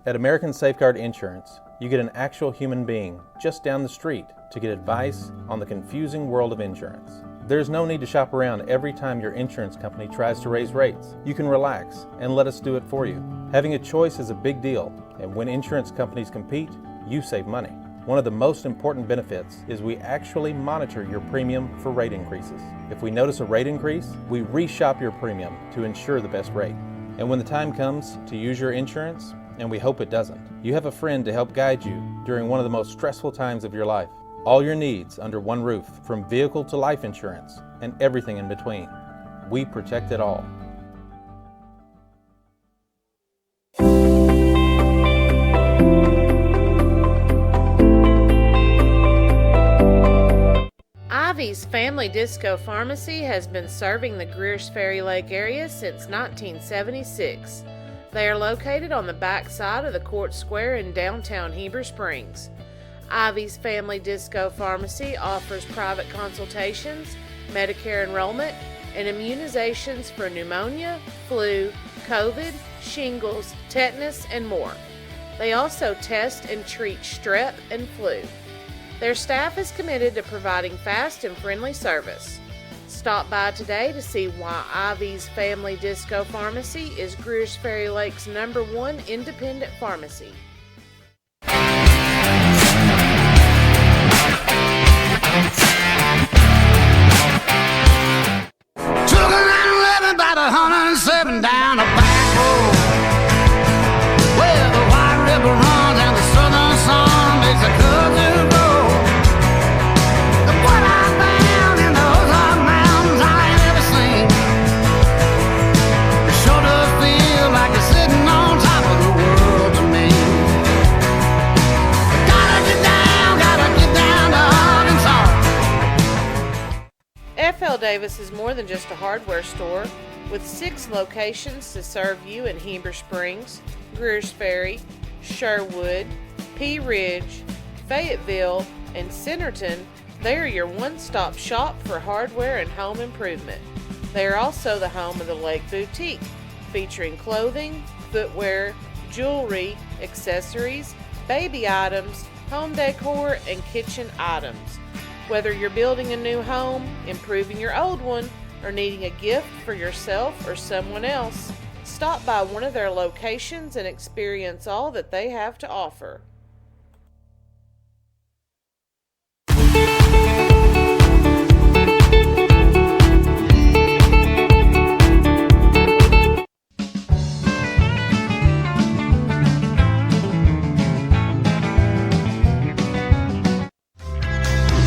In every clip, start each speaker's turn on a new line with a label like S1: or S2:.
S1: At American Safeguard Insurance, you get an actual human being just down the street to get advice on the confusing world of insurance. There's no need to shop around every time your insurance company tries to raise rates. You can relax and let us do it for you. Having a choice is a big deal, and when insurance companies compete, you save money. One of the most important benefits is we actually monitor your premium for rate increases. If we notice a rate increase, we reshop your premium to ensure the best rate. And when the time comes to use your insurance, and we hope it doesn't, you have a friend to help guide you during one of the most stressful times of your life. All your needs under one roof, from vehicle to life insurance, and everything in between. We protect it all.
S2: Ivy's Family Disco Pharmacy has been serving the Greers Ferry Lake area since 1976. They are located on the back side of the Court Square in downtown Heber Springs. Ivy's Family Disco Pharmacy offers private consultations, Medicare enrollment, and immunizations for pneumonia, flu, COVID, shingles, tetanus, and more. They also test and treat strep and flu. Their staff is committed to providing fast and friendly service. Stop by today to see why Ivy's Family Disco Pharmacy is Greers Ferry Lake's #1 independent pharmacy.
S3: Took a 911 about 107 down a back road, where the White River runs and the southern sun makes a cousin grow. What I found in those mountains I ain't ever seen. It sure does feel like you're sitting on top of the world to me. Gotta get down to Arkansas.
S2: F.L. Davis is more than just a hardware store, with 6 locations to serve you in Heber Springs, Greers Ferry, Sherwood, Pea Ridge, Fayetteville, and Centerton. They are your one-stop shop for hardware and home improvement. They are also the home of the Lake Boutique, featuring clothing, footwear, jewelry, accessories, baby items, home decor, and kitchen items. Whether you're building a new home, improving your old one, or needing a gift for yourself or someone else, stop by one of their locations and experience all that they have to offer.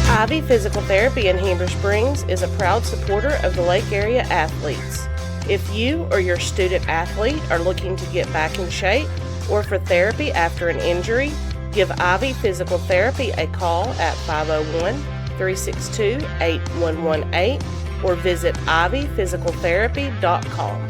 S2: Ivy Physical Therapy in Heber Springs is a proud supporter of the Lake Area athletes. If you or your student athlete are looking to get back in shape or for therapy after an injury, give Ivy Physical Therapy a call at 501-362-8118 or visit ivyphysicaltherapy.com.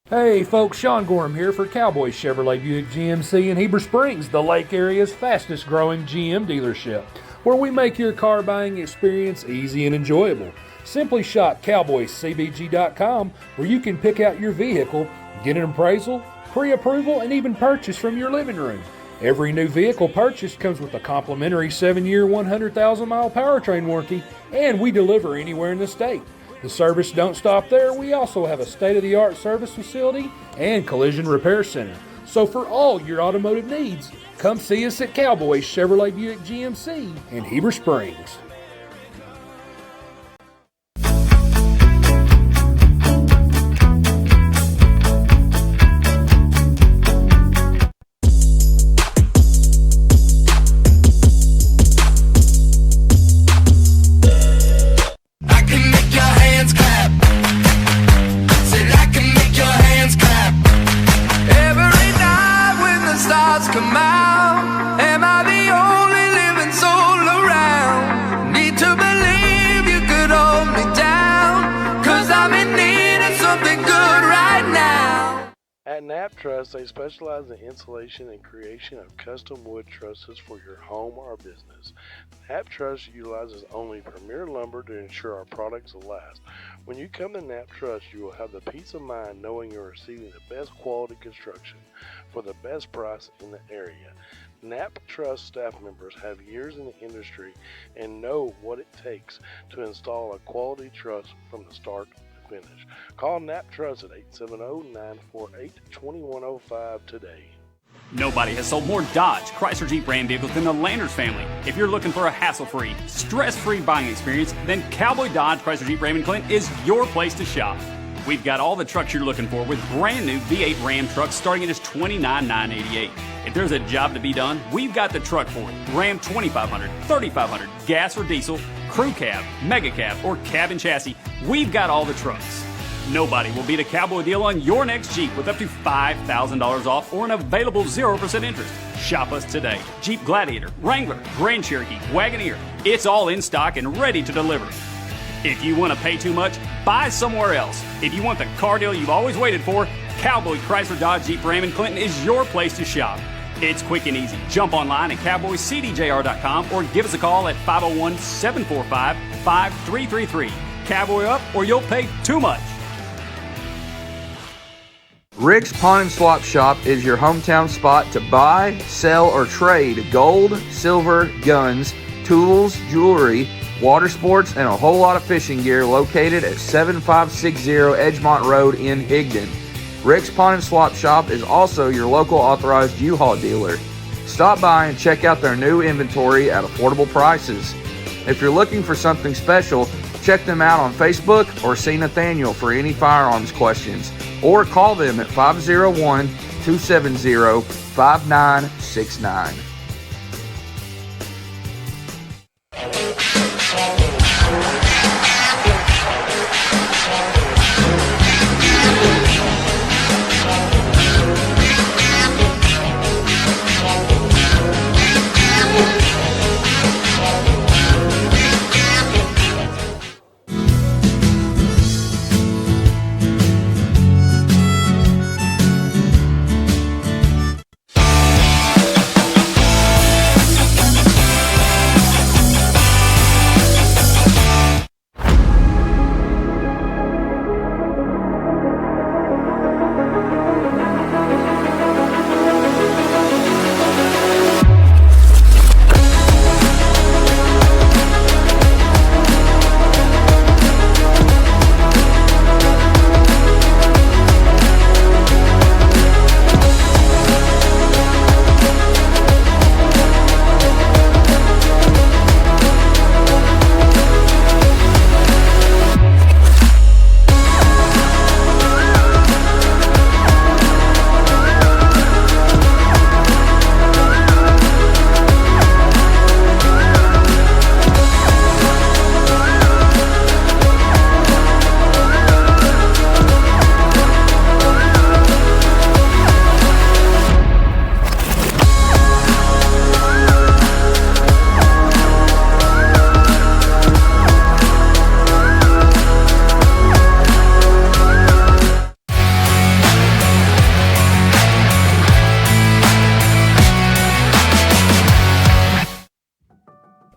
S4: Hey folks, Sean Gorham here for Cowboys Chevrolet Buick GMC in Heber Springs, the Lake Area's fastest growing GM dealership, where we make your car buying experience easy and enjoyable. Simply shop cowboyscbg.com, where you can pick out your vehicle, get an appraisal, pre-approval, and even purchase from your living room. Every new vehicle purchased comes with a complimentary 7-year, 100,000-mile powertrain warranty, and we deliver anywhere in the state. The service don't stop there. We also have a state-of-the-art service facility and collision repair center. So for all your automotive needs, come see us at Cowboys Chevrolet Buick GMC in Heber Springs.
S5: At Knapp Truss, they specialize in installation and creation of custom wood trusses for your home or business. Knapp Truss utilizes only premier lumber to ensure our products will last. When you come to Knapp Truss, you will have the peace of mind knowing you're receiving the best quality construction for the best price in the area. Knapp Truss staff members have years in the industry and know what it takes to install a quality truss from the start to finish. Call Knapp Truss at 870-948-2105 today.
S6: Nobody has sold more Dodge, Chrysler, Jeep, Ram vehicles than the Landers family. If you're looking for a hassle-free, stress-free buying experience, then Cowboy Dodge, Chrysler, Jeep, Ram in Clinton is your place to shop. We've got all the trucks you're looking for with brand new V8 Ram trucks starting at just $29,988. If there's a job to be done, we've got the truck for it. Ram 2500, 3500, gas or diesel, crew cab, mega cab, or cabin chassis, we've got all the trucks. Nobody will beat a Cowboy deal on your next Jeep with up to $5,000 off or an available 0% interest. Shop us today. Jeep Gladiator, Wrangler, Grand Cherokee, Wagoneer, it's all in stock and ready to deliver. If you want to pay too much, buy somewhere else. If you want the car deal you've always waited for, Cowboy Chrysler Dodge Jeep Ram in Clinton is your place to shop. It's quick and easy. Jump online at cowboycdjr.com or give us a call at 501-745-5333. Cowboy up or you'll pay too much.
S7: Rick's Pawn and Swap Shop is your hometown spot to buy, sell, or trade gold, silver, guns, tools, jewelry, water sports, and a whole lot of fishing gear located at 7560 Edgemont Road in Higdon. Rick's Pawn and Swap Shop is also your local authorized U-Haul dealer. Stop by and check out their new inventory at affordable prices. If you're looking for something special, check them out on Facebook or see Nathaniel for any firearms questions, or call them at 501-270-5969.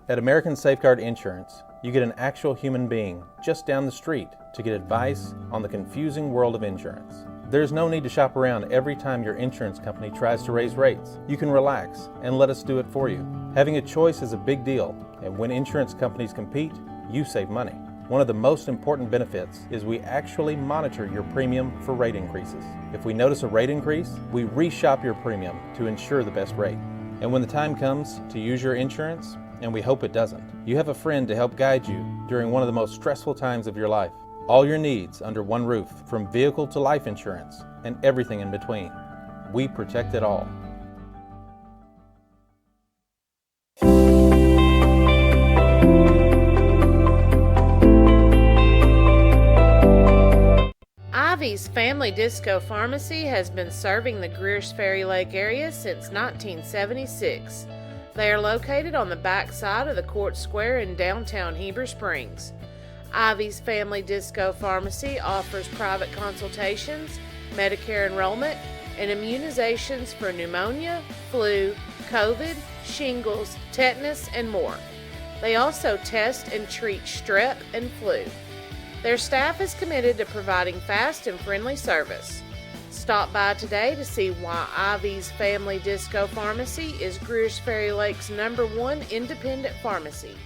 S1: At American Safeguard Insurance, you get an actual human being just down the street to get advice on the confusing world of insurance. There's no need to shop around every time your insurance company tries to raise rates. You can relax and let us do it for you. Having a choice is a big deal, and when insurance companies compete, you save money. One of the most important benefits is we actually monitor your premium for rate increases. If we notice a rate increase, we reshop your premium to ensure the best rate. And when the time comes to use your insurance, and we hope it doesn't, you have a friend to help guide you during one of the most stressful times of your life. All your needs under one roof, from vehicle to life insurance, and everything in between. We protect it all.
S2: Ivy's Family Disco Pharmacy has been serving the Greers Ferry Lake area since 1976. They are located on the back side of the Court Square in downtown Heber Springs. Ivy's Family Disco Pharmacy offers private consultations Medicare enrollment, and immunizations for pneumonia, flu, COVID, shingles, tetanus, and more. They also test and treat strep and flu. Their staff is committed to providing fast and friendly service. Stop by today to see why Ivy's Family Disco Pharmacy is Greer's Ferry Lake's #1 independent pharmacy.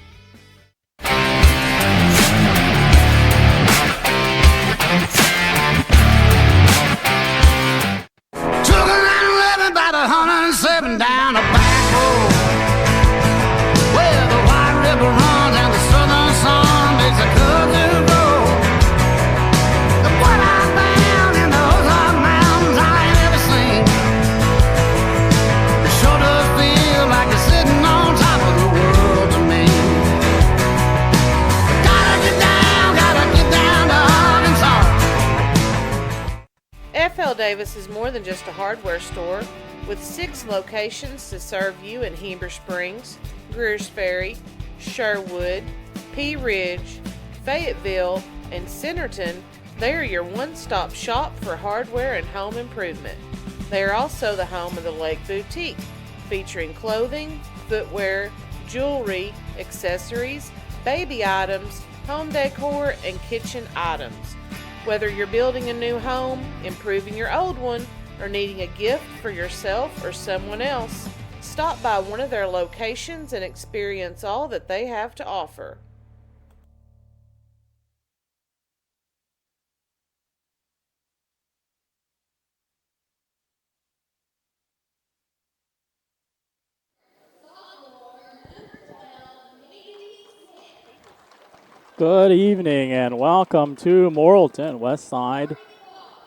S3: Took a 911 about 107 down a back road where the White River runs and the southern sun makes a country road. Look what I found in those Ozark Mountains I ain't ever seen. It sure does feel like it's sitting on top of the world to me. Gotta get down to Arkansas.
S2: F.L. Davis is more than just a hardware store, with 6 locations to serve you in Heber Springs, Greers Ferry, Sherwood, Pea Ridge, Fayetteville, and Centerton. They are your one-stop shop for hardware and home improvement. They are also the home of the Lake Boutique, featuring clothing, footwear, jewelry, accessories, baby items, home decor, and kitchen items. Whether you're building a new home, improving your old one, or needing a gift for yourself or someone else, stop by one of their locations and experience all that they have to offer.
S8: Good evening and welcome to Morrilton. Westside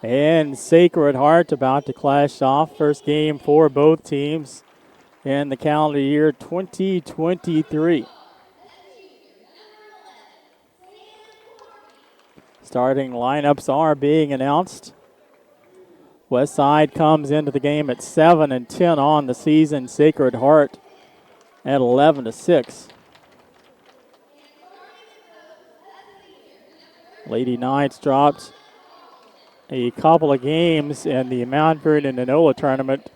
S8: and Sacred Heart about to clash off. First game for both teams in the calendar year 2023. Starting lineups are being announced. Westside comes into the game at 7-10 on the season. Sacred Heart at 11-6. Lady Knights dropped a couple of games in the Mount Vernon and Enola tournament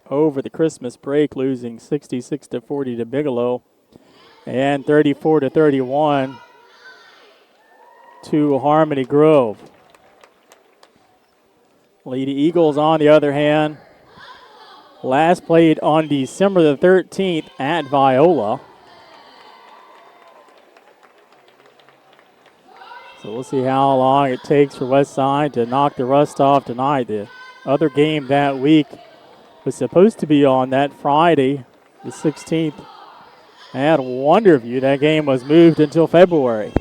S8: over the Christmas break, losing 66-40 to Bigelow and 34-31 to Harmony Grove. Lady Eagles, on the other hand, last played on December the 13th at Viola. So we'll see how long it takes for Westside to knock the rust off tonight. The other game that week was supposed to be on that Friday, the 16th, at Wonderview. That game was moved until February.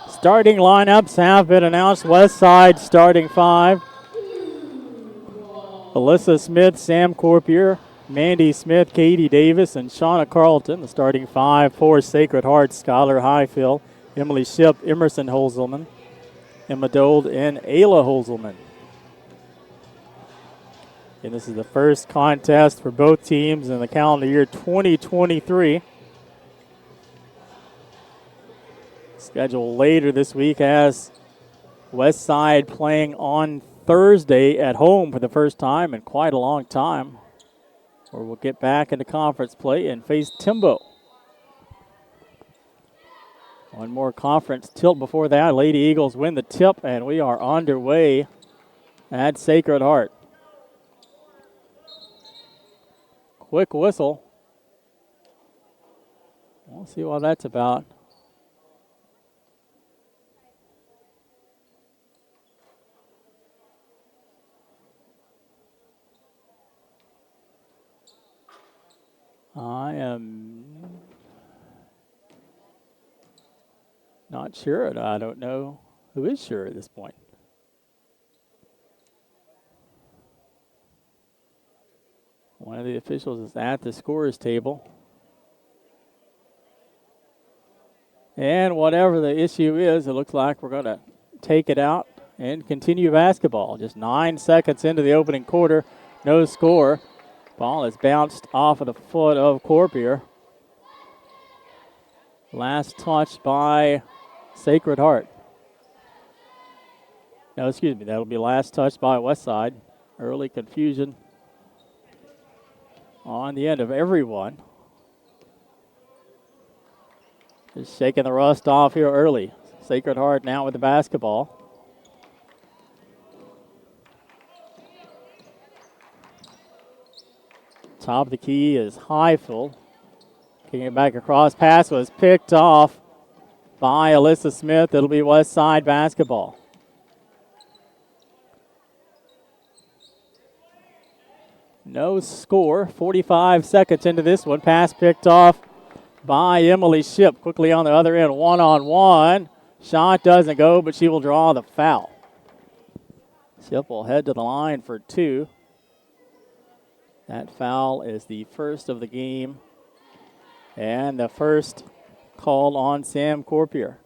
S8: Starting lineups have been announced. Westside starting 5. Alyssa Smith, Sam Corpier, Mandy Smith, Katie Davis, and Shauna Carlton. The starting 5 for Sacred Heart: Skylar Highfield, Emily Ship, Emerson Holzelman, Emma Dold, and Ayla Holzelman. And this is the first contest for both teams in the calendar year 2023. Scheduled later this week has Westside playing on Thursday at home for the first time in quite a long time, where we'll get back into conference play and face Timbo. One more conference tilt before that. Lady Eagles win the tip, and we are underway at Sacred Heart. Quick whistle. We'll see what that's about. I am not sure. I don't know who is sure at this point. One of the officials is at the scorer's table. And whatever the issue is, it looks like we're going to take it out and continue basketball. Just 9 seconds into the opening quarter, no score. Ball is bounced off of the foot of Corpier. Last touch by Sacred Heart. No, excuse me, that'll be last touch by Westside. Early confusion on the end of everyone. Just shaking the rust off here early. Sacred Heart now with the basketball. Top of the key is Highfield. Kicking it back across. Pass was picked off by Alyssa Smith. It'll be Westside basketball. No score. 45 seconds into this one. Pass picked off by Emily Ship. Quickly on the other end, one-on-one. Shot doesn't go, but she will draw the foul. Ship will head to the line for two. That foul is the first of the game. And the first called on Sam Corpier.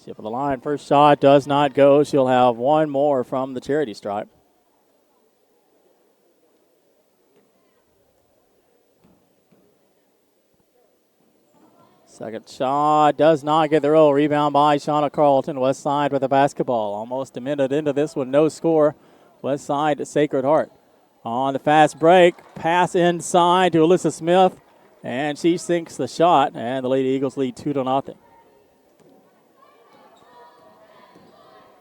S8: Ship of the line. First shot does not go. She'll have one more from the charity stripe. Second shot does not get the roll. Rebound by Shauna Carlton. Westside with the basketball. Almost a minute into this one. No score. Westside to Sacred Heart. On the fast break. Pass inside to Alyssa Smith. And she sinks the shot. And the Lady Eagles lead 2-0.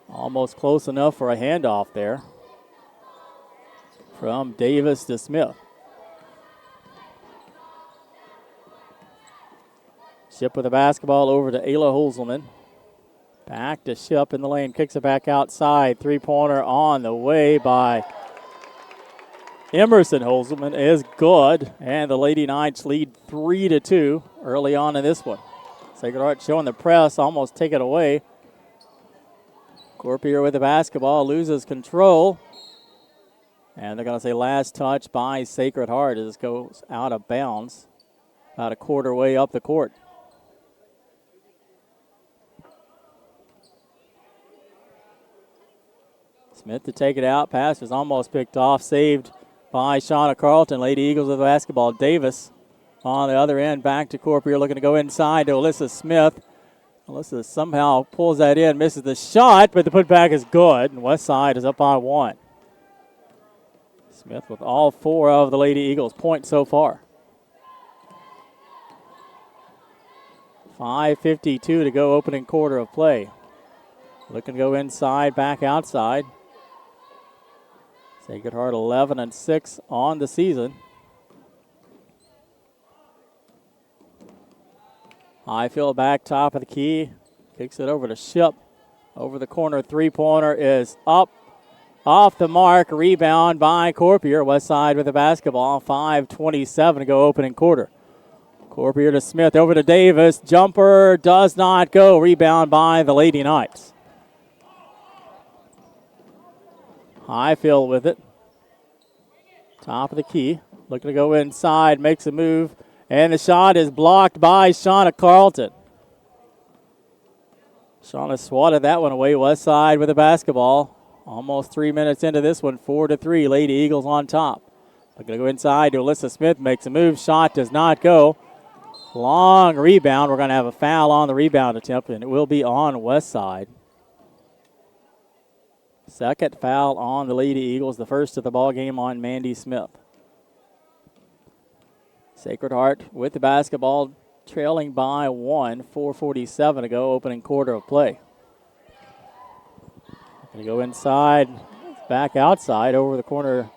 S8: Almost close enough for a handoff there from Davis to Smith. Ship with the basketball over to Ayla Holzelman. Back to Ship in the lane. Kicks it back outside. Three-pointer on the way by Emerson Holzelman is good. And the Lady Knights lead 3-2 early on in this one. Sacred Heart showing the press. Almost take it away. Corpier with the basketball, loses control. And they're going to say last touch by Sacred Heart as it goes out of bounds. About a quarter way up the court. Smith to take it out. Pass was almost picked off. Saved by Shauna Carlton. Lady Eagles with the basketball. Davis on the other end. Back to Corpier, looking to go inside to Alyssa Smith. Alyssa somehow pulls that in, misses the shot, but the putback is good, and Westside is up by one. Smith with all four of the Lady Eagles points so far. 5:52 to go, opening quarter of play. Looking to go inside, back outside. Sacred Heart 11-6 on the season. Highfield back top of the key. Kicks it over to Ship. Over the corner, three-pointer is up. Off the mark, rebound by Corpier. Westside with the basketball. 5:27 to go, opening quarter. Corpier to Smith, over to Davis. Jumper does not go. Rebound by the Lady Knights. Highfield with it. Top of the key. Looking to go inside, makes a move. And the shot is blocked by Shauna Carlton. Shauna swatted that one away. Westside with the basketball. Almost 3 minutes into this one. 4-3. Lady Eagles on top. They're going to go inside to Alyssa Smith. Makes a move. Shot does not go. Long rebound. We're going to have a foul on the rebound attempt, and it will be on Westside. Second foul on the Lady Eagles. The first of the ball game on Mandy Smith. Sacred Heart with the basketball, trailing by one. 4:47 to go, opening quarter of play. Going to go inside, back outside, over the corner.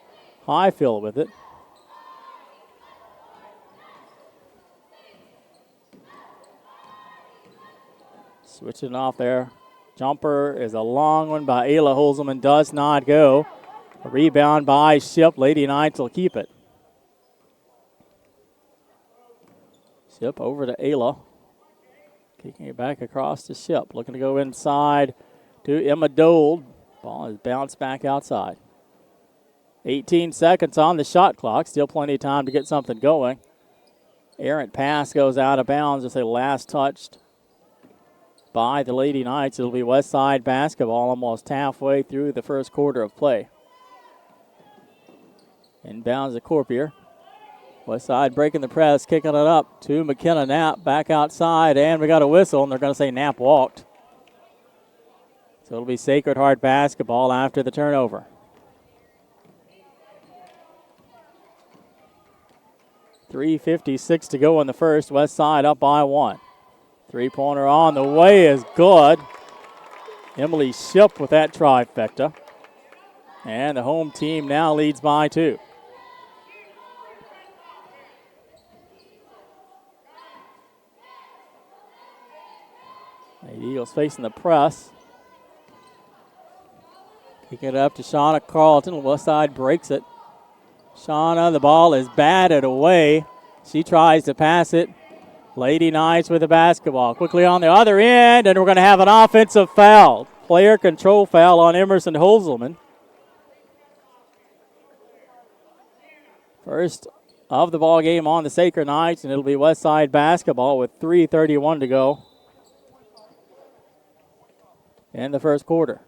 S8: Highfield with it. Switching off there. Jumper is a long one by Ayla Holzelman, does not go. A rebound by Ship. Lady Knights will keep it. Ship over to Ayla. Kicking it back across to Ship. Looking to go inside to Emma Dole. Ball is bounced back outside. 18 seconds on the shot clock. Still plenty of time to get something going. Errant pass goes out of bounds. It's a last touched by the Lady Knights. It'll be West Side basketball almost halfway through the first quarter of play. Inbounds to Corpier. West Side breaking the press, kicking it up to McKenna Knapp. Back outside, and we got a whistle, and they're going to say Knapp walked. So it'll be Sacred Heart basketball after the turnover. 3:56 to go in the first. West Side up by 1. Three-pointer on the way is good. Emily Ship with that trifecta. And the home team now leads by 2. The Eagles facing the press. Kick it up to Shauna Carlton. West Side breaks it. Shauna, the ball is batted away. She tries to pass it. Lady Knights with the basketball. Quickly on the other end, and we're going to have an offensive foul. Player control foul on Emerson Holzelman. First of the ball game on the Sacred Knights, and it'll be West Side basketball with 3:31 to go in the first quarter.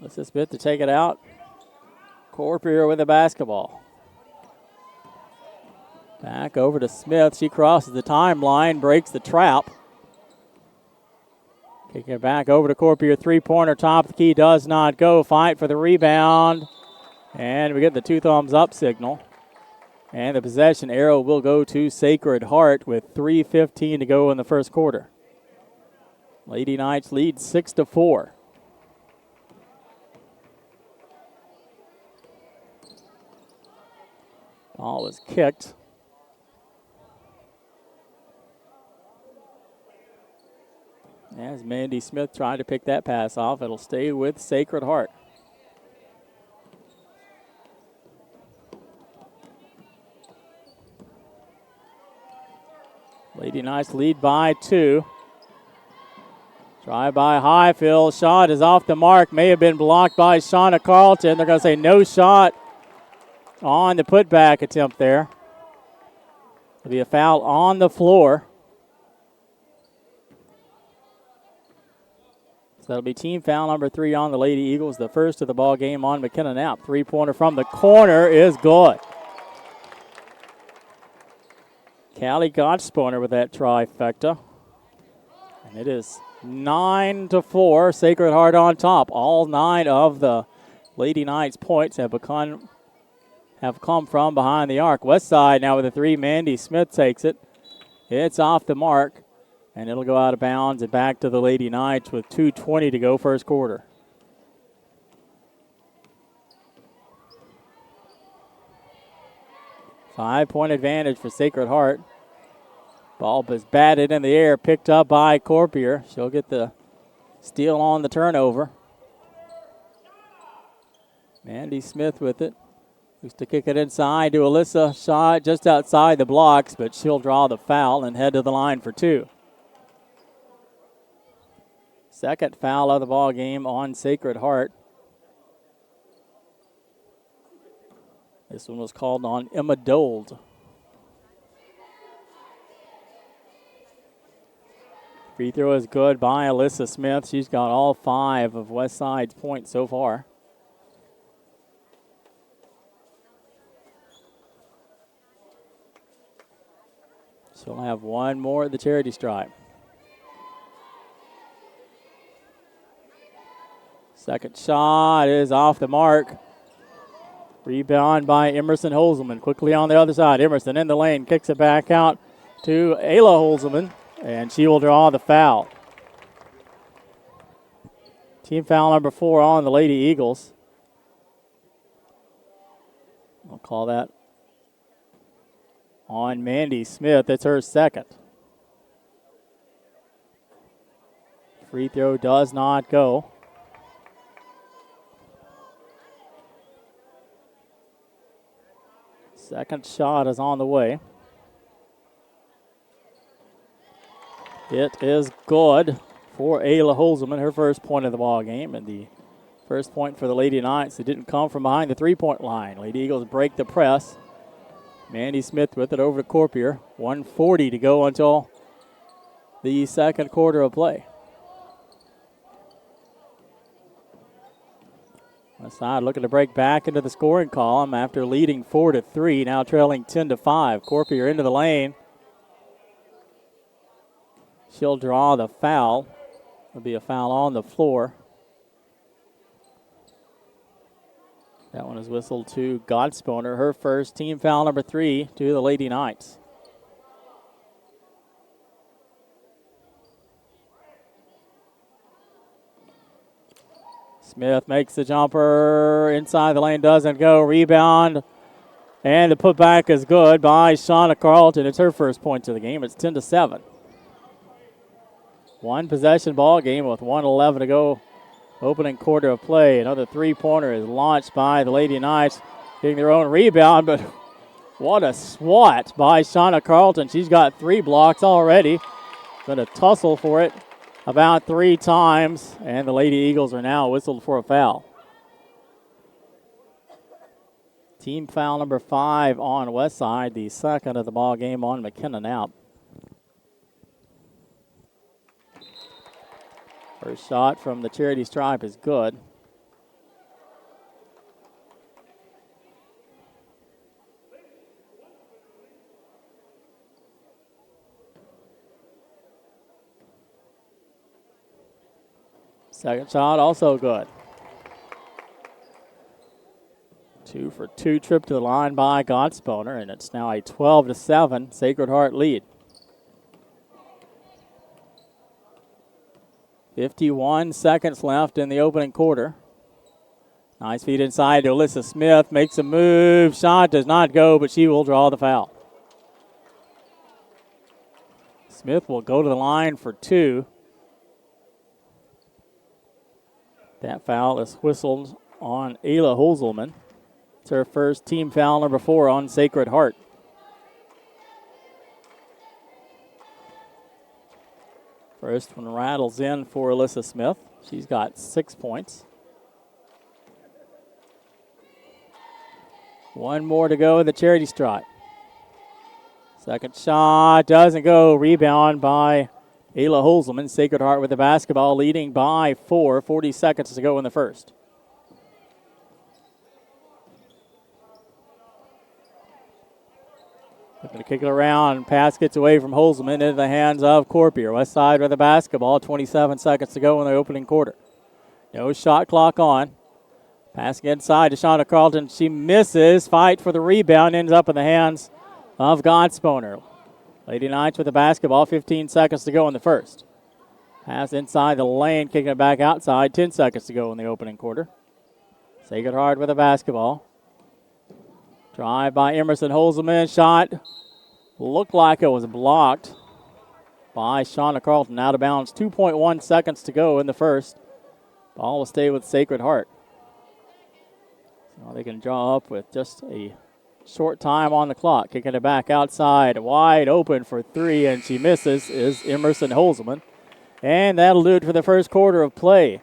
S8: Alyssa Smith to take it out. Corpier with the basketball. Back over to Smith. She crosses the timeline, breaks the trap. Kicking it back over to Corpier. Three-pointer, top of the key, does not go. Fight for the rebound. And we get the 2 thumbs up signal. And the possession arrow will go to Sacred Heart with 3:15 to go in the first quarter. Lady Knights lead 6-4. Ball was kicked. As Mandy Smith tried to pick that pass off, it'll stay with Sacred Heart. Lady Knights lead by 2. Try by Highfield. Shot is off the mark. May have been blocked by Shauna Carlton. They're going to say no shot on the putback attempt there. It'll be a foul on the floor. So that'll be team foul number 3 on the Lady Eagles, the first of the ball game on McKenna Knapp. Three-pointer from the corner is good. Callie Gottsponer with that trifecta. And it is 9-4. Sacred Heart on top. All 9 of the Lady Knights points have come from behind the arc. West Side now with a 3. Mandy Smith takes it. It's off the mark, and it'll go out of bounds and back to the Lady Knights with 2:20 to go first quarter. Five-point advantage for Sacred Heart. Ball is batted in the air, picked up by Corpier. She'll get the steal on the turnover. Mandy Smith with it. Used to kick it inside to Alyssa. Shot just outside the blocks, but she'll draw the foul and head to the line for 2. Second foul of the ball game on Sacred Heart. This one was called on Emma Dold. Free throw is good by Alyssa Smith. She's got all 5 of West Side's points so far. She'll have one more at the charity stripe. Second shot is off the mark. Rebound by Emerson Holzelman. Quickly on the other side. Emerson in the lane. Kicks it back out to Ayla Holzelman. And she will draw the foul. Team foul number 4 on the Lady Eagles. I'll call that on Mandy Smith. It's her second. Free throw does not go. Second shot is on the way. It is good for Ayla Holzman, her first point of the ball game, and the first point for the Lady Knights. It didn't come from behind the three-point line. Lady Eagles break the press. Mandy Smith with it over to Corpier. 1:40 to go until the second quarter of play. Westside looking to break back into the scoring column after leading 4-3, now trailing 10-5. Corpier into the lane. She'll draw the foul. There'll be a foul on the floor. That one is whistled to Godsponer, her first, team foul number 3 to the Lady Knights. Smith makes the jumper inside the lane, doesn't go. Rebound, and the putback is good by Shauna Carlton. It's her first point of the game. It's 10-7. One possession ball game with 1:11 to go. Opening quarter of play. Another three-pointer is launched by the Lady Knights, getting their own rebound, but what a swat by Shauna Carlton. She's got 3 blocks already. Going to tussle for it about 3 times, and the Lady Eagles are now whistled for a foul. Team foul number 5 on Westside, the second of the ball game on McKenna Knapp. First shot from the charity stripe is good. Second shot also good. 2 for 2 trip to the line by Godsponer, and it's now a 12-7 Sacred Heart lead. 51 seconds left in the opening quarter. Nice feed inside to Alyssa Smith. Makes a move. Shot does not go, but she will draw the foul. Smith will go to the line for 2. That foul is whistled on Ayla Holzelman. It's her first, team foul number 4 on Sacred Heart. First one rattles in for Alyssa Smith. She's got 6 points. 1 more to go in the charity stripe. Second shot doesn't go. Rebound by Ayla Holzelman. Sacred Heart with the basketball, leading by 4. 40 seconds to go in the first. Looking to kick it around. Pass gets away from Holzman into the hands of Corpier. Westside with the basketball. 27 seconds to go in the opening quarter. No shot clock on. Passing inside to Shauna Carlton. She misses. Fight for the rebound. Ends up in the hands of Godsponer. Lady Knights with the basketball. 15 seconds to go in the first. Pass inside the lane. Kicking it back outside. 10 seconds to go in the opening quarter. Sacred Heart with the basketball. Drive by Emerson Holzman. Shot looked like it was blocked by Shauna Carlton. Out of bounds. 2.1 seconds to go in the first. Ball will stay with Sacred Heart. So they can draw up with just a short time on the clock. Kicking it back outside. Wide open for 3, and she misses, is Emerson Holzman. And that'll do it for the first quarter of play.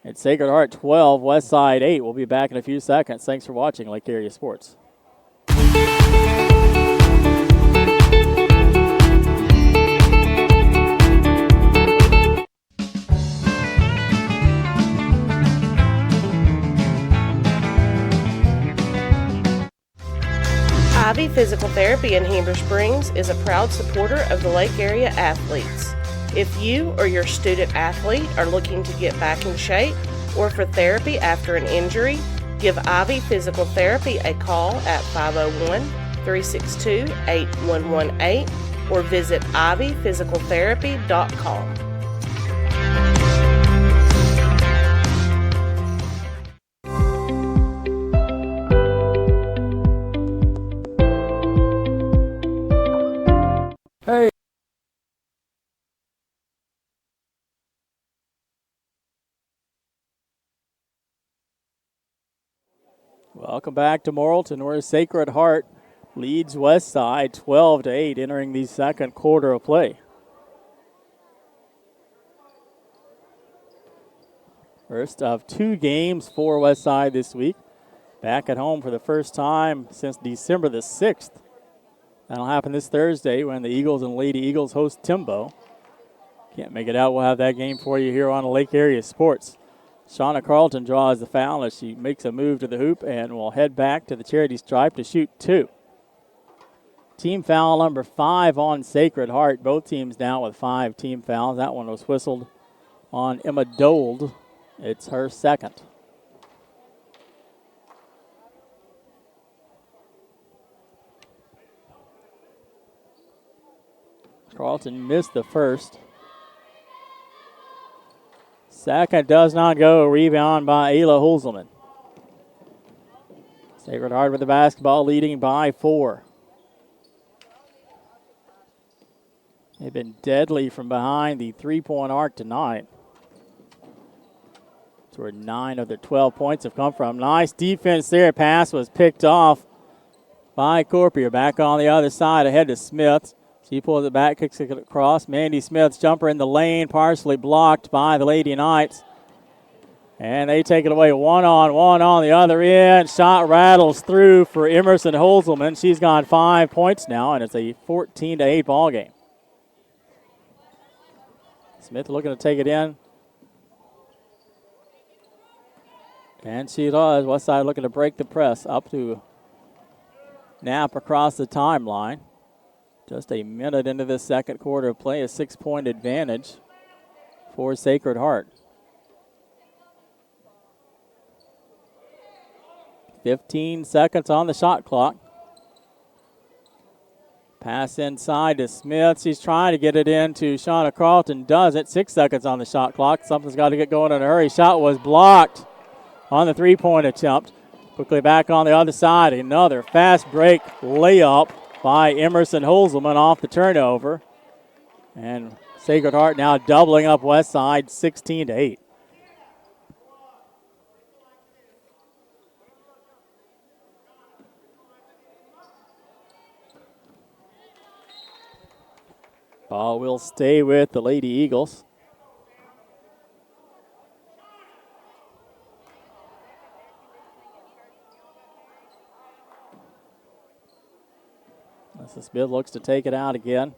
S8: It's Sacred Heart 12, Westside 8. We'll be back in a few seconds. Thanks for watching Lake Area Sports.
S2: Ivy Physical Therapy in Heber Springs is a proud supporter of the Lake Area athletes. If you or your student athlete are looking to get back in shape or for therapy after an injury, give Ivy Physical Therapy a call at 501-362-8118 or visit ivyphysicaltherapy.com.
S4: Hey.
S8: Welcome back to Morrilton, where Sacred Heart leads Westside 12-8 entering the second quarter of play. First of 2 games for Westside this week. Back at home for the first time since December the 6th. That'll happen this Thursday when the Eagles and Lady Eagles host Timbo. Can't make it out, we'll have that game for you here on Lake Area Sports. Shauna Carlton draws the foul as she makes a move to the hoop and will head back to the charity stripe to shoot 2. Team foul number 5 on Sacred Heart. Both teams down with 5 team fouls. That one was whistled on Emma Dold. It's her second. Carlton missed the first. Second does not go. Rebound by Ayla Holzelman. Sacred Heart with the basketball, leading by 4. They've been deadly from behind the three-point arc tonight. That's where 9 of their 12 points have come from. Nice defense there. Pass was picked off by Corpier. Back on the other side, ahead to Smith. She pulls it back, kicks it across. Mandy Smith's jumper in the lane, partially blocked by the Lady Knights. And they take it away one-on-one on the other end. Shot rattles through for Emerson Holzelman. She's got 5 points now, and it's a 14-8 ball game. Smith looking to take it in. And she does. Westside looking to break the press up to Knapp across the timeline. Just a minute into the second quarter of play, a 6-point advantage for Sacred Heart. 15 seconds on the shot clock. Pass inside to Smith. She's trying to get it in to Shauna Carlton. Does it. 6 seconds on the shot clock. Something's got to get going in a hurry. Shot was blocked on the three-point attempt. Quickly back on the other side. Another fast break layup by Emerson Holzelman off the turnover. And Sacred Heart now doubling up Westside 16-8. Ball will stay with the Lady Eagles. Smith looks to take it out again.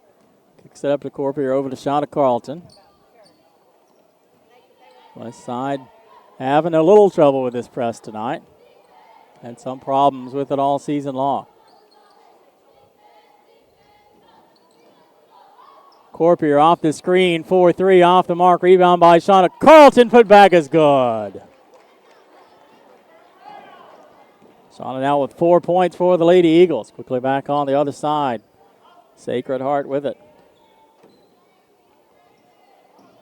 S8: Kicks it up to Corpier, over to Shauna Carlton. Westside having a little trouble with this press tonight. Had some problems with it all season long. Corpier off the screen, 4-3 off the mark. Rebound by Shauna Carlton. Put back is good. Shauna now with 4 points for the Lady Eagles. Quickly back on the other side. Sacred Heart with it.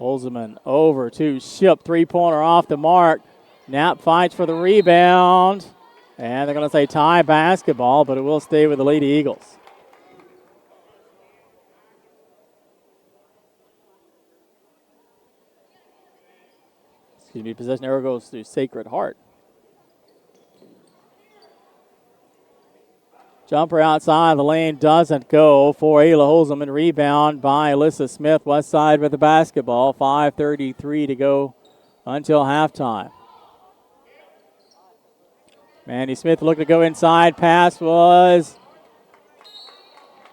S8: Holzelman over to Ship. Three-pointer off the mark. Knapp fights for the rebound. And they're going to say tie basketball, but it will stay with the Lady Eagles. Possession arrow goes to Sacred Heart. Jumper outside the lane doesn't go for Ayla Holzelman. Rebound by Alyssa Smith. Westside with the basketball. 5:33 to go until halftime. Mandy Smith looking to go inside. Pass was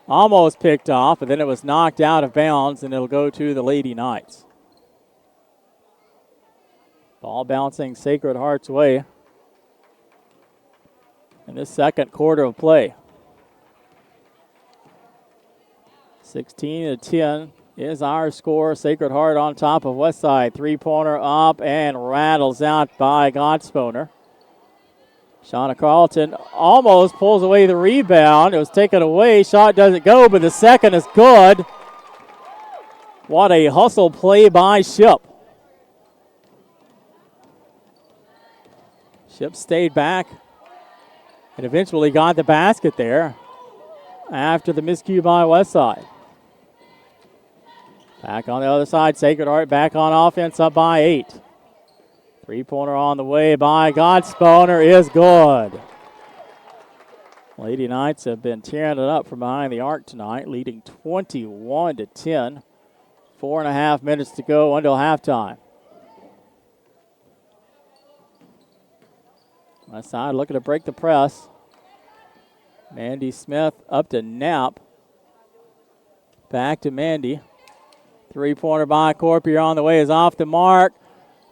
S8: almost picked off, but then it was knocked out of bounds, and it'll go to the Lady Knights. Ball bouncing Sacred Heart's way in this second quarter of play. 16-10 is our score. Sacred Heart on top of Westside. Three-pointer up and rattles out by Godsponer. Shauna Carlton almost pulls away the rebound. It was taken away. Shot doesn't go, but the second is good. What a hustle play by Ship. Ship stayed back and eventually got the basket there after the miscue by Westside. Back on the other side, Sacred Heart back on offense, up by 8. Three-pointer on the way by Godsponer is good. Lady Knights have been tearing it up from behind the arc tonight, leading 21-10. 4.5 minutes to go until halftime. West side looking to break the press. Mandy Smith up to Knapp. Back to Mandy. Three-pointer by Corpier on the way is off the mark.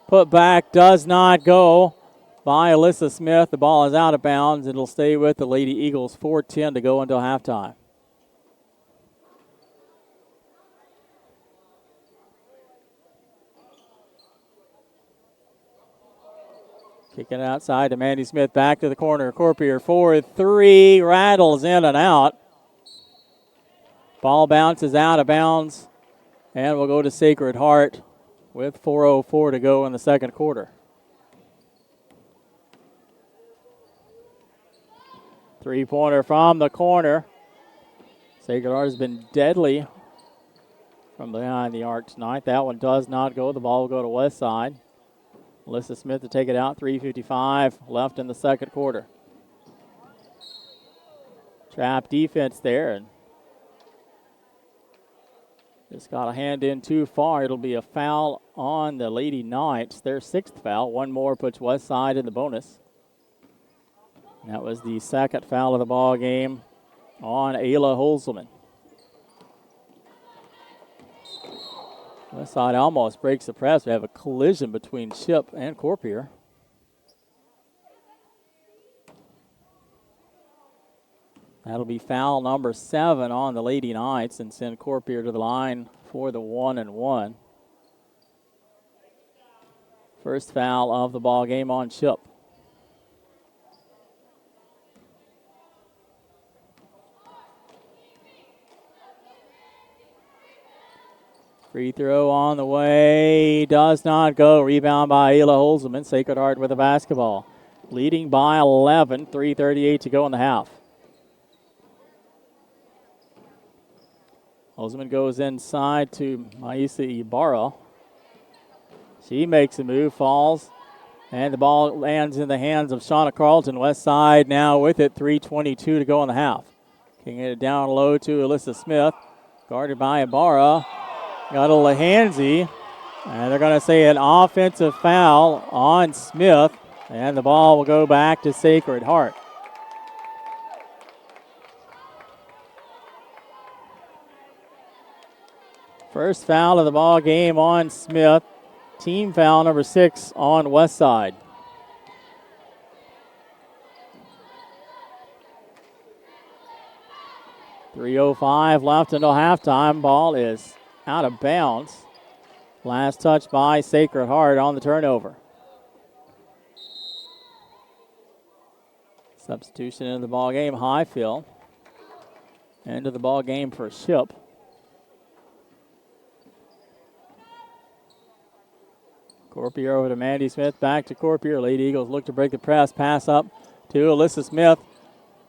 S8: Put back does not go by Alyssa Smith. The ball is out of bounds. It'll stay with the Lady Eagles. 4:10 to go until halftime. Kicking it outside to Mandy Smith. Back to the corner. Corpier 4-3. Rattles in and out. Ball bounces out of bounds. And we'll go to Sacred Heart with 4:04 to go in the second quarter. Three-pointer from the corner. Sacred Heart has been deadly from behind the arc tonight. That one does not go. The ball will go to West Side. Alyssa Smith to take it out. 3:55 left in the second quarter. Trap defense there, and just got a hand in too far. It'll be a foul on the Lady Knights. Their sixth foul. One more puts West Side in the bonus. That was the second foul of the ball game on Ayla Holzelman. West Side almost breaks the press. We have a collision between Chip and Corpier. That'll be foul number 7 on the Lady Knights and send Corpier to the line for the 1-and-1. First foul of the ball game on Chip. Free throw on the way. Does not go. Rebound by Ayla Holzelman. Sacred Heart with the basketball. Leading by 11. 3:38 to go in the half. Holzman goes inside to Maisa Ibarra. She makes a move, falls, and the ball lands in the hands of Shauna Carlton. West Side now with it, 3:22 to go in the half. Kicking it down low to Alyssa Smith, guarded by Ibarra. Got a Lahanzi, and they're going to say an offensive foul on Smith, and the ball will go back to Sacred Heart. First foul of the ball game on Smith. Team foul number 6 on West Side. .305 left until halftime. Ball is out of bounds. Last touch by Sacred Heart on the turnover. Substitution into the ball game, Highfield. Into the ball game for Ship. Corpier over to Mandy Smith, back to Corpier. Lady Eagles look to break the press. Pass up to Alyssa Smith.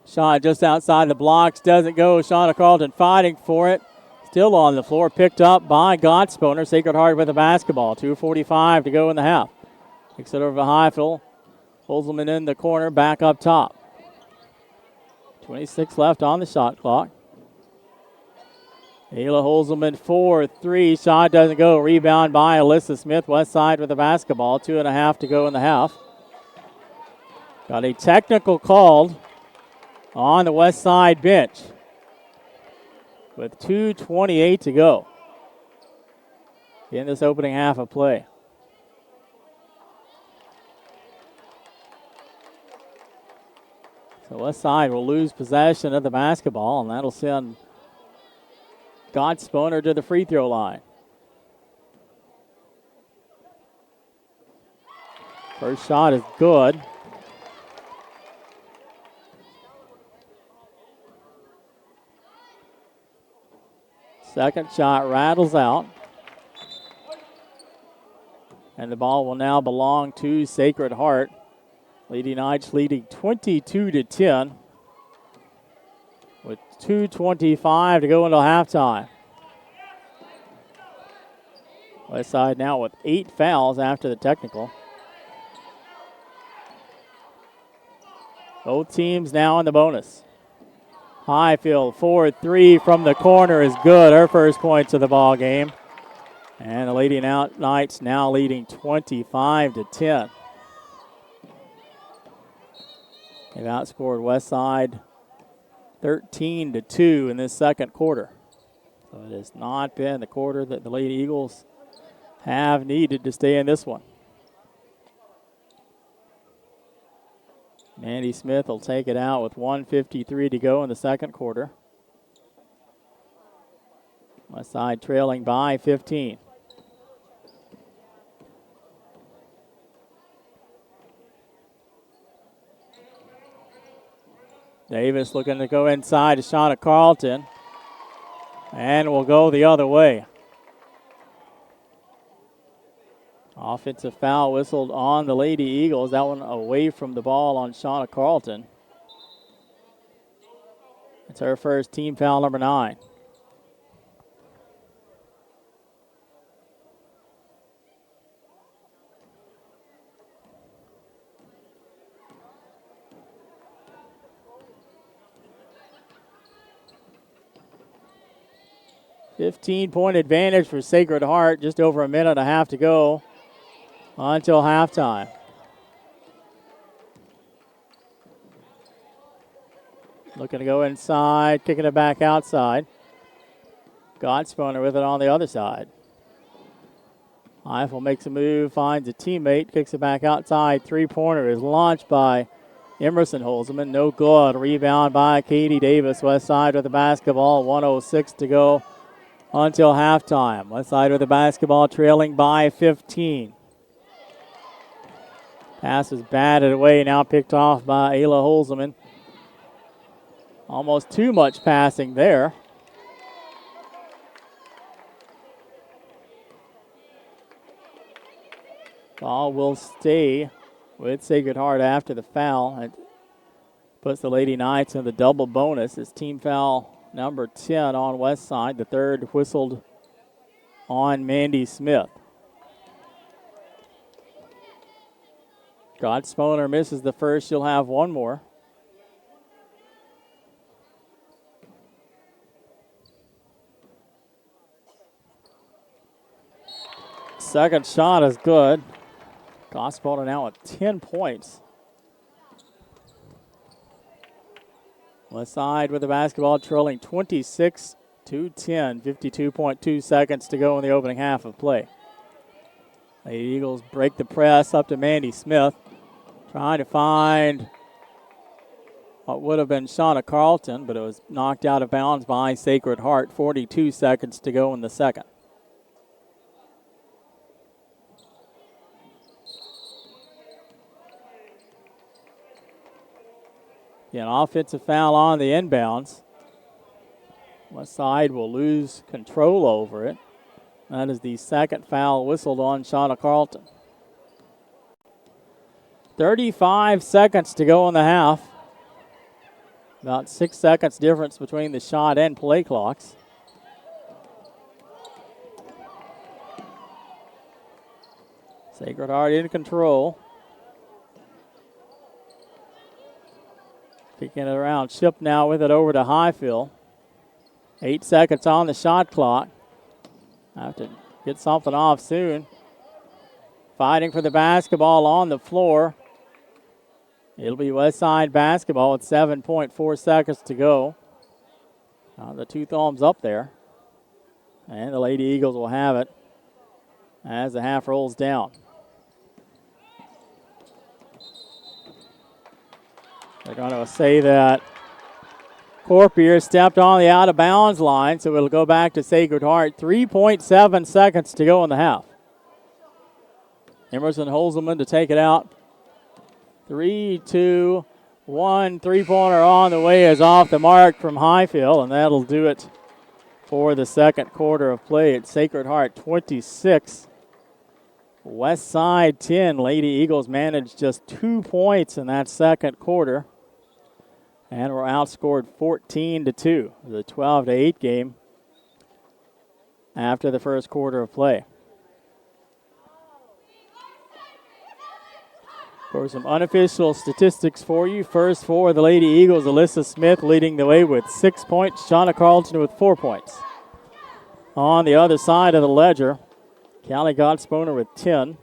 S8: Shot just outside the blocks, doesn't go. Shauna Carlton fighting for it. Still on the floor, picked up by Gottsponer. Sacred Heart with the basketball. 2:45 to go in the half. Kicks it over to Highfield. Holzelman in the corner, back up top. 26 left on the shot clock. Ayla Holzelman 4-3. Shot doesn't go. Rebound by Alyssa Smith. West Side with the basketball. 2.5 to go in the half. Got a technical called on the West Side bench with 2:28 to go in this opening half of play. So West Side will lose possession of the basketball, and that'll send Gottsponer to the free throw line. First shot is good. Second shot rattles out. And the ball will now belong to Sacred Heart. Lady Knights leading 22-10 with 2:25 to go until halftime. West Side now with 8 fouls after the technical. Both teams now in the bonus. Highfield 4-3 from the corner is good. Her first points of the ball game. And the Lady Knights now leading 25-10. They've outscored Westside 13-2 in this second quarter. So it has not been the quarter that the Lady Eagles have needed to stay in this one. Mandy Smith will take it out with 1:53 to go in the second quarter. Westside trailing by 15. Davis looking to go inside to Shauna Carlton. And will go the other way. Offensive foul whistled on the Lady Eagles. That one away from the ball on Shauna Carlton. It's her first team foul, number 9. $15-point advantage for Sacred Heart. Just over a minute and a half to go until halftime. Looking to go inside, kicking it back outside. Godspooner with it on the other side. Eiffel makes a move, finds a teammate, kicks it back outside. Three-pointer is launched by Emerson Holzman. No good. Rebound by Katie Davis. Westside with the basketball. 1:06 to go until halftime. Westside with the basketball, trailing by 15. Pass is batted away, now picked off by Ayla Holzman. Almost too much passing there. Ball will stay with Sacred Heart after the foul. It puts the Lady Knights in the double bonus. It's team foul number 10 on Westside. The third whistled on Mandy Smith. Godspooner misses the first. She'll have one more. Second shot is good. Godspooner now at 10 points. Westside with the basketball, trailing 26-10. 52.2 seconds to go in the opening half of play. The Eagles break the press up to Mandy Smith. Trying to find what would have been Shauna Carlton, but it was knocked out of bounds by Sacred Heart. 42 seconds to go in the second. An offensive foul on the inbounds. Westside will lose control over it. That is the second foul whistled on Shauna Carlton. 35 seconds to go in the half. About 6 seconds difference between the shot and play clocks. Sacred Heart in control. Kicking it around. Ship now with it over to Highfield. 8 seconds on the shot clock. Have to get something off soon. Fighting for the basketball on the floor. It'll be Westside basketball with 7.4 seconds to go. The two thumbs up there. And the Lady Eagles will have it as the half rolls down. They're going to say that Corpier stepped on the out-of-bounds line, so it'll go back to Sacred Heart. 3.7 seconds to go in the half. Emerson Holzman to take it out. 3, 2, 1. Three-pointer on the way is off the mark from Highfield, and that'll do it for the second quarter of play. It's Sacred Heart 26. Westside 10. Lady Eagles managed just 2 points in that second quarter. And we're outscored 14-2. The 12-8 game after the first quarter of play. For some unofficial statistics for you, first for the Lady Eagles, Alyssa Smith leading the way with 6 points. Shauna Carlton with 4 points. On the other side of the ledger, Callie Godspooner with 10.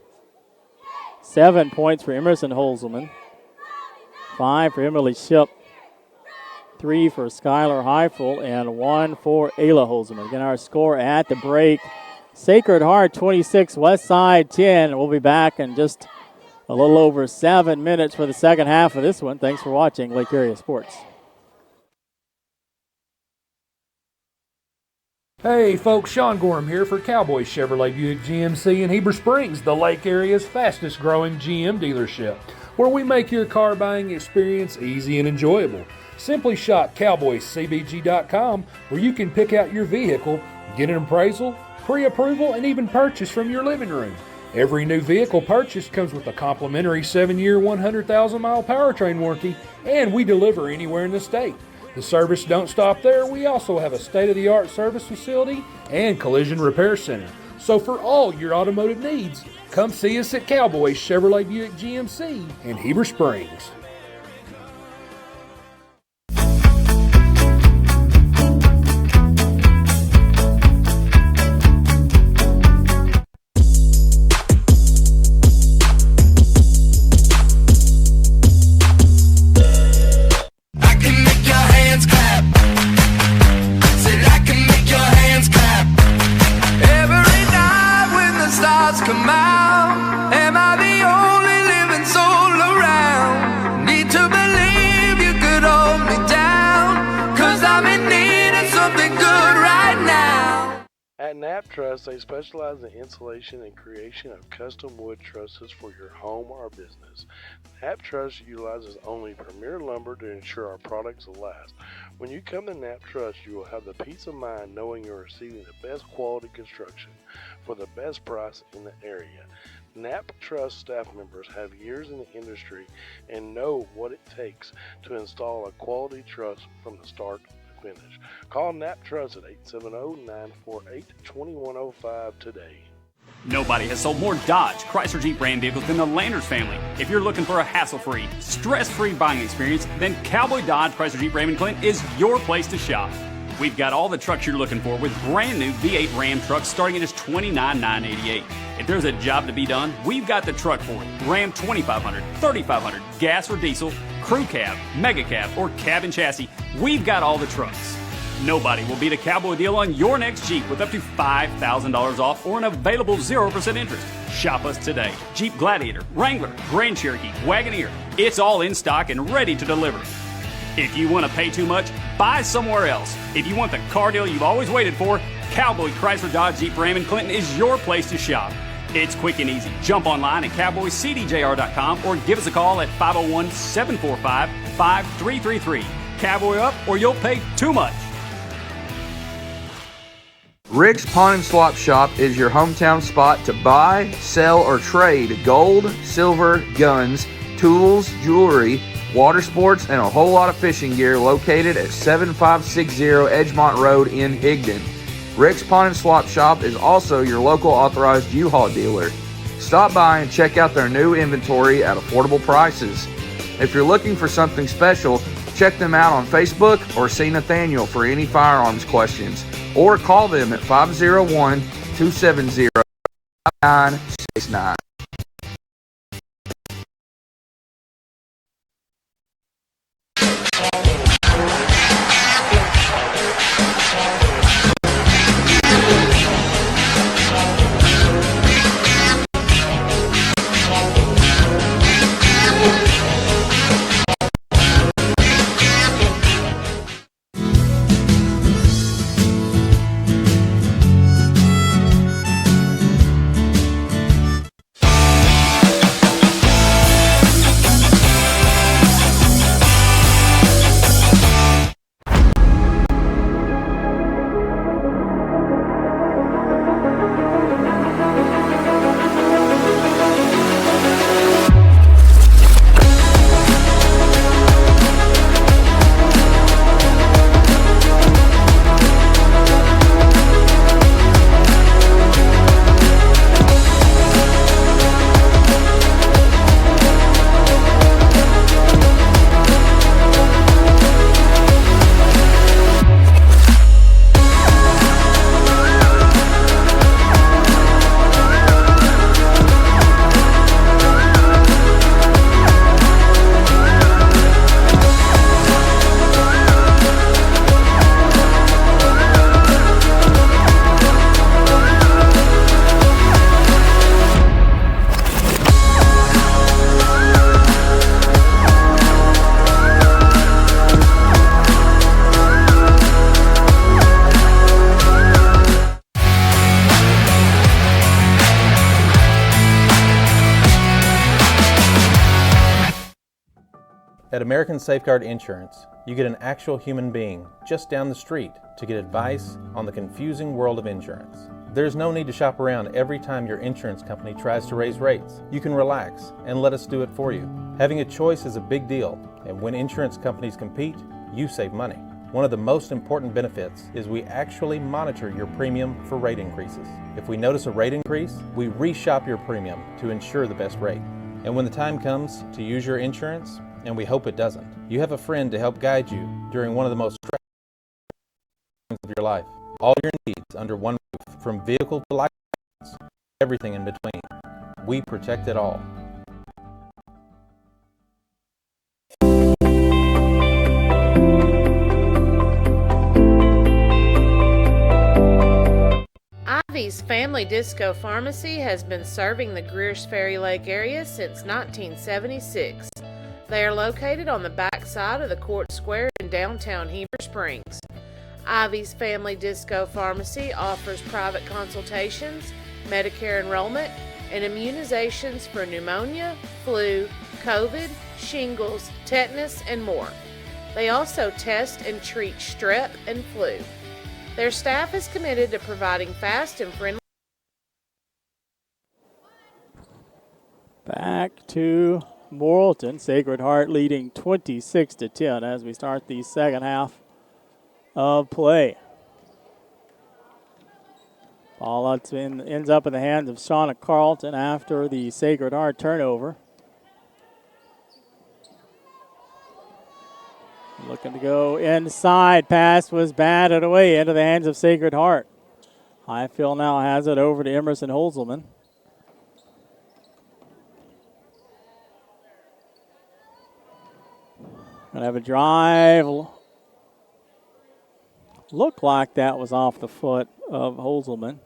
S8: 7 points for Emerson Holzman. 5 for Emily Ship, 3 for Skylar Heifel, and 1 for Ayla Holzman. Again, our score at the break, Sacred Heart 26, Westside 10. We'll be back in just a little over 7 minutes for the second half of this one. Thanks for watching Lake Area Sports.
S4: Hey folks, Sean Gorham here for Cowboys Chevrolet Buick GMC in Heber Springs, the Lake Area's fastest growing GM dealership, where we make your car buying experience easy and enjoyable. Simply shop cowboyscbg.com, where you can pick out your vehicle, get an appraisal, pre-approval, and even purchase from your living room. Every new vehicle purchased comes with a complimentary 7-year, 100,000-mile powertrain warranty, and we deliver anywhere in the state. The service don't stop there. We also have a state-of-the-art service facility and collision repair center. So for all your automotive needs, come see us at Cowboys Chevrolet Buick GMC in Heber Springs.
S5: Truss, they specialize in installation and creation of custom wood trusses for your home or business. Knapp Truss utilizes only premier lumber to ensure our products will last. When you come to Knapp Truss, you will have the peace of mind knowing you're receiving the best quality construction for the best price in the area. Knapp Truss staff members have years in the industry and know what it takes to install a quality truss from the start finish. Call Knapp Truss at 870-948-2105 today.
S6: Nobody has sold more Dodge, Chrysler Jeep Ram vehicles than the Landers family. If you're looking for a hassle-free, stress-free buying experience, then Cowboy Dodge, Chrysler Jeep Ram in Clinton is your place to shop. We've got all the trucks you're looking for with brand new V8 Ram trucks starting at just $29,988. If there's a job to be done, we've got the truck for it. Ram 2500, 3500, gas or diesel, crew cab, mega cab, or cabin chassis, we've got all the trucks. Nobody will beat a Cowboy deal on your next Jeep with up to $5,000 off or an available 0% interest. Shop us today. Jeep Gladiator, Wrangler, Grand Cherokee, Wagoneer, it's all in stock and ready to deliver. If you want to pay too much, buy somewhere else. If you want the car deal you've always waited for, Cowboy Chrysler Dodge Jeep Ram in Clinton is your place to shop. It's quick and easy. Jump online at cowboycdjr.com or give us a call at 501-745-5333. Cowboy up or you'll pay too much.
S7: Rick's Pawn and Swap Shop is your hometown spot to buy, sell, or trade gold, silver, guns, tools, jewelry, water sports, and a whole lot of fishing gear located at 7560 Edgemont Road in Higdon. Rick's Pawn and Swap Shop is also your local authorized U-Haul dealer. Stop by and check out their new inventory at affordable prices. If you're looking for something special, check them out on Facebook or see Nathaniel for any firearms questions, or call them at 501-270-5969.
S1: At American Safeguard Insurance, you get an actual human being just down the street to get advice on the confusing world of insurance. There's no need to shop around every time your insurance company tries to raise rates. You can relax and let us do it for you. Having a choice is a big deal, and when insurance companies compete, you save money. One of the most important benefits is we actually monitor your premium for rate increases. If we notice a rate increase, we reshop your premium to ensure the best rate. And when the time comes to use your insurance, and we hope it doesn't, you have a friend to help guide you during one of the most stressful times of your life. All your needs under one roof, from vehicle to life insurance, everything in between. We protect it all.
S2: Ivy's Family Disco Pharmacy has been serving the Greers Ferry Lake area since 1976. They are located on the back side of the Court Square in downtown Heber Springs. Ivy's Family Disco Pharmacy offers private consultations, Medicare enrollment, and immunizations for pneumonia, flu, COVID, shingles, tetanus, and more. They also test and treat strep and flu. Their staff is committed to providing fast and friendly.
S8: Back to Morrilton. Sacred Heart leading 26-10 as we start the second half of play. Ball ends up in the hands of Shauna Carlton after the Sacred Heart turnover. Looking to go inside. Pass was batted away into the hands of Sacred Heart. Highfield now has it over to Emerson Holzelman. Gonna have a drive. Looked like that was off the foot of Holzelman,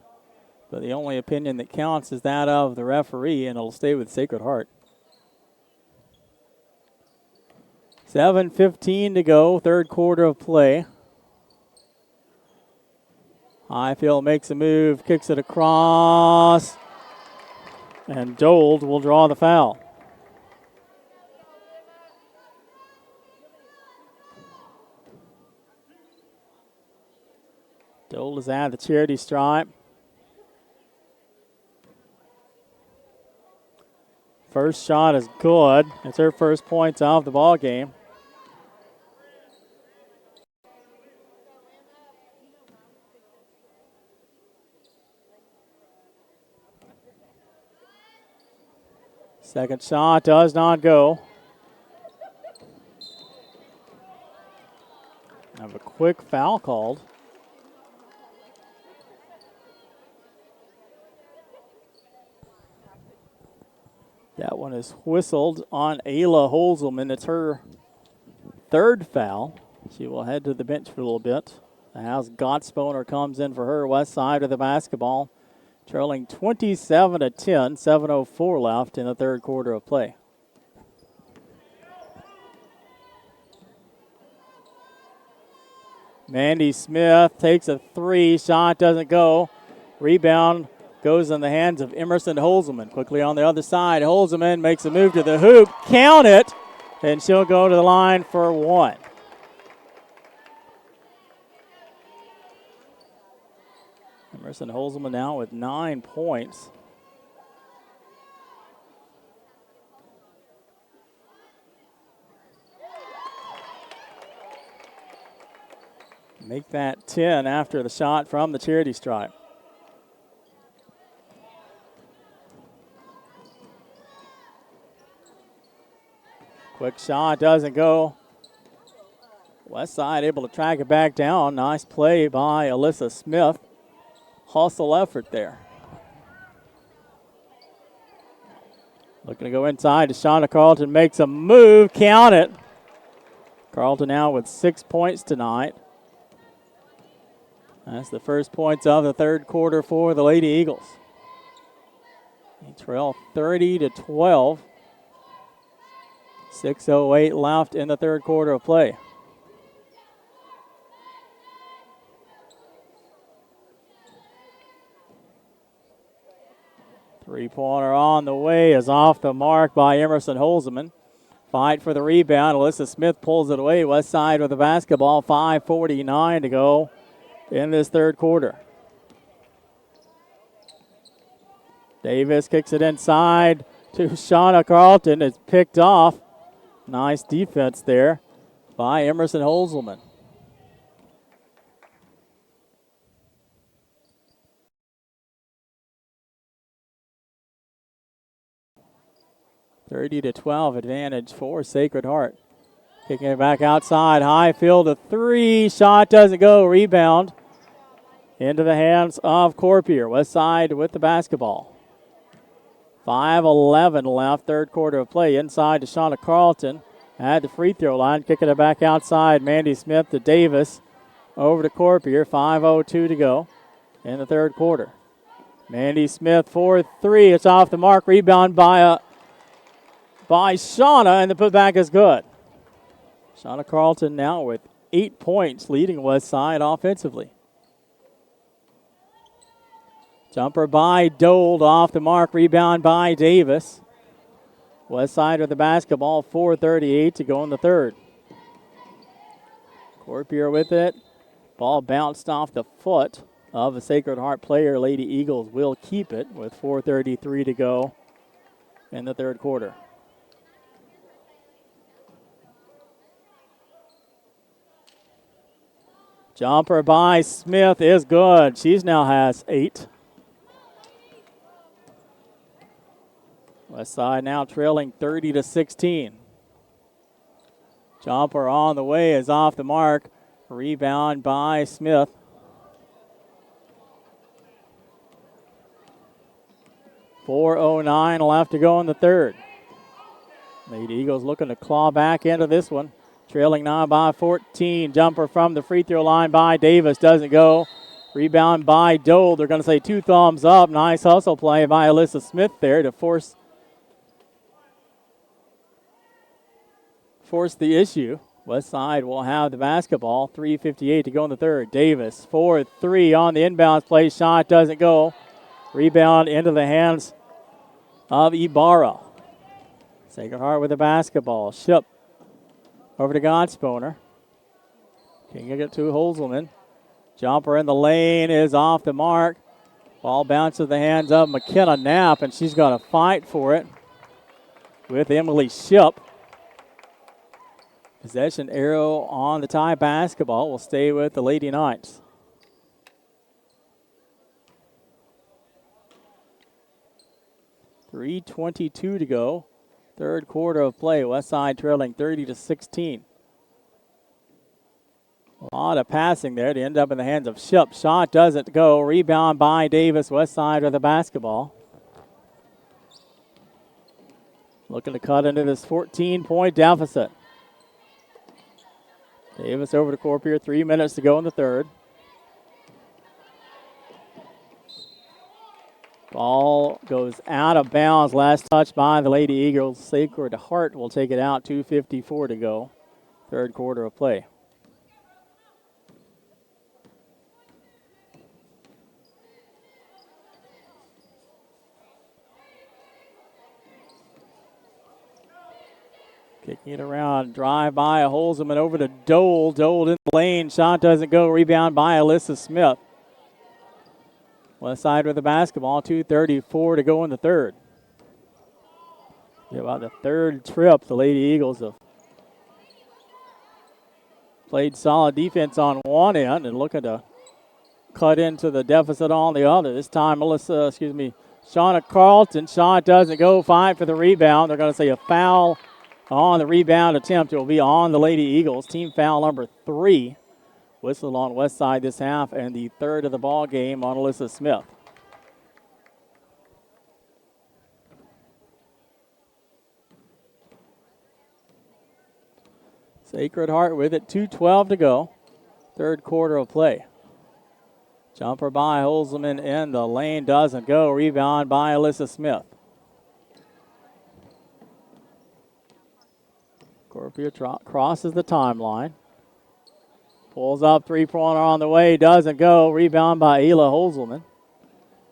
S8: but the only opinion that counts is that of the referee, and it'll stay with Sacred Heart. 7:15 to go, third quarter of play. Highfield makes a move, kicks it across, and Dold will draw the foul. Dold is at the charity stripe. First shot is good. It's her first points of the ball game. Second shot does not go. Have a quick foul called. That one is whistled on Ayla Holzelman. It's her third foul. She will head to the bench for a little bit. As Gottsboner comes in for her, west side of the basketball, trailing 27-10, 7:04 left in the third quarter of play. Mandy Smith takes a three, shot doesn't go. Rebound goes in the hands of Emerson Holzelman. Quickly on the other side, Holzelman makes a move to the hoop, count it, and she'll go to the line for one. Emerson Holzelman now with 9 points. Make that 10 after the shot from the charity stripe. Quick shot doesn't go. West side able to track it back down. Nice play by Alyssa Smith. Hustle effort there. Looking to go inside. Shauna Carlton makes a move. Count it. Carlton now with 6 points tonight. That's the first points of the third quarter for the Lady Eagles. They trail 30-12. 6:08 left in the third quarter of play. Three-pointer on the way is off the mark by Emerson Holzelman. Fight for the rebound. Alyssa Smith pulls it away. West Side with the basketball. 5:49 to go in this third quarter. Davis kicks it inside to Shauna Carlton. It's picked off. Nice defense there by Emerson Holzelman. (30-12) advantage for Sacred Heart. Kicking it back outside. Highfield, a three. Shot doesn't go. Rebound into the hands of Corpier. West Side with the basketball. 5:11 left, third quarter of play. Inside to Shauna Carlton at the free throw line. Kicking it back outside. Mandy Smith to Davis. Over to Corpier. 5:02 to go in the third quarter. Mandy Smith for three. It's off the mark. Rebound by Shauna, and the putback is good. Shauna Carlton now with 8 points, leading West Side offensively. Jumper by Dold, off the mark. Rebound by Davis. West Side with the basketball. 4:38 to go in the third. Corpier with it. Ball bounced off the foot of a Sacred Heart player. Lady Eagles will keep it with 4:33 to go in the third quarter. Jumper by Smith is good. She now has 8. West Side now trailing 30-16. Jumper on the way is off the mark. Rebound by Smith. .409 left to go in the third. Lady Eagles looking to claw back into this one. Trailing now by 14. Jumper from the free throw line by Davis. Doesn't go. Rebound by Dole. They're going to say 2 thumbs up. Nice hustle play by Alyssa Smith there to force the issue. West Side will have the basketball. 3:58 to go in the third. Davis for 3 on the inbounds play. Shot doesn't go. Rebound into the hands of Ibarra. Sacred Heart with the basketball. Ship over to Godsponer. Can you get to Holzelman? Jumper in the lane is off the mark. Ball bounces the hands of McKenna Knapp, and she's got to fight for it with Emily Ship. Possession arrow on the tie basketball will stay with the Lady Knights. .322 to go. Third quarter of play. West Side trailing 30-16. A lot of passing there to end up in the hands of Ship. Shot doesn't go. Rebound by Davis. West Side with the basketball. Looking to cut into this 14-point deficit. Davis over to Corpier. 3 minutes to go in the third. Ball goes out of bounds. Last touch by the Lady Eagles. Sacred Heart will take it out. 2:54 to go. Third quarter of play. Kicking it around. Drive by Holzelman over to Dole. Dole in the lane. Shot doesn't go. Rebound by Alyssa Smith. West Side with the basketball. 2:34 to go in the third. About the third trip, the Lady Eagles have played solid defense on one end and looking to cut into the deficit on the other. This time, Shauna Carlton. Shot doesn't go. Fight for the rebound. They're going to say a foul on the rebound attempt. It will be on the Lady Eagles. Team foul number 3. Whistled on West Side this half, and the third of the ball game on Alyssa Smith. Sacred Heart with it. 2:12 to go. Third quarter of play. Jumper by Holzelman in the lane. Doesn't go. Rebound by Alyssa Smith. Corpier crosses the timeline. Pulls up, three-pointer on the way, doesn't go. Rebound by Ela Holzelman.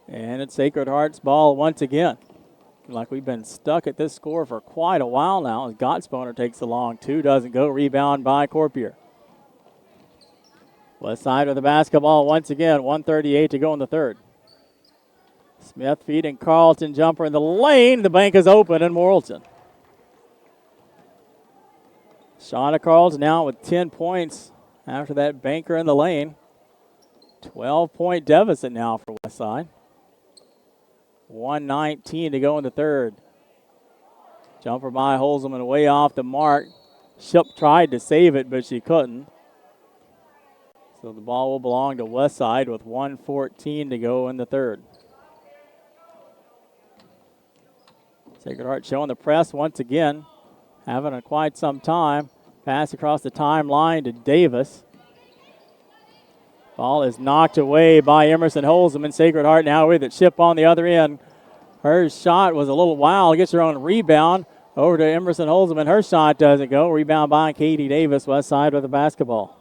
S8: And it's Sacred Heart's ball once again. Seems like we've been stuck at this score for quite a while now as Gottsboner takes the long two, doesn't go. Rebound by Corpier. West side of the basketball once again, 1:38 to go in the third. Smith feeding Carlton, jumper in the lane. The bank is open in Morrilton. Shauna Carlton now with 10 points after that banker in the lane. 12-point deficit now for Westside. 1:19 to go in the third. Jumper by Holzman way off the mark. Ship tried to save it, but she couldn't. So the ball will belong to Westside with 1:14 to go in the third. Sacred Heart showing the press once again. Haven't in quite some time. Pass across the timeline to Davis. Ball is knocked away by Emerson Holzman. Sacred Heart now with it. Ship on the other end. Her shot was a little wild. Gets her own rebound. Over to Emerson Holzman. Her shot doesn't go. Rebound by Katie Davis. West side with the basketball.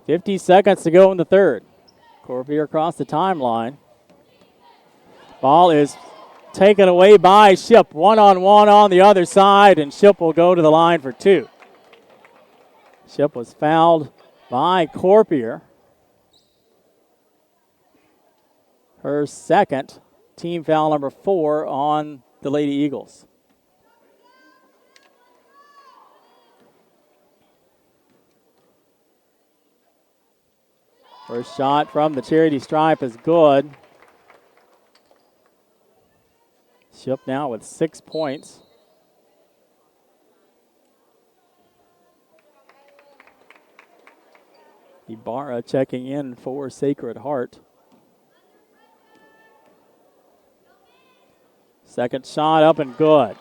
S8: 50 seconds to go in the third. Corpier across the timeline. Ball is taken away by Ship. One-on-one on the other side, and Ship will go to the line for two. Ship was fouled by Corpier. Her second, team foul number 4 on the Lady Eagles. First shot from the charity stripe is good. Ship now with 6 points. Ibarra checking in for Sacred Heart. Second shot up and good.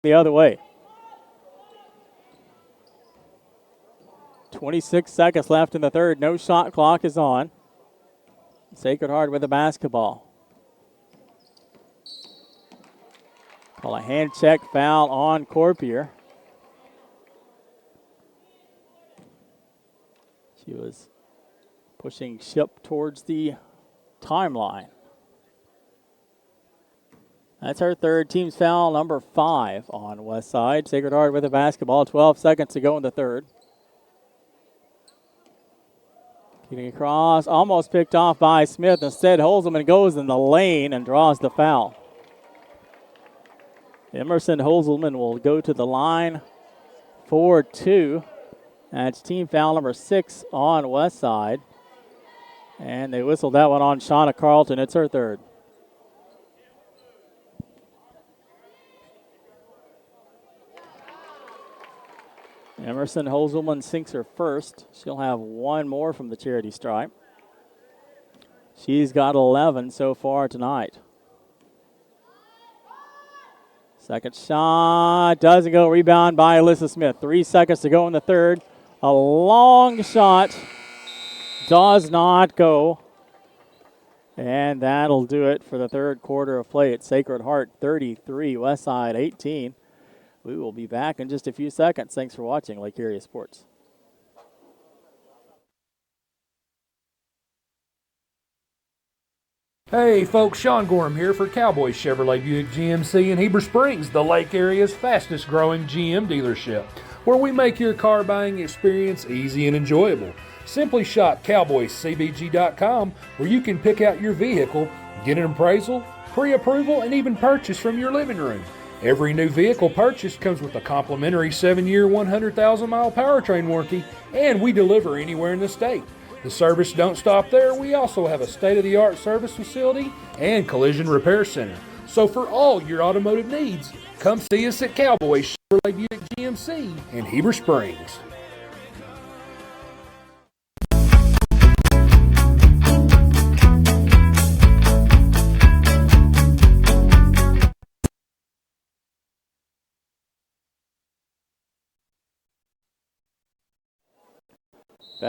S8: The other way. 26 seconds left in the third. No shot clock is on. Sacred Heart with the basketball. Call a hand check foul on Corpier. She was pushing Ship towards the timeline. That's her third, team's foul number 5 on Westside. Sacred Heart with the basketball. 12 seconds to go in the third. Getting across, almost picked off by Smith. Instead, Holzman goes in the lane and draws the foul. Emerson Holzman will go to the line for 2. That's team foul number 6 on Westside. And they whistled that one on Shauna Carlton. It's her third. Emerson Holzman sinks her first. She'll have one more from the charity stripe. She's got 11 so far tonight. Second shot doesn't go. Rebound by Alyssa Smith. 3 seconds to go in the third. A long shot does not go. And that'll do it for the third quarter of play at Sacred Heart 33, Westside 18. We will be back in just a few seconds. Thanks for watching Lake Area Sports.
S4: Hey folks, Sean Gorham here for Cowboys Chevrolet Buick GMC in Heber Springs, the Lake Area's fastest growing GM dealership, where we make your car buying experience easy and enjoyable. Simply shop cowboyscbg.com, where you can pick out your vehicle, get an appraisal, pre-approval, and even purchase from your living room. Every new vehicle purchased comes with a complimentary 7-year, 100,000-mile powertrain warranty, and we deliver anywhere in the state. The service don't stop there. We also have a state-of-the-art service facility and collision repair center. So for all your automotive needs, come see us at Cowboy Chevrolet Buick GMC in Heber Springs.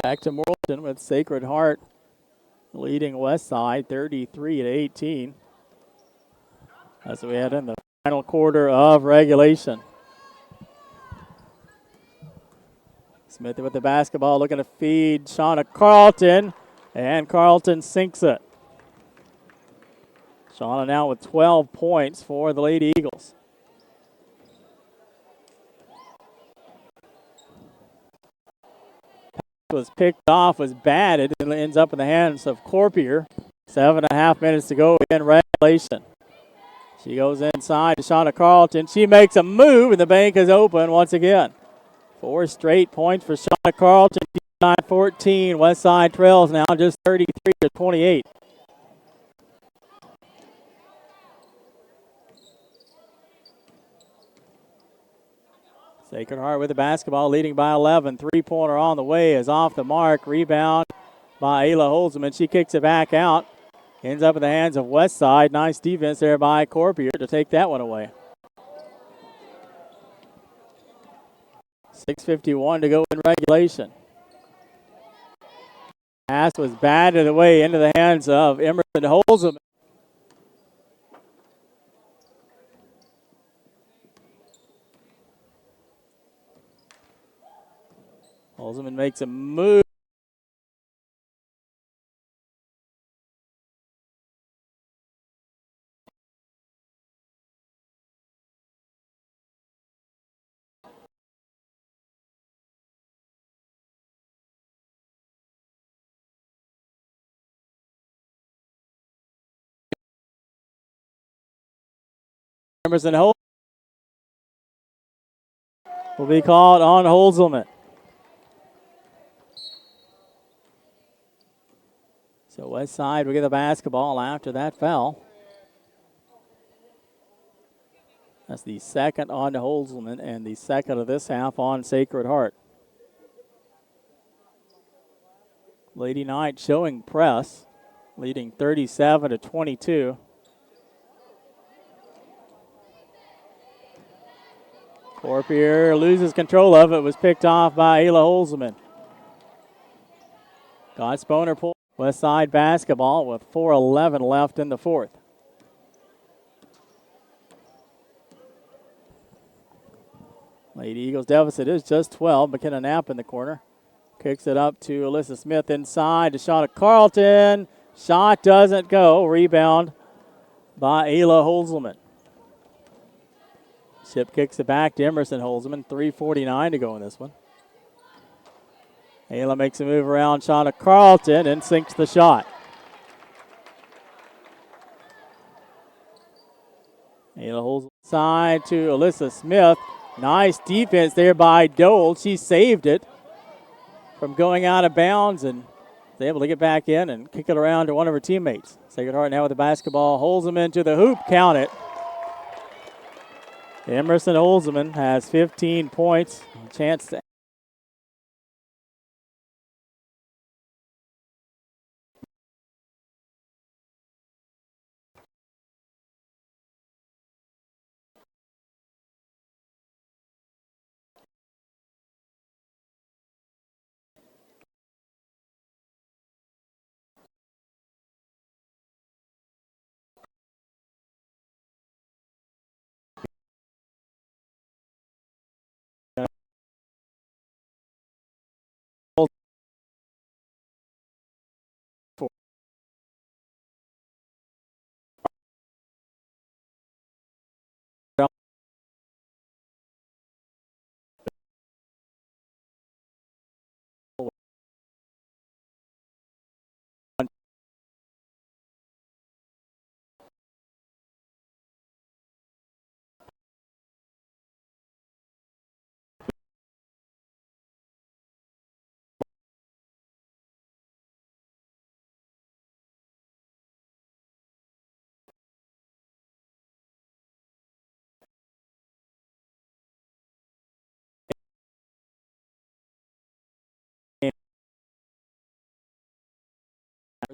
S8: Back to Morrilton with Sacred Heart leading Westside 33-18. As we head in the Final quarter of regulation. Smith with the basketball, looking to feed Shauna Carlton, and Carlton sinks it. Shauna now with 12 points for the Lady Eagles. Was picked off, was batted, and ends up in the hands of Corpier. 7.5 minutes to go in regulation. She goes inside to Shauna Carlton. She makes a move, and the bank is open once again. 4 straight points for Shauna Carlton. 9-14. Westside trails now just 33-28. Sacred Heart with the basketball, leading by 11. Three-pointer on the way is off the mark. Rebound by Ayla Holzman. She kicks it back out. Ends up in the hands of Westside. Nice defense there by Corpier to take that one away. 6:51 to go in regulation. Pass was batted away into the hands of Emerson Holzman. Holzman makes a move. Emerson Holzman will be called on Holzman. So West Side will get the basketball after that foul. That's the second on Holzman and the second of this half on Sacred Heart. Lady Knight showing press, leading 37-22. Corpier loses control of it, was picked off by Ayla Holzman. Got Sponer pull. West Side basketball with 4:11 left in the fourth. Lady Eagles deficit is just 12. McKenna Knapp in the corner. Kicks it up to Alyssa Smith inside to Shauna Carlton. Shot doesn't go. Rebound by Ayla Holzman. Ship kicks it back to Emerson Holzman. 3:49 to go in this one. Ayla makes a move around Shauna Carlton and sinks the shot. Ayla holds side to Alyssa Smith. Nice defense there by Dole. She saved it from going out of bounds and was able to get back in and kick it around to one of her teammates. Sacred Heart now with the basketball. Holzman to the hoop. Count it. Emerson Holzman has 15 points. A chance to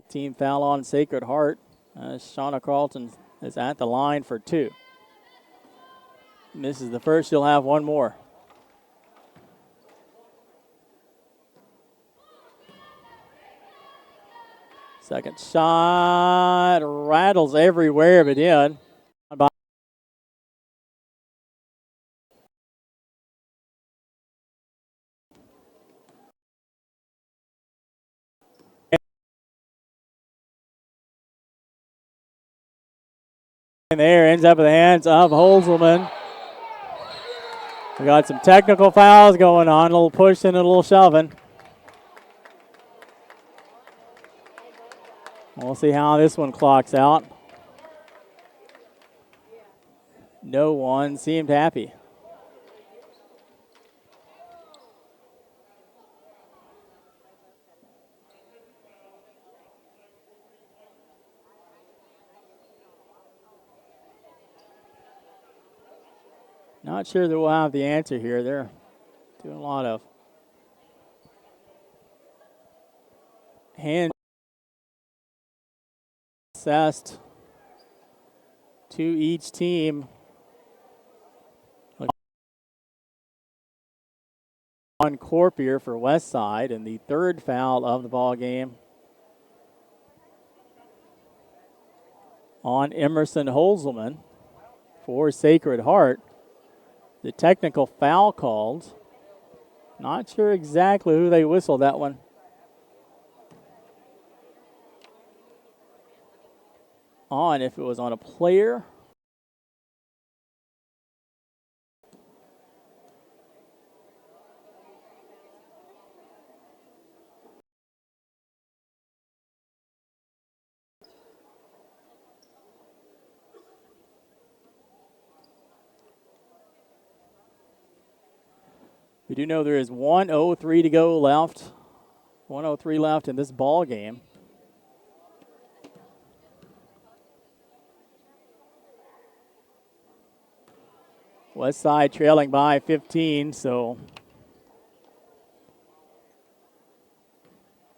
S8: team foul on Sacred Heart. Shauna Carlton is at the line for 2. Misses the first, she'll have one more. Second shot rattles everywhere but in. And there ends up in the hands of Holzelman. We got some technical fouls going on, a little pushing and a little shoving. We'll see how this one clocks out. No one seemed happy. Not sure that we'll have the answer here. They're doing a lot of hand assessed to each team. On Corpier for West Side, and the third foul of the ball game on Emerson Holzelman for Sacred Heart. The technical foul called. Not sure exactly who they whistled that one on, if it was on a player. We do know there is 1:03 to go left. 1:03 left in this ball game. West Side trailing by 15, so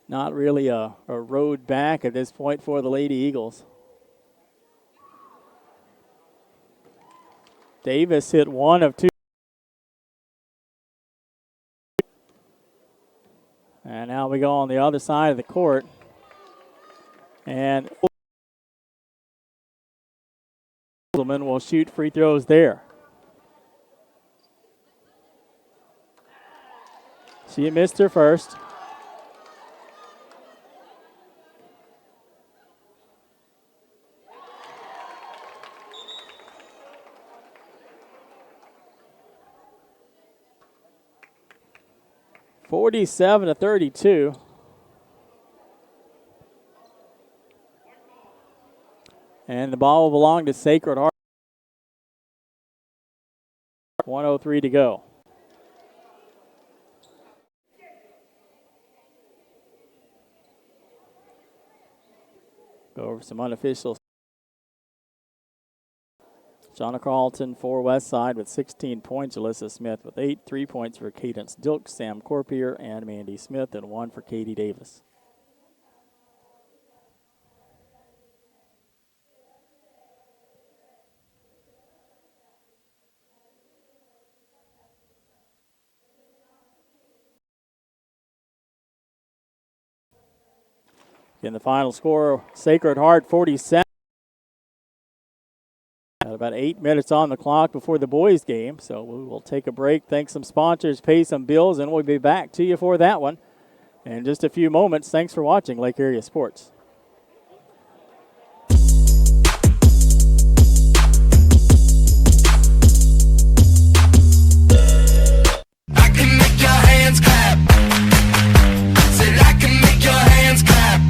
S8: not really a road back at this point for the Lady Eagles. Davis hit one of two. And now we go on the other side of the court. And Holzelman will shoot free throws there. She missed her first. (47-32). And the ball will belong to Sacred Heart. 1:03 to go. Go over some unofficial. Shauna Carlton for West Side with 16 points. Alyssa Smith with 8. 3 points for Cadence Dilk, Sam Corpier, and Mandy Smith, and 1 for Katie Davis. In the final score, Sacred Heart 47. Got about 8 minutes on the clock before the boys' game, so we will take a break, thank some sponsors, pay some bills, and we'll be back to you for that one in just a few moments. Thanks for watching Lake Area Sports.
S3: I can make your hands clap. Said I can make your hands clap.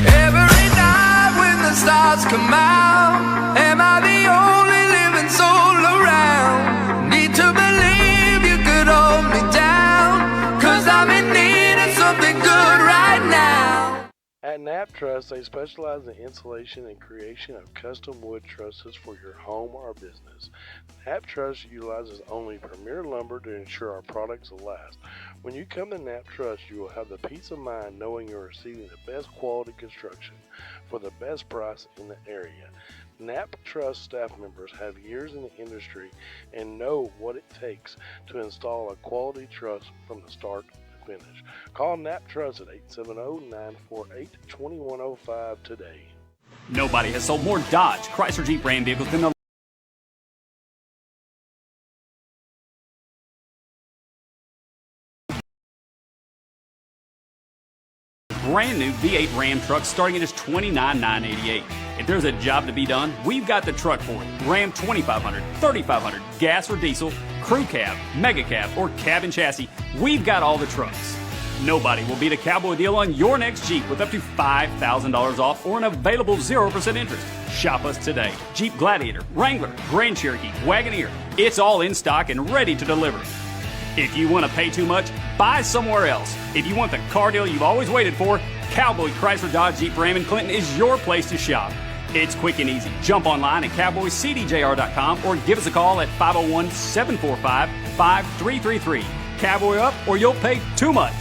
S3: Every night when the stars come out, am I the only living soul around? Need to believe you could hold me down, 'cause I'm in need of something good right now.
S5: At Knapp Truss, they specialize in installation and creation of custom wood trusses for your home or business. Knapp Truss utilizes only premier lumber to ensure our products will last. When you come to Knapp Truss, you will have the peace of mind knowing you're receiving the best quality construction for the best price in the area. Knapp Truss staff members have years in the industry and know what it takes to install a quality truss from the start to finish. Call Knapp Truss at 870-948-2105 today.
S6: Nobody has sold more Dodge, Chrysler Jeep Ram vehicles than the brand new V8 Ram trucks starting at just $29,988. If there's a job to be done, we've got the truck for it. Ram 2500, 3500, gas or diesel, crew cab, mega cab, or cabin chassis, we've got all the trucks. Nobody will beat a Cowboy deal on your next Jeep with up to $5,000 off or an available 0% interest. Shop us today. Jeep Gladiator, Wrangler, Grand Cherokee, Wagoneer, it's all in stock and ready to deliver. If you want to pay too much, buy somewhere else. If you want the car deal you've always waited for, Cowboy Chrysler Dodge Jeep Ram in Clinton is your place to shop. It's quick and easy. Jump online at cowboycdjr.com or give us a call at 501-745-5333. Cowboy up or you'll pay too much.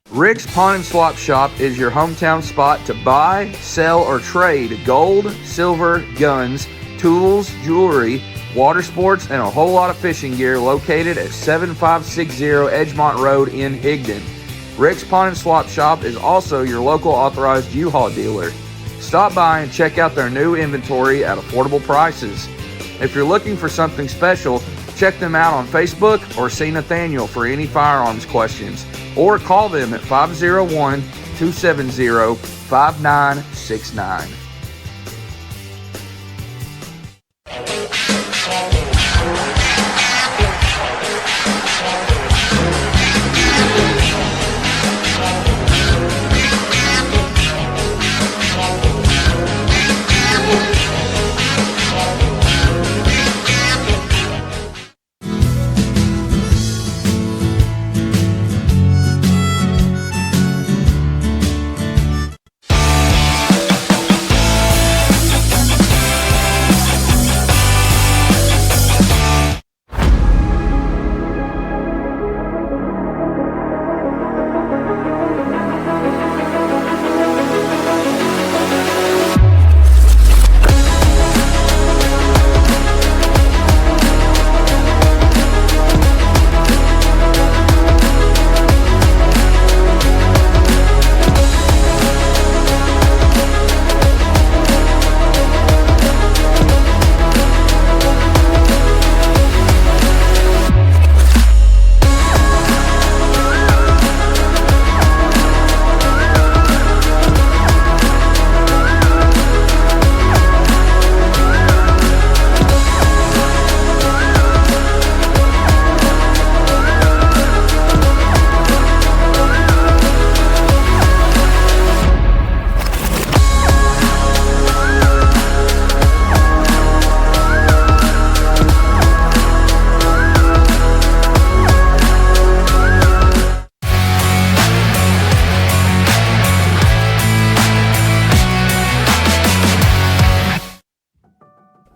S7: Rick's Pawn and Swap Shop is your hometown spot to buy, sell, or trade gold, silver, guns, tools, jewelry, water sports, and a whole lot of fishing gear located at 7560 Edgemont Road in Higdon. Rick's Pawn and Swap Shop is also your local authorized U-Haul dealer. Stop by and check out their new inventory at affordable prices. If you're looking for something special, check them out on Facebook or see Nathaniel for any firearms questions, or call them at 501-270-5969.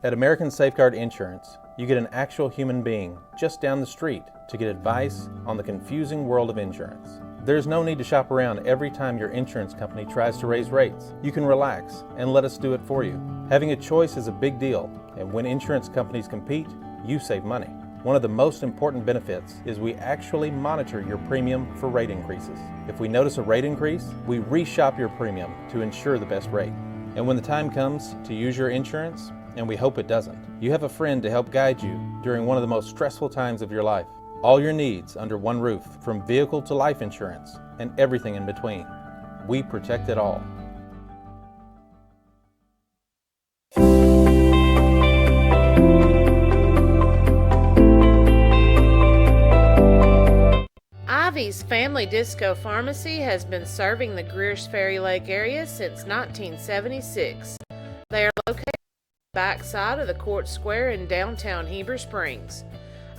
S1: At American Safeguard Insurance, you get an actual human being just down the street to get advice on the confusing world of insurance. There's no need to shop around every time your insurance company tries to raise rates. You can relax and let us do it for you. Having a choice is a big deal, and when insurance companies compete, you save money. One of the most important benefits is we actually monitor your premium for rate increases. If we notice a rate increase, we reshop your premium to ensure the best rate. And when the time comes to use your insurance, and we hope it doesn't, you have a friend to help guide you during one of the most stressful times of your life. All your needs under one roof, from vehicle to life insurance, and everything in between. We protect it all.
S2: Ivy's Family Disco Pharmacy has been serving the Greers Ferry Lake area since 1976. They are located on the back side of the Court Square in downtown Heber Springs.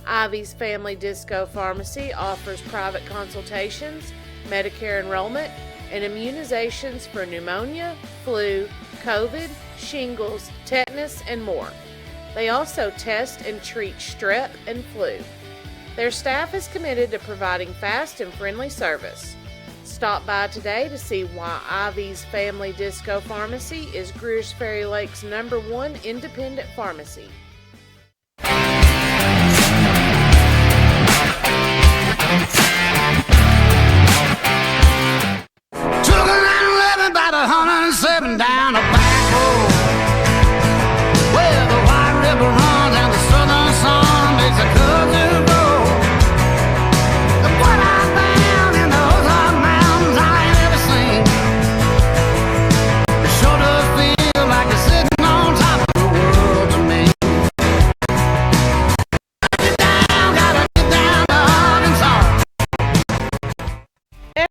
S2: Ivy's Family Disco Pharmacy offers private consultations, Medicare enrollment, and immunizations for pneumonia, flu, COVID, shingles, tetanus, and more. They also test and treat strep and flu. Their staff is committed to providing fast and friendly service. Stop by today to see why Ivy's Family Disco Pharmacy is Greers Ferry Lake's #1 independent pharmacy.
S3: Took a 911 about 107 down a back road where the White River runs and the southern sun makes a cousin grow. What I found in the Ozark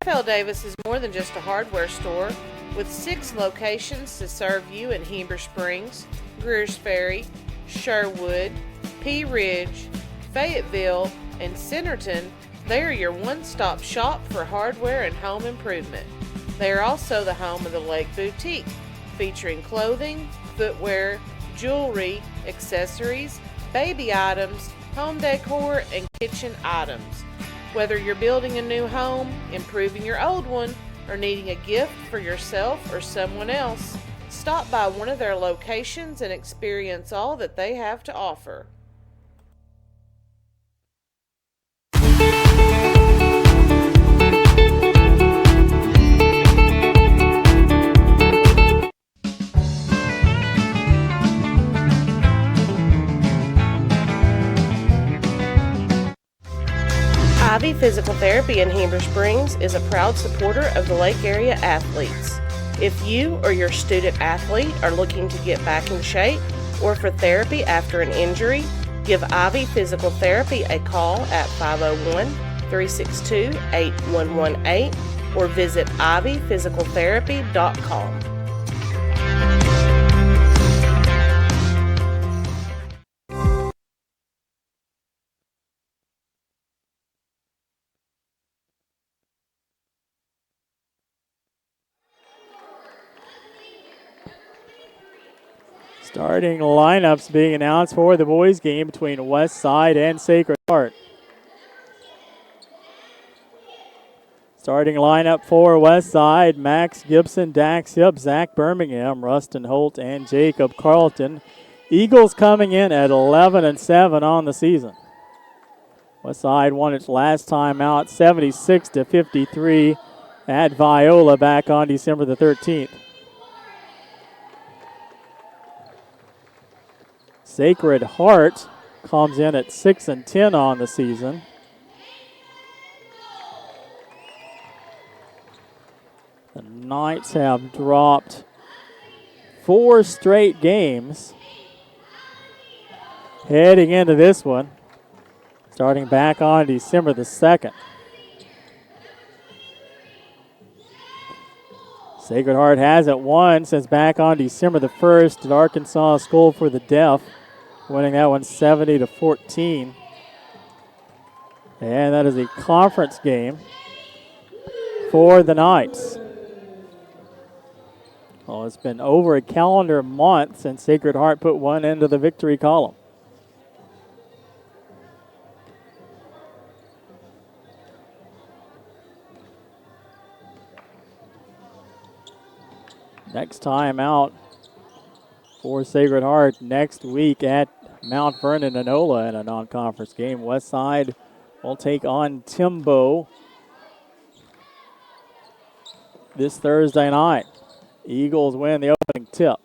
S2: FL Davis is more than just a hardware store. With 6 locations to serve you in Heber Springs, Greers Ferry, Sherwood, Pea Ridge, Fayetteville, and Centerton, they are your one-stop shop for hardware and home improvement. They are also the home of the Lake Boutique, featuring clothing, footwear, jewelry, accessories, baby items, home decor, and kitchen items. Whether you're building a new home, improving your old one, or needing a gift for yourself or someone else, stop by one of their locations and experience all that they have to offer. Ivy Physical Therapy in Heber Springs is a proud supporter of the Lake Area athletes. If you or your student athlete are looking to get back in shape or for therapy after an injury, give Ivy Physical Therapy a call at 501-362-8118 or visit ivyphysicaltherapy.com.
S8: Starting lineups being announced for the boys' game between West Side and Sacred Heart. Starting lineup for West Side: Max Gibson, Dax Yip, Zach Birmingham, Rustin Holt, and Jacob Carlton. Eagles coming in at 11-7 on the season. West Side won its last time out 76-53 at Viola back on December the 13th. Sacred Heart comes in at 6-10 on the season. The Knights have dropped 4 straight games heading into this one, starting back on December the 2nd. Sacred Heart hasn't won since back on December the 1st at Arkansas School for the Deaf, winning that one 70-14. And that is a conference game for the Knights. Well, it's been over a calendar month since Sacred Heart put one into the victory column. Next time out for Sacred Heart next week at Mount Vernon Enola in a non-conference game. West Side will take on Timbo this Thursday night. Eagles win the opening tip.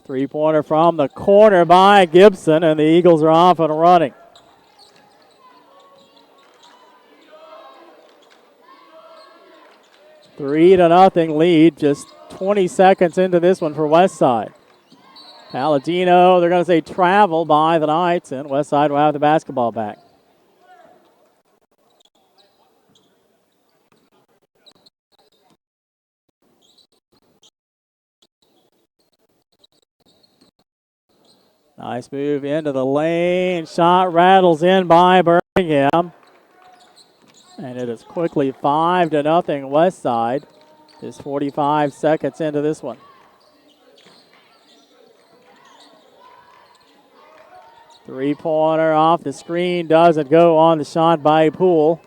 S8: Three-pointer from the corner by Gibson, and the Eagles are off and running. Three to nothing lead, just 20 seconds into this one for West Side. Palladino, they're going to say travel by the Knights, and West Side will have the basketball back. Nice move into the lane. Shot rattles in by Birmingham. And it is quickly 5-0 West Side. Just 45 seconds into this one. Three-pointer off the screen doesn't go on the shot by Poole.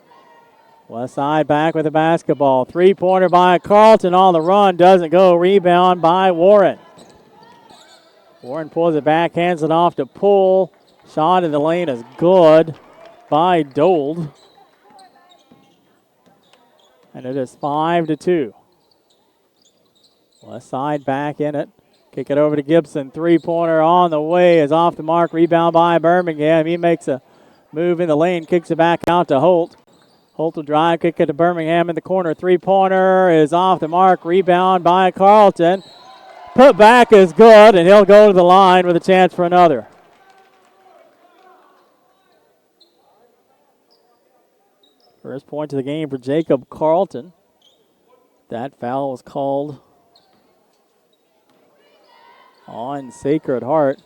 S8: West Side back with the basketball. Three-pointer by Carlton on the run doesn't go. Rebound by Warren. Warren pulls it back, hands it off to Poole. Shot in the lane is good by Dold. And it is 5-2. West Side back in it. Kick it over to Gibson. Three-pointer on the way is off the mark. Rebound by Birmingham. He makes a move in the lane. Kicks it back out to Holt. Holt will drive. Kick it to Birmingham in the corner. Three-pointer is off the mark. Rebound by Carlton. Put back is good, and he'll go to the line with a chance for another. First point of the game for Jacob Carlton. That foul was called on Sacred Heart.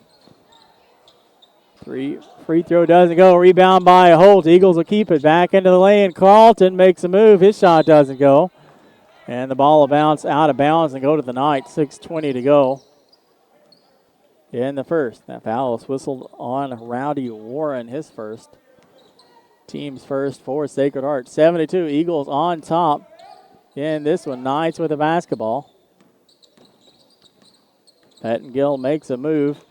S8: Free throw doesn't go. Rebound by Holt. Eagles will keep it back into the lane. Carlton makes a move. His shot doesn't go. And the ball will bounce out of bounds and go to the night. 6:20 to go in the first. That foul was whistled on Rowdy Warren, his first. Team's first for Sacred Heart. 72 Eagles on top in this one. Knights with the basketball. Pettengill makes a move.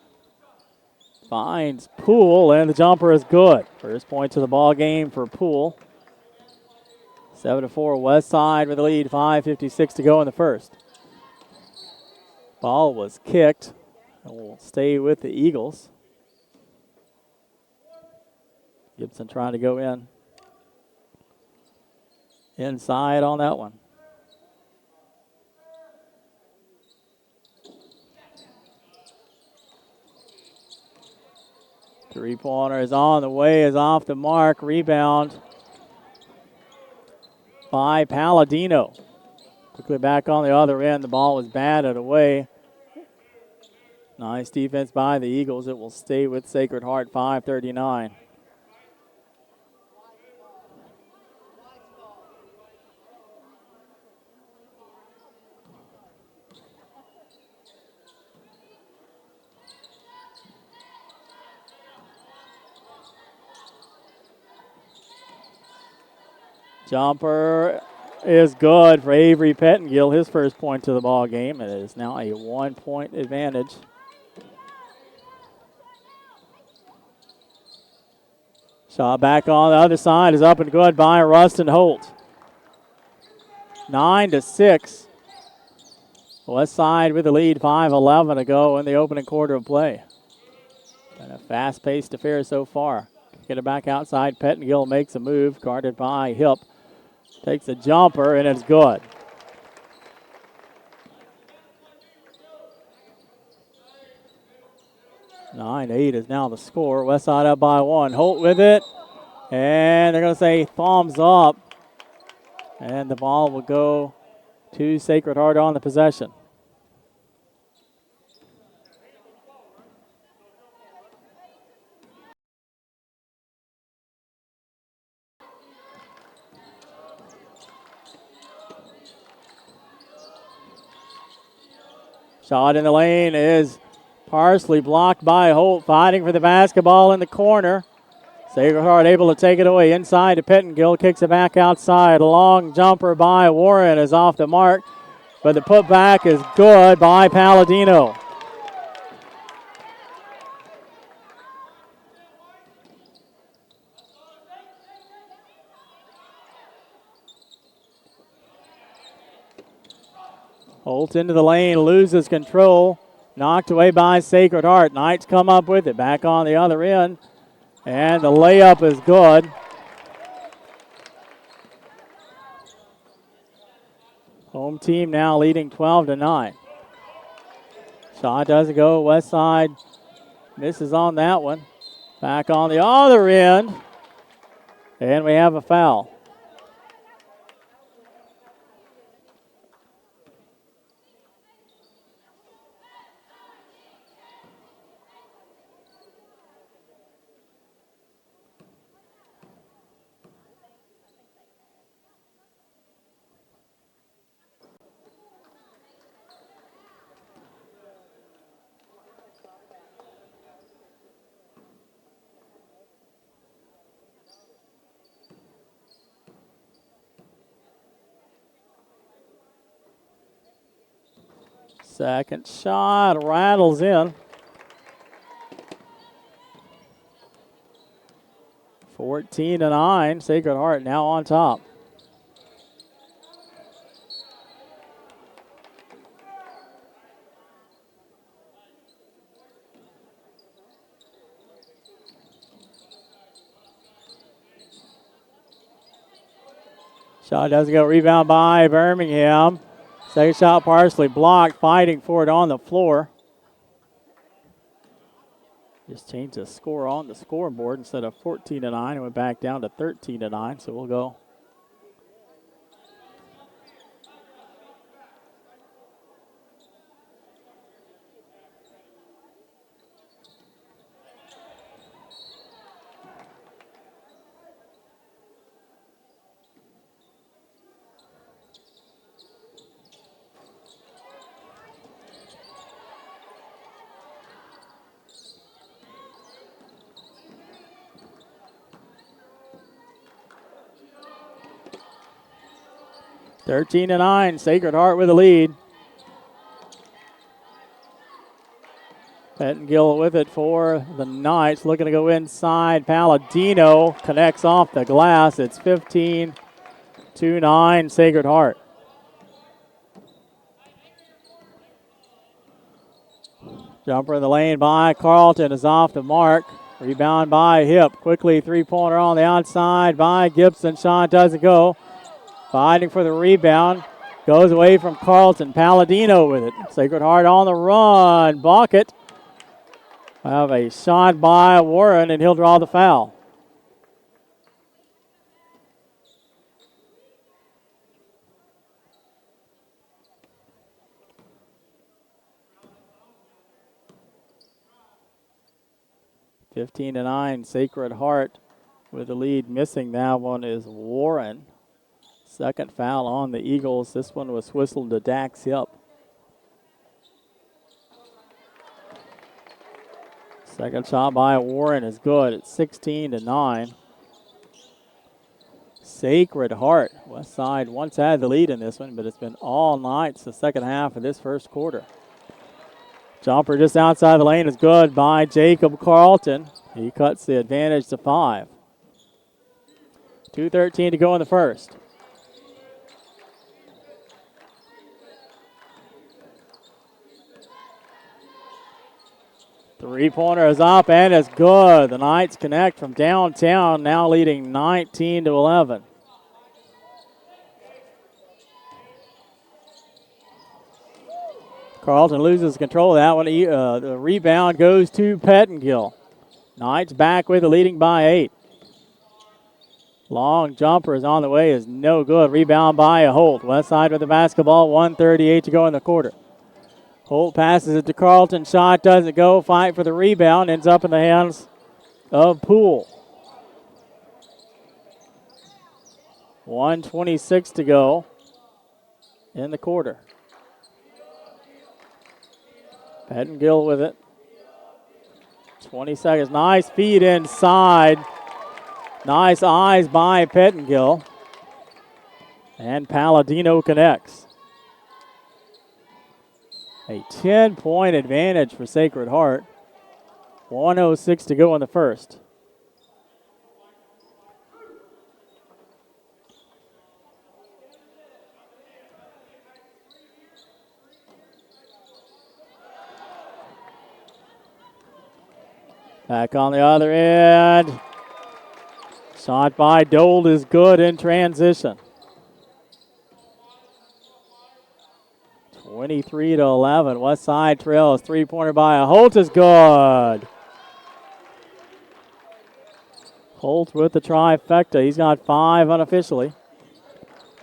S8: Finds Poole, and the jumper is good. First point to the ball game for Poole. 7-4 West Side with the lead. 5:56 to go in the first. Ball was kicked and will stay with the Eagles. Gibson trying to go inside on that one. Three-pointer is on the way, is off the mark. Rebound by Palladino. Quickly back on the other end. The ball was batted away. Nice defense by the Eagles. It will stay with Sacred Heart. 5:39. Jumper is good for Avery Pettengill. His first point to the ball game. It is now a 1-point advantage. Shot back on the other side is up and good by Rustin Holt. 9-6. West Side with the lead. 5:11 to go in the opening quarter of play. And a fast-paced affair so far. Get it back outside. Pettengill makes a move. Guarded by Hip. Takes a jumper, and it's good. 9-8 is now the score. Westside up by 1. Holt with it. And they're going to say thumbs up. And the ball will go to Sacred Heart on the possession. Shot in the lane is partially blocked by Holt, fighting for the basketball in the corner. Sacred Heart able to take it away inside to Pettengill, kicks it back outside. A long jumper by Warren is off the mark, but the putback is good by Palladino. Holt into the lane, loses control. Knocked away by Sacred Heart. Knights come up with it. Back on the other end. And the layup is good. Home team now leading 12-9. Shot doesn't go. West Side misses on that one. Back on the other end. And we have a foul. Second shot rattles in. 14-9. Sacred Heart now on top. Shot doesn't go. Rebound by Birmingham. Second shot partially blocked, fighting for it on the floor. Just changed the score on the scoreboard. Instead of 14-9, it went back down to 13-9. So we'll go 13-9, Sacred Heart with the lead. Pettingill with it for the Knights. Looking to go inside. Palladino connects off the glass. It's 15-9, Sacred Heart. Jumper in the lane by Carlton is off the mark. Rebound by Hip. Quickly three-pointer on the outside by Gibson. Shot doesn't go. Fighting for the rebound. Goes away from Carlton. Palladino with it. Sacred Heart on the run. Bucket. Have a shot by Warren, and he'll draw the foul. (15-9), Sacred Heart with the lead. Missing that one is Warren. Second foul on the Eagles. This one was whistled to Dax Hip. Second shot by Warren is good. It's 16-9. Sacred Heart, West Side once had the lead in this one, but it's been all night. It's the second half of this first quarter. Jumper just outside the lane is good by Jacob Carlton. He cuts the advantage to 5. 2:13 to go in the first. Three-pointer is up and it's good. The Knights connect from downtown, now leading 19-11. Carlton loses control of that one. The rebound goes to Pettingill. Knights back with the leading by 8. Long jumper is on the way, is no good. Rebound by Holt. West Side with the basketball, 1:38 to go in the quarter. Holt passes it to Carlton. Shot doesn't go. Fight for the rebound. Ends up in the hands of Poole. 1:26 to go in the quarter. Pettingill with it. 20 seconds. Nice feed inside. Nice eyes by Pettingill. And Palladino connects. A 10-point advantage for Sacred Heart. 1:06 to go in the first. Back on the other end. Shot by Dold is good in transition. 23-11. West Side trails. Three-pointer by Holt is good. Holt with the trifecta. He's got 5 unofficially.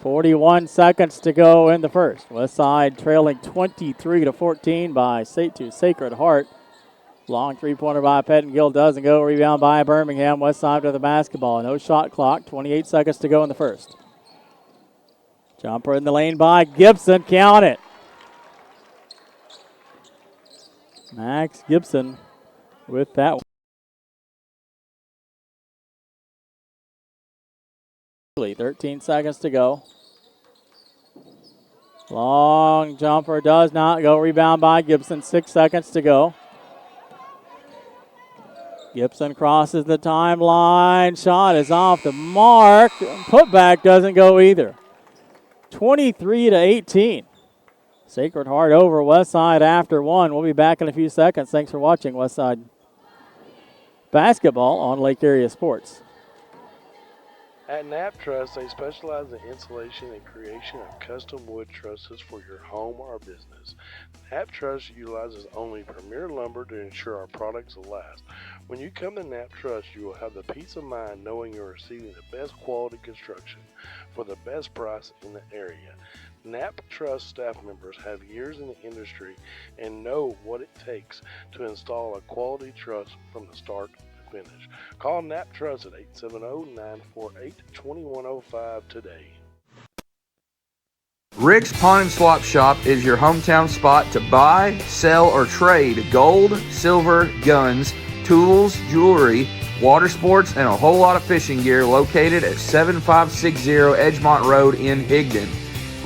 S8: 41 seconds to go in the first. West Side trailing 23-14 by Sacred Heart. Long three-pointer by Pettingill doesn't go. Rebound by Birmingham. West Side with the basketball. No shot clock. 28 seconds to go in the first. Jumper in the lane by Gibson. Count it. Max Gibson with that one. 13 seconds to go. Long jumper does not go. Rebound by Gibson. 6 seconds to go. Gibson crosses the timeline. Shot is off the mark. Putback doesn't go either. 23-18. Sacred Heart over West Side after 1. We'll be back in a few seconds. Thanks for watching West Side basketball on Lake Area Sports.
S5: At Knapp Truss, they specialize in installation and creation of custom wood trusses for your home or business. Knapp Truss utilizes only premier lumber to ensure our products will last. When you come to Knapp Truss, you will have the peace of mind knowing you're receiving the best quality construction for the best price in the area. Knapp Truss staff members have years in the industry and know what it takes to install a quality truss from the start to finish. Call Knapp Truss at 870-948-2105 today.
S7: Rick's Pawn and Swap Shop is your hometown spot to buy, sell, or trade gold, silver, guns, tools, jewelry, water sports, and a whole lot of fishing gear located at 7560 Edgemont Road in Higdon.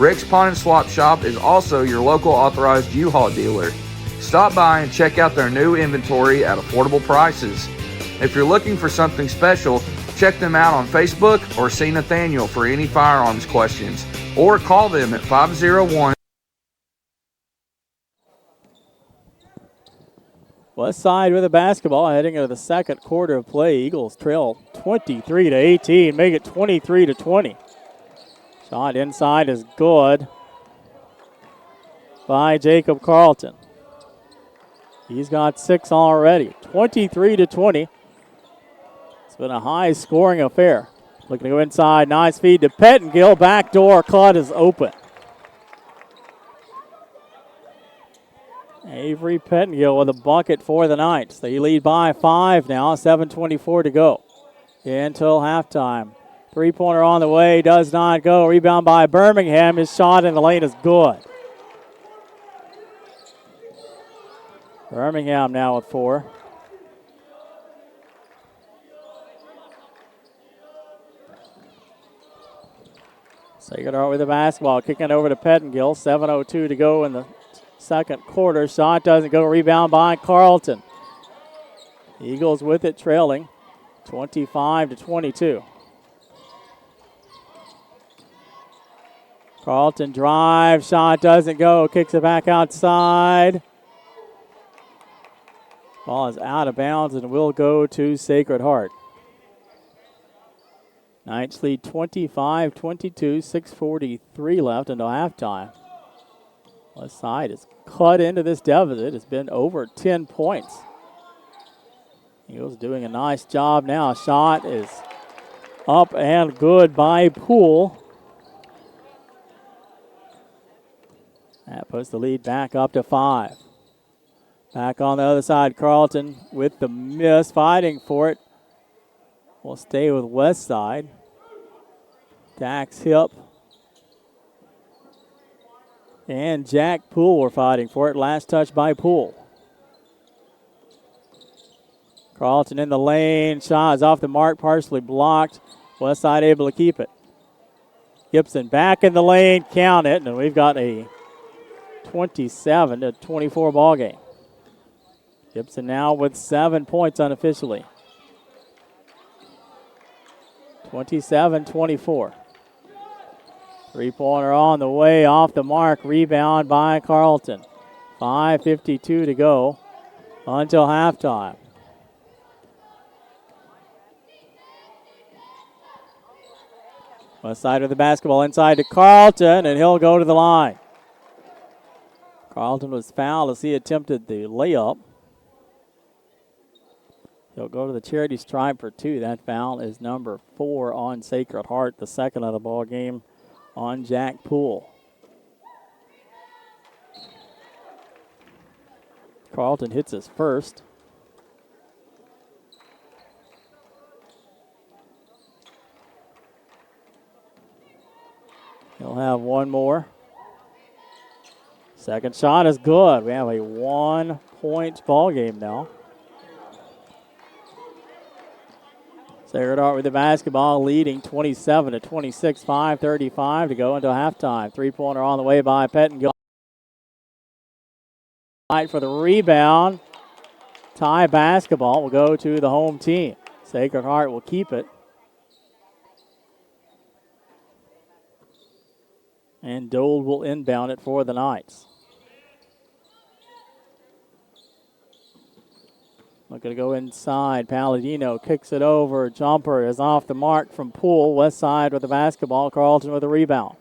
S7: Rick's Pawn and Swap Shop is also your local authorized U-Haul dealer. Stop by and check out their new inventory at affordable prices. If you're looking for something special, check them out on Facebook or see Nathaniel for any firearms questions, or call them at 501.
S8: West Side with the basketball heading into the second quarter of play. Eagles trail 23-18, make it 23-20. Shot inside is good by Jacob Carlton. He's got 6 already. 23-20. It's been a high-scoring affair. Looking to go inside. Nice feed to Pettengill. Backdoor cut is open. Avery Pettengill with a bucket for the Knights. They lead by 5 now. 7:24 to go until halftime. Three-pointer on the way. Does not go. Rebound by Birmingham. His shot in the lane is good. Birmingham now with 4. Sacred Heart with the basketball. Kicking over to Pettengill. 7:02 to go in the second quarter. Shot doesn't go. Rebound by Carlton. Eagles with it, trailing 25-22. Carlton drive. Shot doesn't go. Kicks it back outside. Ball is out of bounds and will go to Sacred Heart. Knights lead 25-22, 6:43 left until halftime. West Side is cut into this deficit. It's been over 10 points. Eagles doing a nice job now. Shot is up and good by Poole. That puts the lead back up to 5. Back on the other side, Carlton with the miss, fighting for it. We'll stay with West Side. Dax Hip and Jack Poole were fighting for it. Last touch by Poole. Carlton in the lane. Shot is off the mark, partially blocked. West Side able to keep it. Gibson back in the lane, count it, and we've got a 27-24 ball game. Gibson now with 7 points unofficially. 27-24. Three-pointer on the way, off the mark. Rebound by Carlton. 5:52 to go until halftime. West Side of the basketball inside to Carlton, and he'll go to the line. Carlton was fouled as he attempted the layup. He'll go to the charity stripe for 2. That foul is number 4 on Sacred Heart, the second of the ball game on Jack Poole. Carlton hits his first. He'll have one more. Second shot is good. We have a 1-point ball game now. Sacred Heart with the basketball, leading 27-26, 5:35 to go until halftime. Three-pointer on the way by Pettengill. Fight for the rebound. Tie basketball will go to the home team. Sacred Heart will keep it. And Dole will inbound it for the Knights. Looking to go inside. Palladino kicks it over. Jumper is off the mark from Poole. West Side with the basketball. Carlton with the rebound.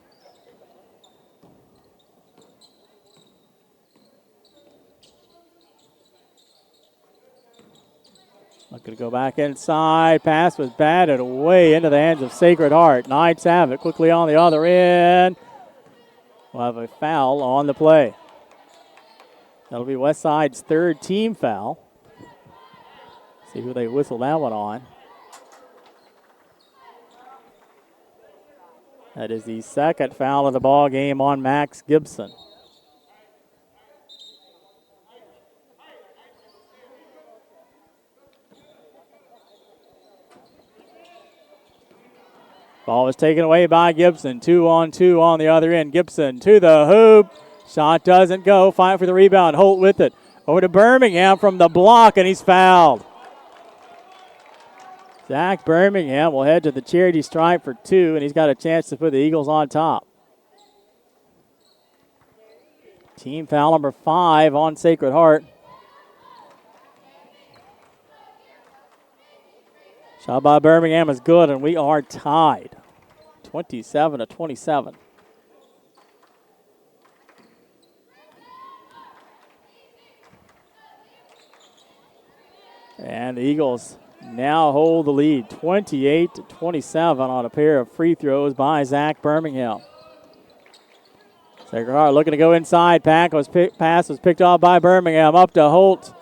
S8: Looking to go back inside. Pass was batted away into the hands of Sacred Heart. Knights have it quickly on the other end. We'll have a foul on the play. That'll be West Side's third team foul. See who they whistle that one on. That is the second foul of the ball game on Max Gibson. Ball was taken away by Gibson. 2-on-2 on the other end. Gibson to the hoop. Shot doesn't go. Fight for the rebound. Holt with it. Over to Birmingham from the block, and he's fouled. Zach Birmingham will head to the charity stripe for 2, and he's got a chance to put the Eagles on top. Team foul number 5 on Sacred Heart. Shot by Birmingham is good, and we are tied. 27-27. And the Eagles now hold the lead, 28-27 on a pair of free throws by Zach Birmingham. Sacred Heart looking to go inside. Pass was picked off by Birmingham. Up to Holt.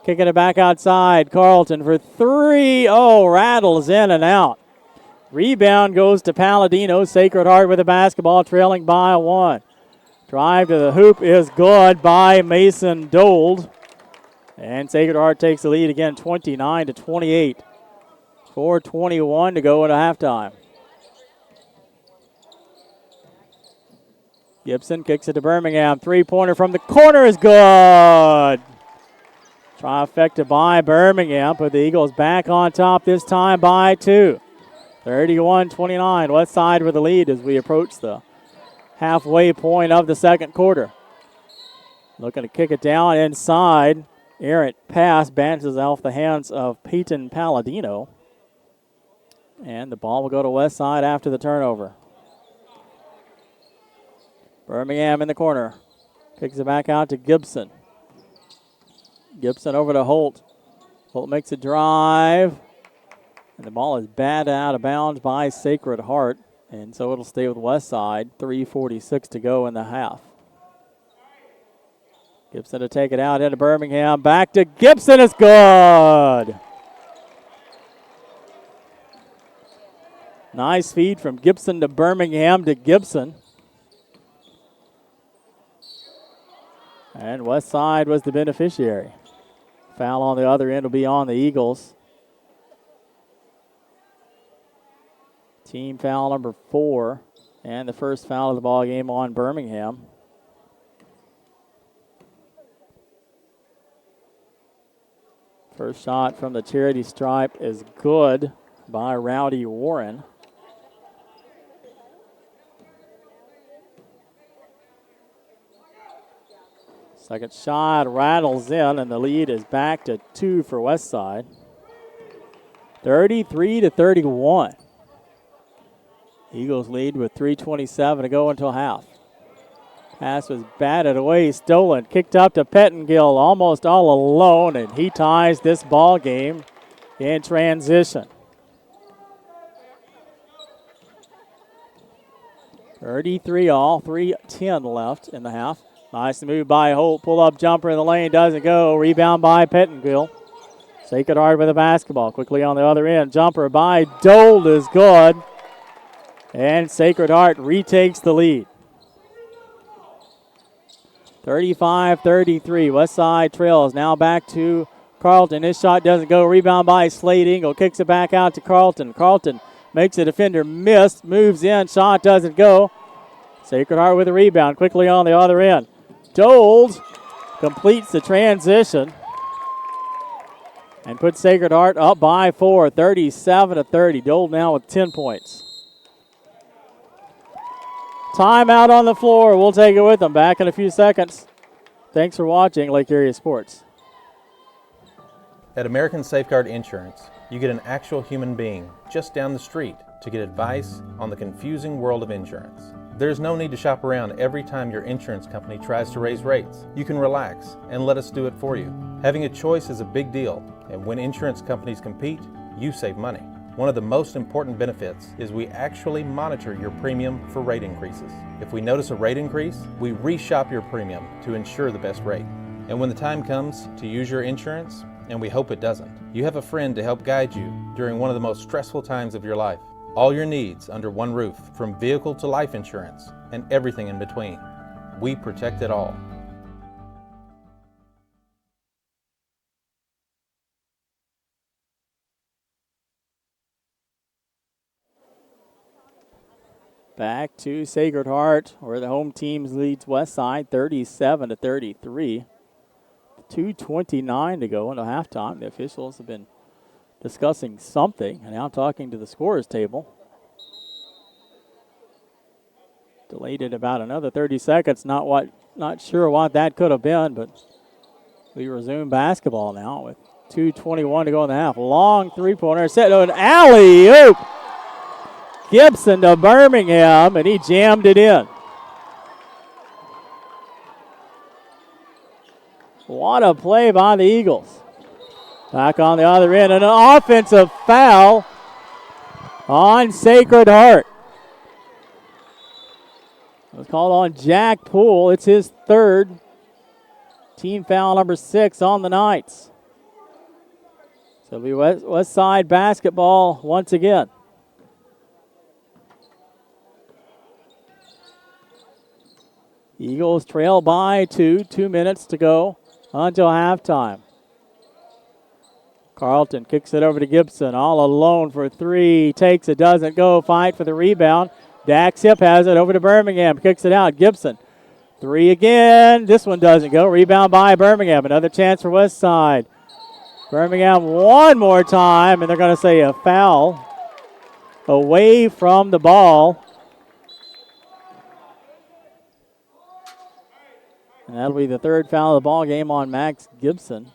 S8: Kicking it back outside. Carlton for 3. Oh, rattles in and out. Rebound goes to Palladino. Sacred Heart with the basketball, trailing by 1. Drive to the hoop is good by Mason Dold. And Sacred Heart takes the lead again, 29-28. 4:21 to go into halftime. Gibson kicks it to Birmingham. Three-pointer from the corner is good. Trifecta by Birmingham. Put the Eagles back on top this time by 2. 31-29. West Side with the lead as we approach the halfway point of the second quarter. Looking to kick it down inside. Errant pass bounces off the hands of Peyton Palladino. And the ball will go to West Side after the turnover. Birmingham in the corner. Kicks it back out to Gibson. Gibson over to Holt. Holt makes a drive. And the ball is batted out of bounds by Sacred Heart. And so it'll stay with West Side. 3:46 to go in the half. Gibson to take it out into Birmingham. Back to Gibson. It's good. Nice feed from Gibson to Birmingham to Gibson. And West Side was the beneficiary. Foul on the other end will be on the Eagles. Team foul number 4. And the first foul of the ball game on Birmingham. First shot from the charity stripe is good by Rowdy Warren. Second shot rattles in, and the lead is back to 2 for West Side. 33-31. Eagles lead with 3:27 to go until half. Pass was batted away, stolen, kicked up to Pettengill, almost all alone, and he ties this ball game in transition. 33 all, 3:10 left in the half. Nice move by Holt, pull-up jumper in the lane, doesn't go. Rebound by Pettengill. Sacred Heart with the basketball, quickly on the other end. Jumper by Dold is good. And Sacred Heart retakes the lead. 35-33. West Side trails now back to Carlton. His shot doesn't go. Rebound by Slade Ingle. Kicks it back out to Carlton. Carlton makes a defender miss. Moves in. Shot doesn't go. Sacred Heart with a rebound. Quickly on the other end. Dold completes the transition and puts Sacred Heart up by 4. 37-30. Dold now with 10 points. Timeout on the floor. We'll take it with them. Back in a few seconds. Thanks for watching Lake Area Sports.
S1: At American Safeguard Insurance, you get an actual human being just down the street to get advice on the confusing world of insurance. There's no need to shop around every time your insurance company tries to raise rates. You can relax and let us do it for you. Having a choice is a big deal, and when insurance companies compete, you save money. One of the most important benefits is we actually monitor your premium for rate increases. If we notice a rate increase, we reshop your premium to ensure the best rate. And when the time comes to use your insurance, and we hope it doesn't, you have a friend to help guide you during one of the most stressful times of your life. All your needs under one roof, from vehicle to life insurance, and everything in between. We protect it all.
S8: Back to Sacred Heart, where the home team leads Westside 37-33. 2:29 to go into halftime. The officials have been discussing something and now talking to the scorers table. Delayed it about another 30 seconds. Not sure what that could have been, but we resume basketball now with 2:21 to go in the half. Long three-pointer set to an alley-oop. Gibson to Birmingham, and he jammed it in. What a play by the Eagles. Back on the other end, and an offensive foul on Sacred Heart. It was called on Jack Poole. It's his third. Team foul number 6 on the Knights. So it'll be West Side basketball once again. Eagles trail by 2. 2 minutes to go until halftime. Carlton kicks it over to Gibson. All alone for 3. Takes it, doesn't go. Fight for the rebound. Dax Hip has it over to Birmingham. Kicks it out. Gibson. 3 again. This one doesn't go. Rebound by Birmingham. Another chance for West Side. Birmingham one more time, and they're going to say a foul away from the ball. And that'll be the third foul of the ball game on Max Gibson.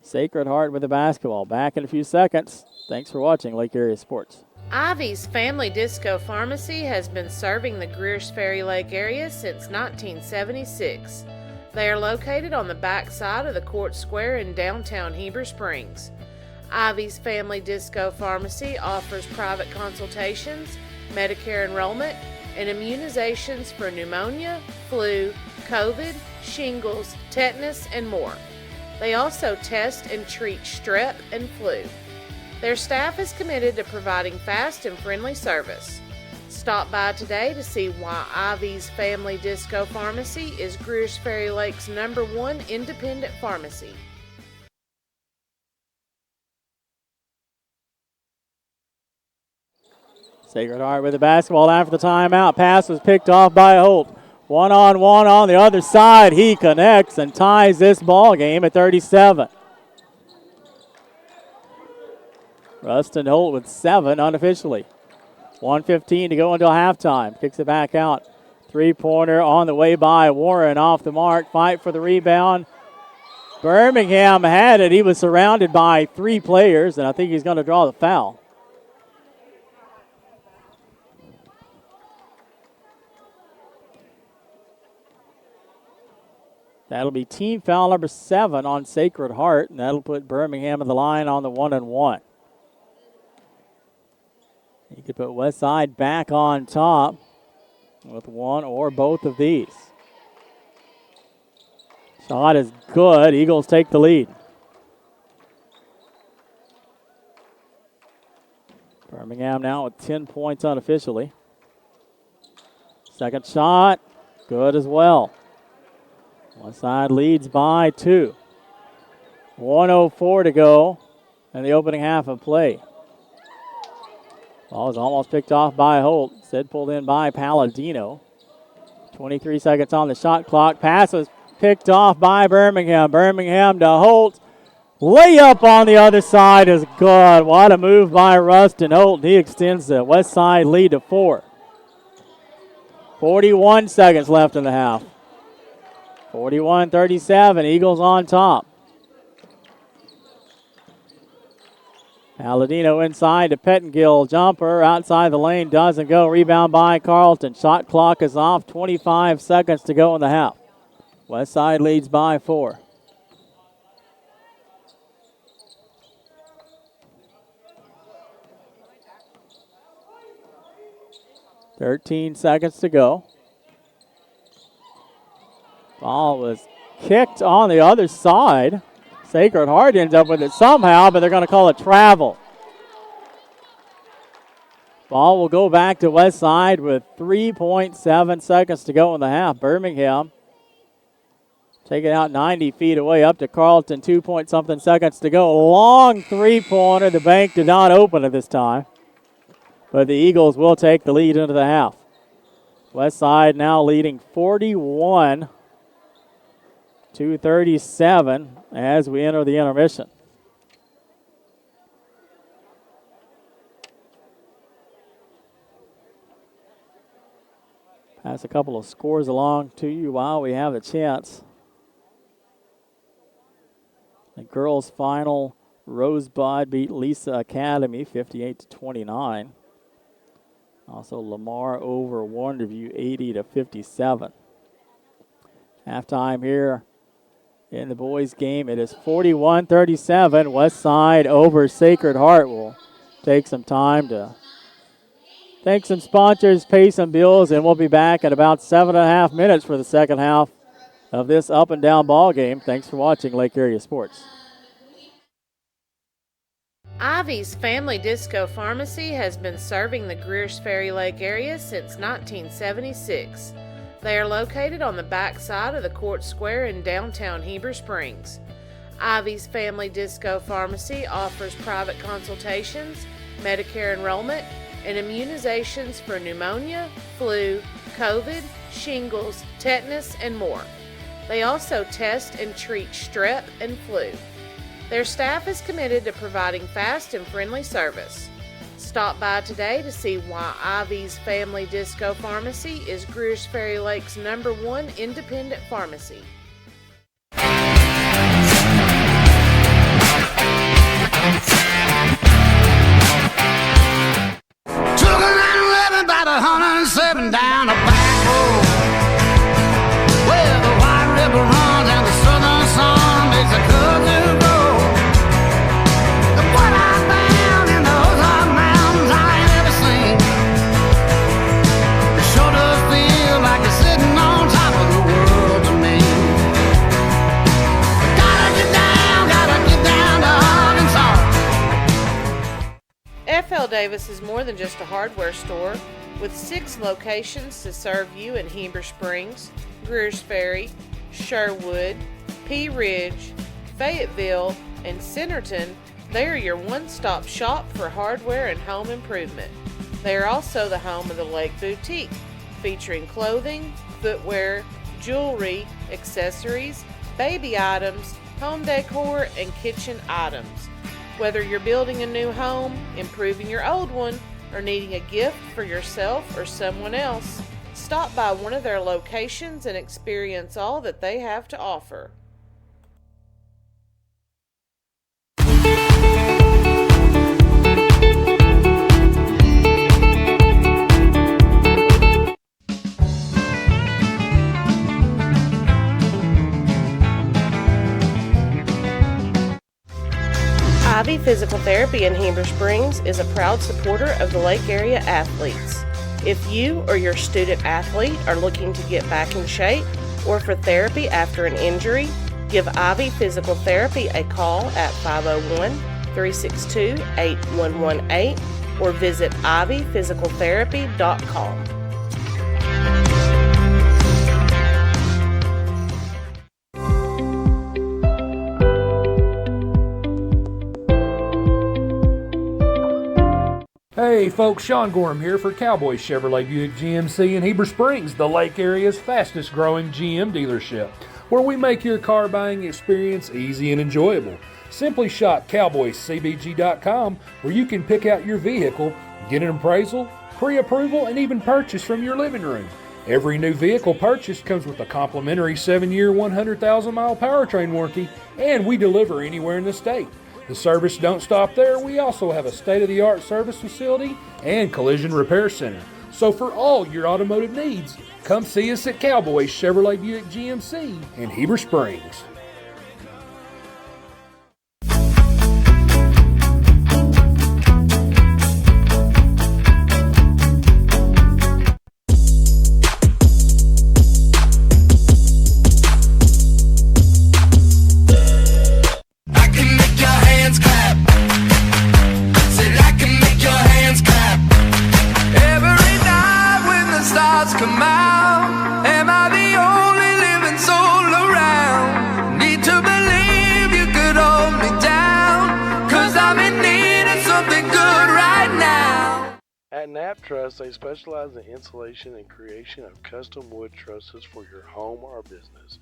S8: Sacred Heart with the basketball. Back in a few seconds. Thanks for watching Lake Area Sports.
S2: Ivy's Family Disco Pharmacy has been serving the Greers Ferry Lake area since 1976. They are located on the back side of the Court Square in downtown Heber Springs. Ivy's Family Disco Pharmacy offers private consultations, Medicare enrollment, and immunizations for pneumonia, flu, COVID, shingles, tetanus, and more. They also test and treat strep and flu. Their staff is committed to providing fast and friendly service. Stop by today to see why Ivy's Family Disco Pharmacy is Greers Ferry Lake's #1 independent pharmacy.
S8: Sacred Heart with the basketball after the timeout. Pass was picked off by Holt. 1-on-1 on the other side. He connects and ties this ball game at 37. Rustin Holt with 7 unofficially. 1:15 to go until halftime. Kicks it back out. Three-pointer on the way by Warren off the mark. Fight for the rebound. Birmingham had it. He was surrounded by 3 players, and I think he's going to draw the foul. That'll be team foul number 7 on Sacred Heart, and that'll put Birmingham in the line on the 1-and-1. You could put Westside back on top with one or both of these. Shot is good. Eagles take the lead. Birmingham now with 10 points unofficially. Second shot, good as well. Westside leads by 2. 1:04 to go in the opening half of play. Ball was almost picked off by Holt. Instead pulled in by Palladino. 23 seconds on the shot clock. Pass was picked off by Birmingham. Birmingham to Holt. Layup on the other side is good. What a move by Rustin Holt. He extends the Westside lead to 4. 41 seconds left in the half. 41-37. Eagles on top. Palladino inside to Pettengill. Jumper outside the lane. Doesn't go. Rebound by Carlton. Shot clock is off. 25 seconds to go in the half. Westside leads by 4. $13 seconds to go. Ball was kicked on the other side. Sacred Heart ends up with it somehow, but they're going to call it travel. Ball will go back to Westside with 3.7 seconds to go in the half. Birmingham take it out 90 feet away up to Carlton. 2-point-something seconds to go. Long three-pointer. The bank did not open at this time. but the Eagles will take the lead into the half. West Side now leading 41-37 as we enter the intermission. Pass a couple of scores along to you while we have a chance. The girls' final, Rosebud beat Lisa Academy 58-29. Also, Lamar over Wonderview 80-57. Halftime here in the boys' game. It is 41-37. West Side over Sacred Heart. Will take some time to thank some sponsors, pay some bills, and we'll be back in about 7.5 minutes for the second half of this up and down ball game. Thanks for watching Lake Area Sports.
S2: Ivy's Family Disco Pharmacy has been serving the Greers Ferry Lake area since 1976. They are located on the back side of the Court Square in downtown Heber Springs. Ivy's Family Disco Pharmacy offers private consultations, Medicare enrollment, and immunizations for pneumonia, flu, COVID, shingles, tetanus, and more. They also test and treat strep and flu. Their staff is committed to providing fast and friendly service. Stop by today to see why Ivy's Family Disco Pharmacy is Greers Ferry Lake's #1 independent pharmacy.
S3: Took a 911 about 107 down a back road where the White River runs and the southern sun makes a cousin grow. And what I found in those hot mountains I ain't ever seen. It sure does feel like you're sitting on top of the world to me. Gotta get down to Arkansas.
S2: F.L. Davis is more than just a hardware store, with 6 locations to serve you in Heber Springs, Greers Ferry, Sherwood, Pea Ridge, Fayetteville, and Centerton. They are your one-stop shop for hardware and home improvement. They are also the home of the Lake Boutique, featuring clothing, footwear, jewelry, accessories, baby items, home decor, and kitchen items. Whether you're building a new home, improving your old one, or needing a gift for yourself or someone else, stop by one of their locations and experience all that they have to offer. Ivy Physical Therapy in Heber Springs is a proud supporter of the Lake Area athletes. If you or your student athlete are looking to get back in shape or for therapy after an injury, give Ivy Physical Therapy a call at 501-362-8118 or visit ivyphysicaltherapy.com.
S4: Hey folks, Sean Gorham here for Cowboy Chevrolet Buick GMC in Heber Springs, the Lake Area's fastest growing GM dealership, where we make your car buying experience easy and enjoyable. Simply shop cowboycbg.com, where you can pick out your vehicle, get an appraisal, pre-approval, and even purchase from your living room. Every new vehicle purchased comes with a complimentary 7-year, 100,000-mile powertrain warranty, and we deliver anywhere in the state. The service don't stop there. We also have a state-of-the-art service facility and collision repair center. So for all your automotive needs, come see us at Cowboy Chevrolet Buick GMC in Heber Springs.
S9: Come out, am I the only living soul around?
S5: At Knapp Truss, they specialize in installation and creation of custom wood trusses for your home or business.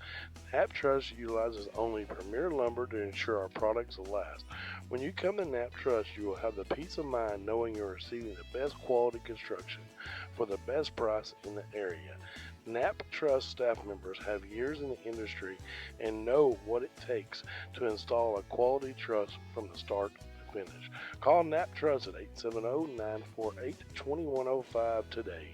S5: Knapp Truss utilizes only premier lumber to ensure our products will last. When you come to Knapp Truss, you will have the peace of mind knowing you're receiving the best quality construction for the best price in the area. Knapp Truss staff members have years in the industry and know what it takes to install a quality truss from the start to finish. Call Knapp Truss at 870-948-2105 today.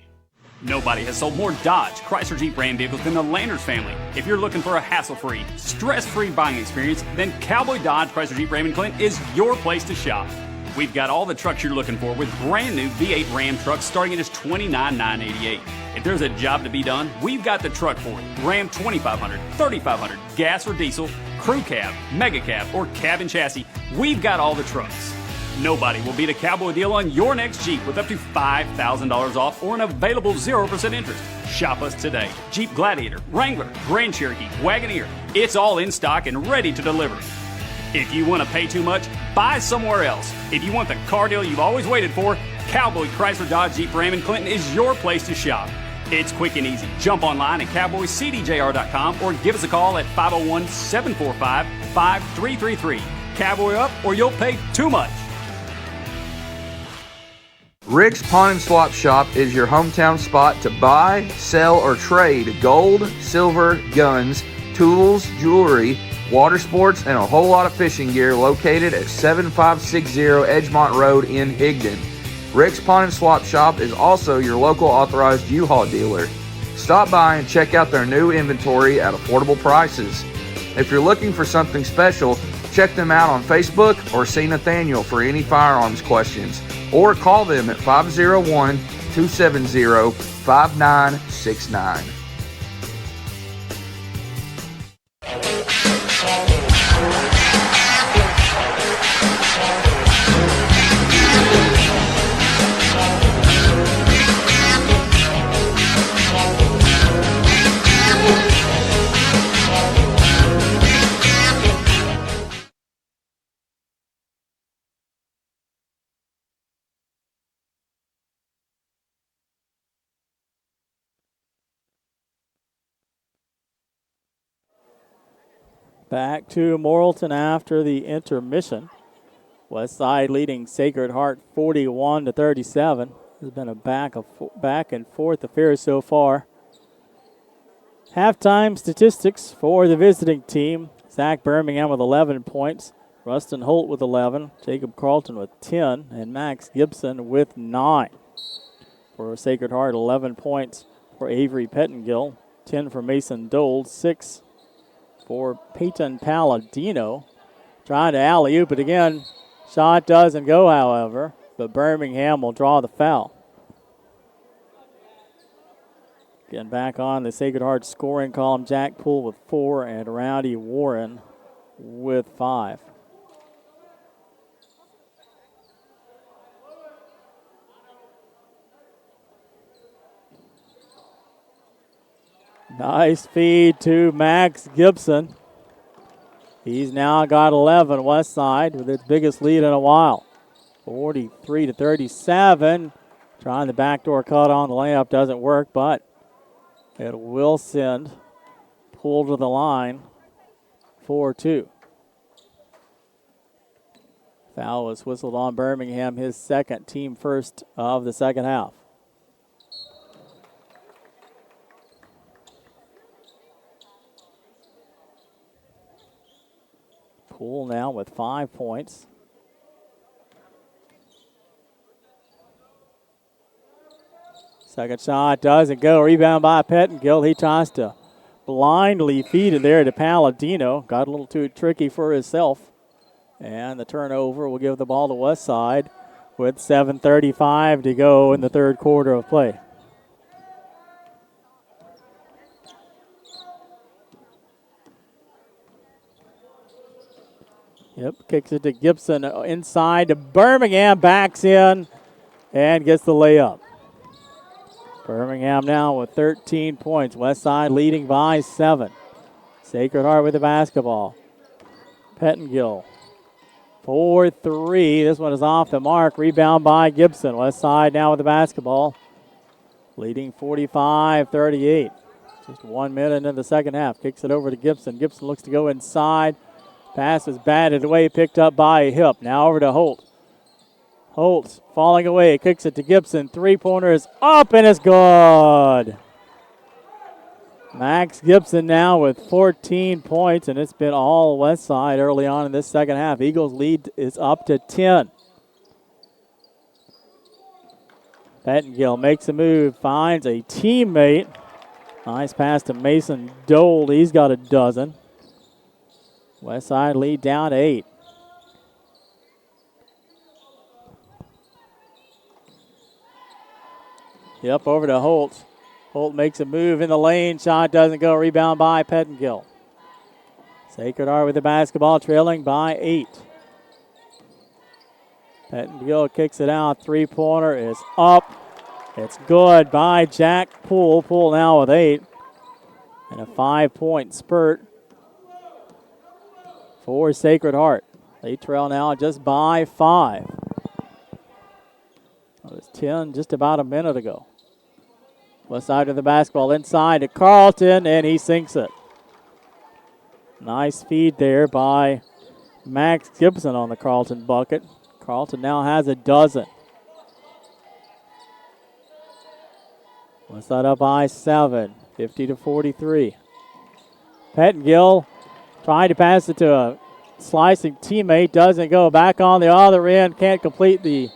S6: Nobody has sold more Dodge, Chrysler Jeep Ram vehicles than the Landers family. If you're looking for a hassle-free, stress-free buying experience, then Cowboy Dodge, Chrysler Jeep Ram in Clinton is your place to shop. We've got all the trucks you're looking for with brand new V8 Ram trucks starting at just $29,988. If there's a job to be done, we've got the truck for it. Ram 2500, 3500, gas or diesel, crew cab, mega cab, or cabin chassis, we've got all the trucks. Nobody will beat a Cowboy deal on your next Jeep with up to $5,000 off or an available 0% interest. Shop us today. Jeep Gladiator, Wrangler, Grand Cherokee, Wagoneer, it's all in stock and ready to deliver. If you want to pay too much, buy somewhere else. If you want the car deal you've always waited for, Cowboy Chrysler Dodge Jeep Ram in Clinton is your place to shop. It's quick and easy. Jump online at cowboycdjr.com or give us a call at 501-745-5333. Cowboy up or you'll pay too much.
S7: Rick's Pawn and Swap Shop is your hometown spot to buy, sell, or trade gold, silver, guns, tools, jewelry, water sports, and a whole lot of fishing gear located at 7560 Edgemont Road in Higdon. Rick's Pawn and Swap Shop is also your local authorized U-Haul dealer. Stop by and check out their new inventory at affordable prices. If you're looking for something special, check them out on Facebook or see Nathaniel for any firearms questions, or call them at 501-270-5969.
S8: Back to Morrilton after the intermission. Westside leading Sacred Heart 41-37. It's been a back and forth affair so far. Halftime statistics for the visiting team. Zach Birmingham with 11 points. Rustin Holt with 11. Jacob Carlton with 10. And Max Gibson with 9. For Sacred Heart, 11 points for Avery Pettengill. 10 for Mason Dole. 6 for Peyton Palladino. Trying to alley-oop it again. Shot doesn't go, however, but Birmingham will draw the foul. Getting back on the Sacred Heart scoring column, Jack Poole with 4 and Rowdy Warren with 5. Nice feed to Max Gibson. He's now got 11. Westside with its biggest lead in a while. 43-37. Trying the backdoor cut on the layup doesn't work, but it will send Poole to the line. 4-2. Foul was whistled on Birmingham, his second, team first of the second half. Poole now with 5 points. Second shot doesn't go. Rebound by Pettengill. He tries to blindly feed it there to Palladino. Got a little too tricky for himself. And the turnover will give the ball to Westside with 7:35 to go in the third quarter of play. Yep, kicks it to Gibson inside to Birmingham, backs in and gets the layup. Birmingham now with 13 points. Westside leading by 7. Sacred Heart with the basketball. Pettengill 4-3. This one is off the mark. Rebound by Gibson. West Side now with the basketball. Leading 45-38. Just 1 minute into the second half. Kicks it over to Gibson. Gibson looks to go inside. Pass is batted away, picked up by Hip. Now over to Holt. Holt falling away. Kicks it to Gibson. Three-pointer is up and it's good. Max Gibson now with 14 points, and it's been all West Side early on in this second half. Eagles lead is up to 10. Pettengill makes a move, finds a teammate. Nice pass to Mason Dole. He's got a dozen. West Side lead down to 8. Yep, over to Holt. Holt makes a move in the lane. Shot doesn't go. Rebound by Pettengill. Sacred Heart with the basketball, trailing by 8. Pettengill kicks it out. Three-pointer is up. It's good by Jack Poole. Poole now with 8. And a 5-point spurt for Sacred Heart. They trail now just by 5. It was 10 just about a minute ago. West Side of the basketball inside to Carlton, and he sinks it. Nice feed there by Max Gibson on the Carlton bucket. Carlton now has a dozen. West Side up by 7, 50-43. Pettengill trying to pass it to a slicing teammate, doesn't go. Back on the other end, can't complete the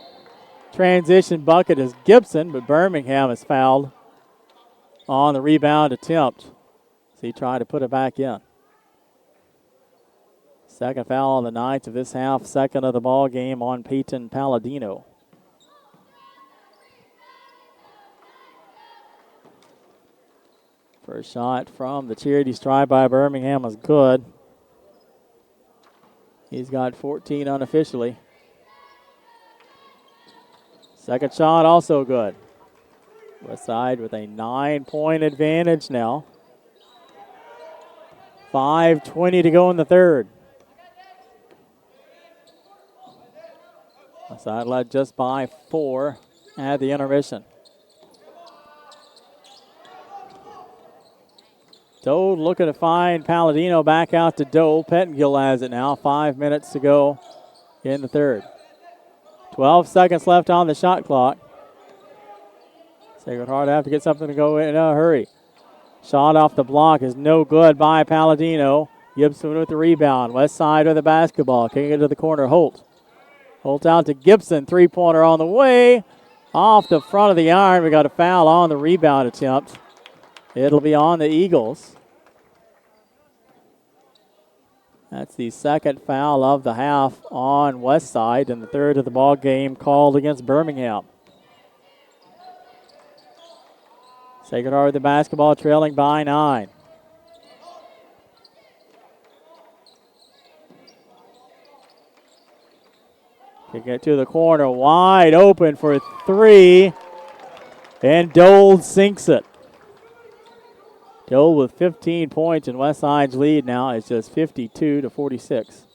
S8: transition bucket as Gibson, but Birmingham is fouled on the rebound attempt. So he tried to put it back in. Second foul on the night of this half, second of the ball game on Peyton Palladino. First shot from the charity stripe by Birmingham was good. He's got 14 unofficially. Second shot also good. West Side with a 9-point advantage now. 5:20 to go in the third. West Side led just by 4 at the intermission. Dole looking to find Palladino back out to Dole. Pettengill has it now. 5 minutes to go in the third. 12 seconds left on the shot clock. Sacred Heart have to get something to go in a hurry. Shot off the block is no good by Palladino. Gibson with the rebound. West Side with the basketball. Kicking it to the corner. Holt. Holt out to Gibson. Three-pointer on the way. Off the front of the iron. We got a foul on the rebound attempt. It'll be on the Eagles. That's the second foul of the half on West Side, and the third of the ball game called against Birmingham. Sacred Heart with the basketball, trailing by 9. Kicking it to the corner, wide open for 3, and Dole sinks it. Dole with 15 points, and West Side's lead now is just 52-46.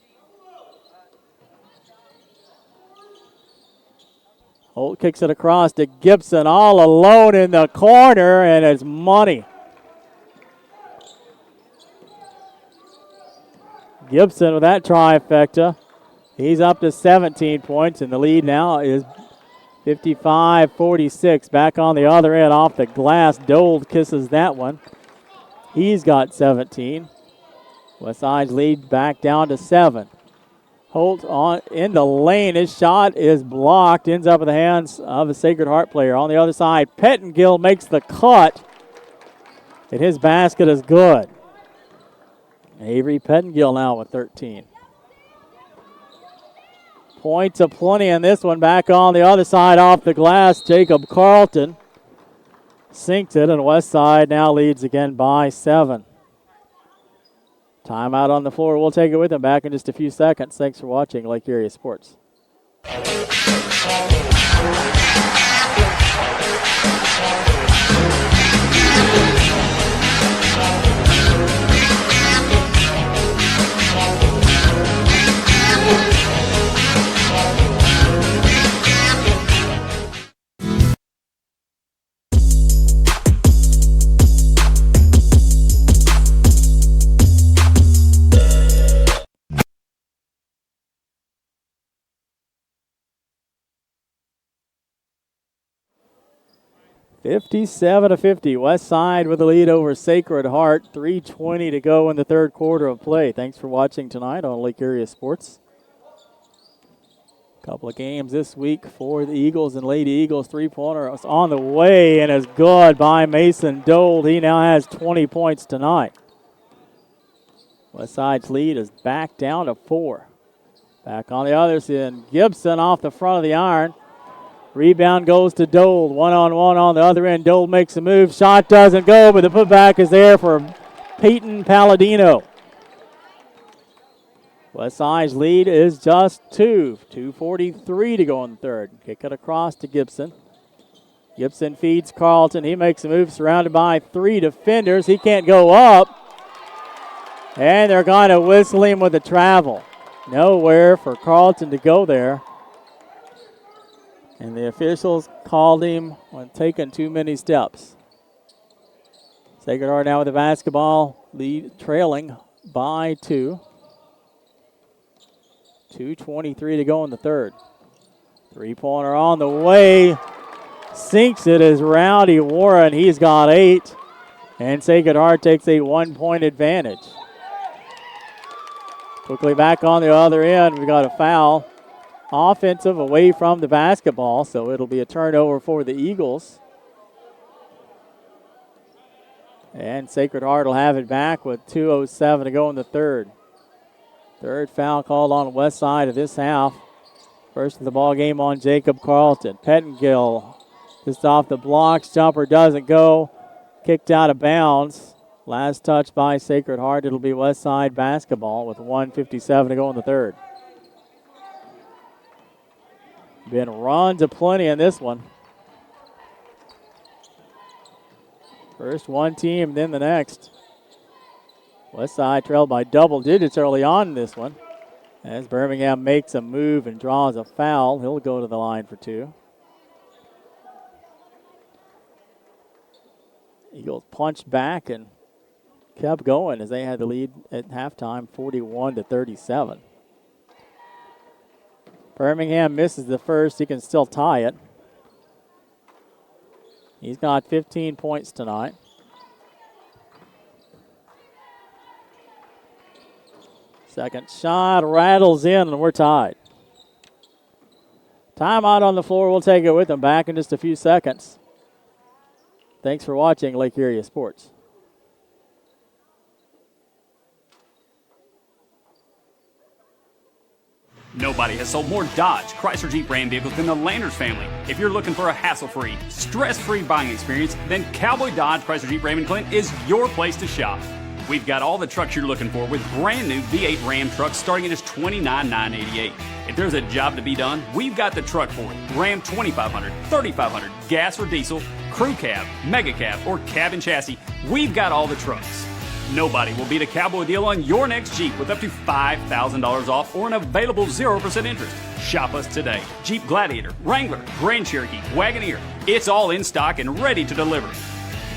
S8: Holt kicks it across to Gibson, all alone in the corner, and it's money. Gibson with that trifecta. He's up to 17 points, and the lead now is 55-46. Back on the other end off the glass. Dole kisses that one. He's got 17. West Side's lead back down to 7. Holt on in the lane. His shot is blocked. Ends up in the hands of a Sacred Heart player. On the other side, Pettengill makes the cut. And his basket is good. Avery Pettengill now with 13. Points aplenty in this one. Back on the other side off the glass, Jacob Carlton sinks it, and West Side now leads again by 7. Timeout on the floor. We'll take it with them back in just a few seconds. Thanks for watching Lake Area Sports. 57-50. West Side with the lead over Sacred Heart. 3:20 to go in the third quarter of play. Thanks for watching tonight on Lake Area Sports. Couple of games this week for the Eagles and Lady Eagles. Three-pointer is on the way and is good by Mason Dole. He now has 20 points tonight. West Side's lead is back down to 4. Back on the other side, Gibson off the front of the iron. Rebound goes to Dole. One-on-one on the other end. Dole makes a move. Shot doesn't go, but the putback is there for Peyton Palladino. West Side's lead is just 2. 2:43 to go in the third. Kick it across to Gibson. Gibson feeds Carlton. He makes a move surrounded by 3 defenders. He can't go up. And they're going to whistle him with a travel. Nowhere for Carlton to go there. And the officials called him when taking too many steps. Sacred Heart now with the basketball, lead trailing by 2. 2:23 to go in the third. Three-pointer on the way. Sinks it as Rowdy Warren. He's got 8. And Sacred Heart takes a 1-point advantage. Quickly back on the other end. We got a foul. Offensive away from the basketball, so it'll be a turnover for the Eagles. And Sacred Heart will have it back with 2:07 to go in the third. Third foul called on the west side of this half. First of the ball game on Jacob Carlton. Pettengill just off the blocks. Jumper doesn't go. Kicked out of bounds. Last touch by Sacred Heart. It'll be West Side basketball with 1:57 to go in the third. Been runs aplenty in this one. First one team, then the next. West Side trailed by double digits early on in this one. As Birmingham makes a move and draws a foul, he'll go to the line for 2. Eagles punched back and kept going as they had the lead at halftime, 41-37. Birmingham misses the first. He can still tie it. He's got 15 points tonight. Second shot rattles in, and we're tied. Timeout on the floor. We'll take it with them. Back in just a few seconds. Thanks for watching Lake Area Sports.
S6: Nobody has sold more Dodge, Chrysler Jeep Ram vehicles than the Landers family. If you're looking for a hassle-free, stress-free buying experience, then Cowboy Dodge, Chrysler Jeep Ram in Clinton is your place to shop. We've got all the trucks you're looking for with brand new V8 Ram trucks starting at just $29,988. If there's a job to be done, we've got the truck for it. Ram 2500, 3500, gas or diesel, crew cab, mega cab, or cabin chassis, we've got all the trucks. Nobody will beat a Cowboy deal on your next Jeep with up to $5,000 off or an available 0% interest. Shop us today. Jeep Gladiator, Wrangler, Grand Cherokee, Wagoneer. It's all in stock and ready to deliver.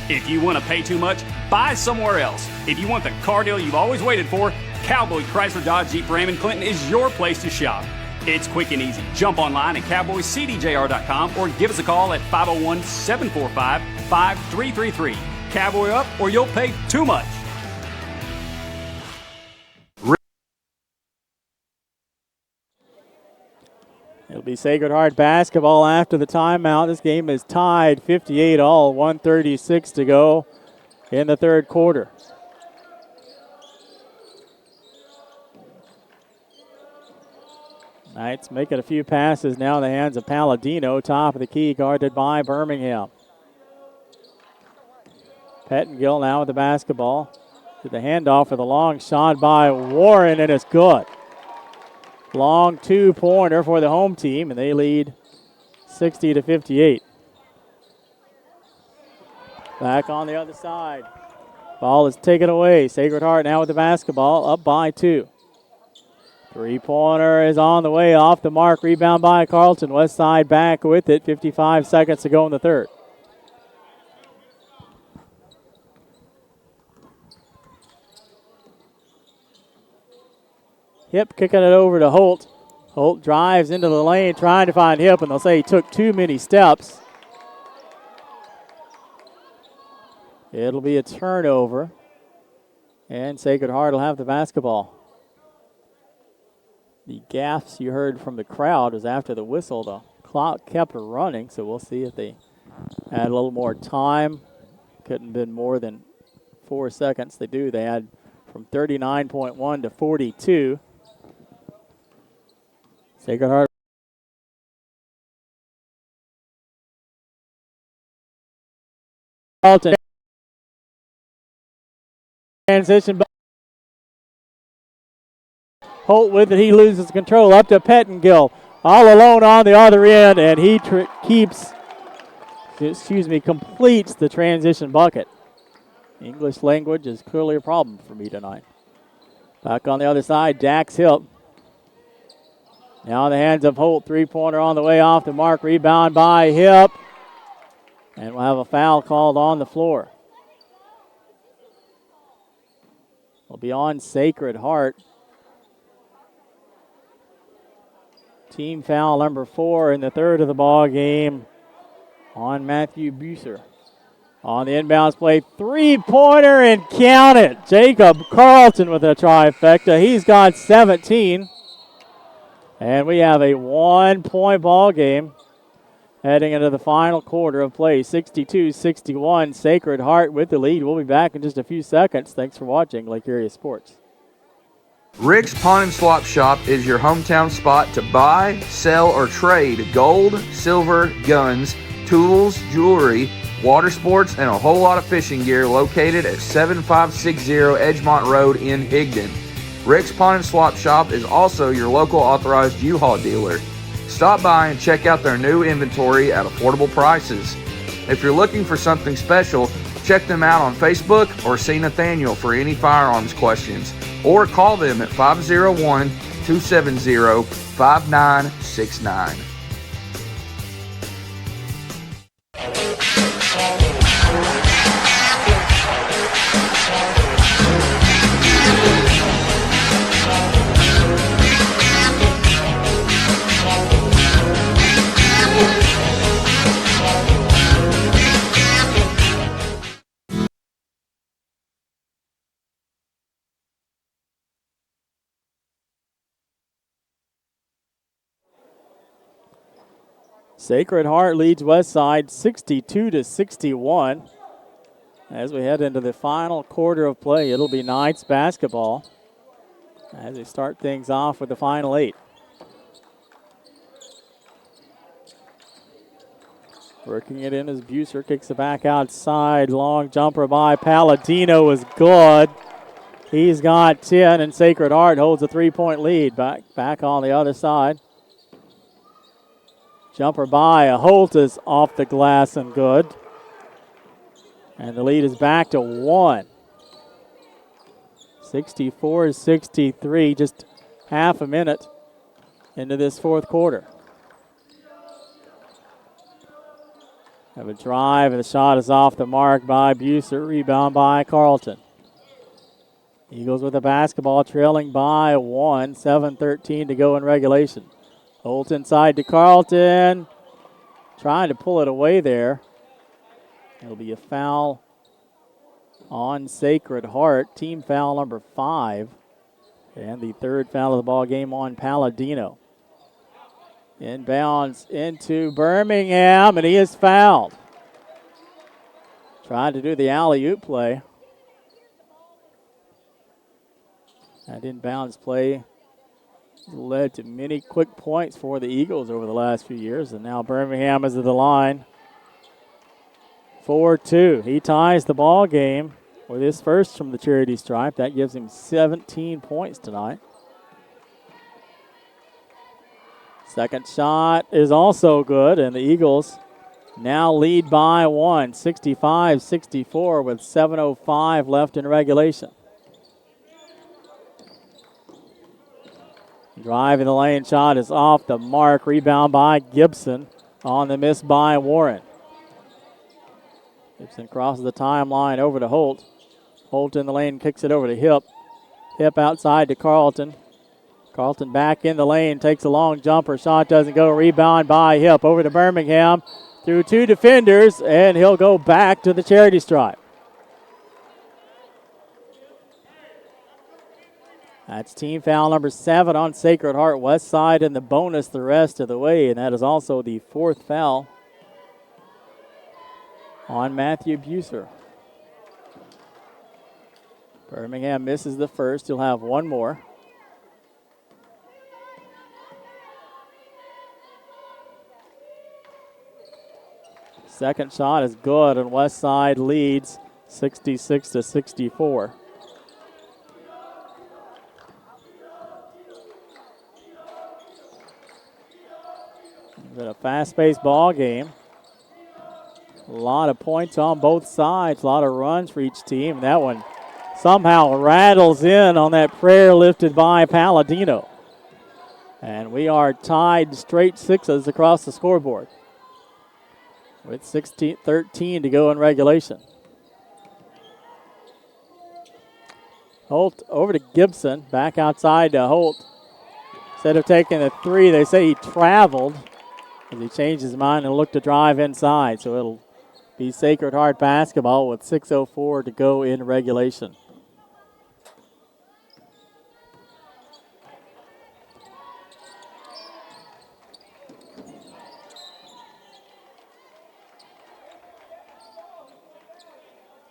S6: If you want to pay too much, buy somewhere else. If you want the car deal you've always waited for, Cowboy Chrysler Dodge Jeep Ram in Clinton is your place to shop. It's quick and easy. Jump online at cowboycdjr.com or give us a call at 501-745-5333. Cowboy up or you'll pay too much.
S8: It'll be Sacred Heart basketball after the timeout. This game is tied 58-all, 1:36 to go in the third quarter. Knights making a few passes now in the hands of Palladino, top of the key, guarded by Birmingham. Pettengill now with the basketball. To the handoff for the long shot by Warren, and it's good. Long two-pointer for the home team, and they lead 60-58. Back on the other side. Ball is taken away. Sacred Heart now with the basketball, up by 2. Three-pointer is on the way, off the mark. Rebound by Carlton. West Side back with it. 55 seconds to go in the third. Hip kicking it over to Holt. Holt drives into the lane trying to find Hip, and they'll say he took too many steps. It'll be a turnover, and Sacred Heart will have the basketball. The gaffes you heard from the crowd was after the whistle. The clock kept running, so we'll see if they add a little more time. Couldn't have been more than 4 seconds. They do. They had from 39.1 to 42. Sacred Heart. Carlton. Transition. Holt with it. He loses control. Up to Pettingill. All alone on the other end, and he completes the transition bucket. English language is clearly a problem for me tonight. Back on the other side, Dax Hill. Now in the hands of Holt. Three-pointer on the way off the mark. Rebound by Hip. And we'll have a foul called on the floor. Will be on Sacred Heart. Team foul number 4 in the third of the ball game on Matthew Buser. On the inbounds play, three-pointer and count it. Jacob Carlton with a trifecta. He's got 17. And we have a 1-point ball game heading into the final quarter of play. 62-61, Sacred Heart with the lead. We'll be back in just a few seconds. Thanks for watching Lake Area Sports.
S7: Rick's Pawn and Swap Shop is your hometown spot to buy, sell, or trade gold, silver, guns, tools, jewelry, water sports, and a whole lot of fishing gear located at 7560 Edgemont Road in Higdon. Rick's Pawn and Swap Shop is also your local authorized U-Haul dealer. Stop by and check out their new inventory at affordable prices. If you're looking for something special, check them out on Facebook or see Nathaniel for any firearms questions, or call them at 501-270-5969.
S8: Sacred Heart leads Westside 62-61. As we head into the final quarter of play, it'll be Knights basketball as they start things off with the final 8. Working it in as Buser kicks it back outside. Long jumper by Palladino is good. He's got 10, and Sacred Heart holds a 3-point lead. Back on the other side. Jumper by Holt is off the glass and good. And the lead is back to 1. 64-63, just half a minute into this fourth quarter. Have a drive, and the shot is off the mark by Buser. Rebound by Carlton. Eagles with the basketball, trailing by 1. 7:13 to go in regulation. Holt inside to Carlton. Trying to pull it away there. It'll be a foul on Sacred Heart. Team foul number 5. And the third foul of the ball game on Palladino. Inbounds into Birmingham, and he is fouled. Trying to do the alley-oop play. That inbounds play led to many quick points for the Eagles over the last few years, and now Birmingham is at the line. 4-2. He ties the ball game with his first from the charity stripe. That gives him 17 points tonight. Second shot is also good, and the Eagles now lead by 1, 65-64 with 7:05 left in regulation. Drive in the lane, shot is off the mark. Rebound by Gibson on the miss by Warren. Gibson crosses the timeline over to Holt. Holt in the lane, kicks it over to Hip. Hip outside to Carlton. Carlton back in the lane, takes a long jumper. Shot doesn't go. Rebound by Hip over to Birmingham. Through 2 defenders, and he'll go back to the charity stripe. That's team foul number 7 on Sacred Heart West Side, and the bonus the rest of the way, and that is also the 4th foul on Matthew Buser. Birmingham misses the first. He'll have one more. Second shot is good, and West Side leads 66-64. It's been a fast-paced ball game. A lot of points on both sides, a lot of runs for each team. That one somehow rattles in on that prayer lifted by Palladino. And we are tied straight sixes across the scoreboard with 13 to go in regulation. Holt over to Gibson, back outside to Holt. Instead of taking the 3, they say he traveled as he changed his mind and looked to drive inside. So it'll be Sacred Heart basketball with 6:04 to go in regulation.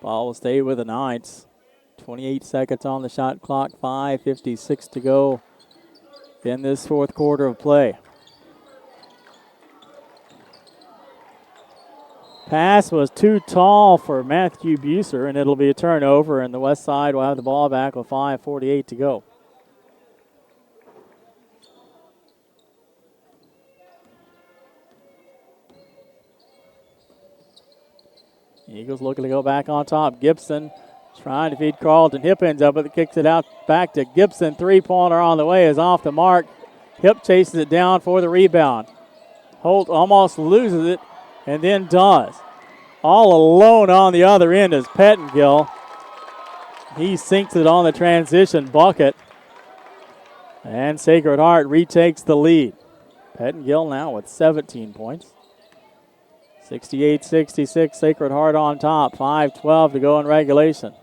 S8: Ball will stay with the Knights. 28 seconds on the shot clock, 5:56 to go in this fourth quarter of play. Pass was too tall for Matthew Buser, and it'll be a turnover, and the West Side will have the ball back with 5:48 to go. Eagles looking to go back on top. Gibson trying to feed Carlton. Hip ends up, but kicks it out back to Gibson. Three-pointer on the way is off the mark. Hip chases it down for the rebound. Holt almost loses it and then does. All alone on the other end is Pettengill. He sinks it on the transition bucket. And Sacred Heart retakes the lead. Pettengill now with 17 points. 68-66, Sacred Heart on top. 5:12 to go in regulation.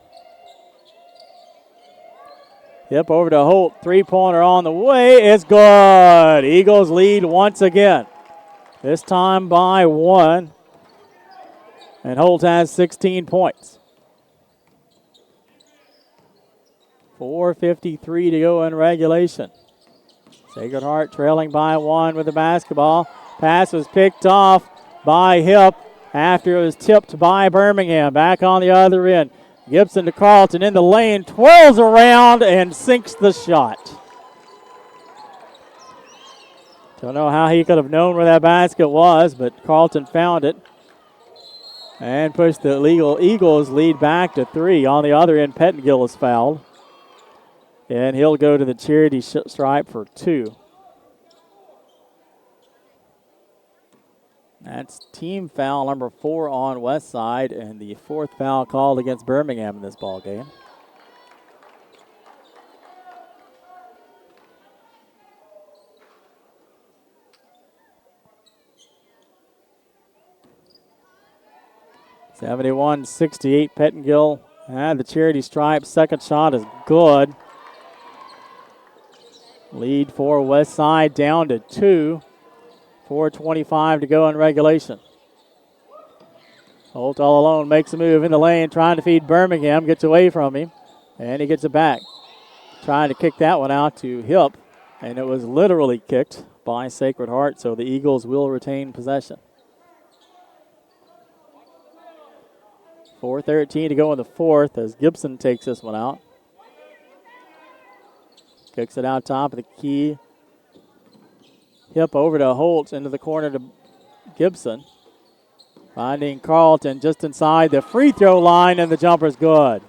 S8: Hip over to Holt. Three-pointer on the way. It's good. Eagles lead once again. This time by 1. And Holt has 16 points. 4:53 to go in regulation. Sacred Heart trailing by 1 with the basketball. Pass was picked off by Hip after it was tipped by Birmingham. Back on the other end. Gibson to Carlton in the lane, twirls around and sinks the shot. Don't know how he could have known where that basket was, but Carlton found it and pushed the Eagles lead back to 3. On the other end, Pettengill is fouled, and he'll go to the charity stripe for 2. That's team foul number 4 on West Side, and the 4th foul called against Birmingham in this ball game. (71-68) Pettengill had the charity stripe. Second shot is good. Lead for West Side down to 2. 4:25 to go in regulation. Holt all alone makes a move in the lane, trying to feed Birmingham. Gets away from him, and he gets it back. Trying to kick that one out to Hip, and it was literally kicked by Sacred Heart, so the Eagles will retain possession. 4:13 to go in the fourth as Gibson takes this one out. Kicks it out top of the key. Hip over to Holt into the corner to Gibson. Finding Carlton just inside the free throw line, and the jumper's good.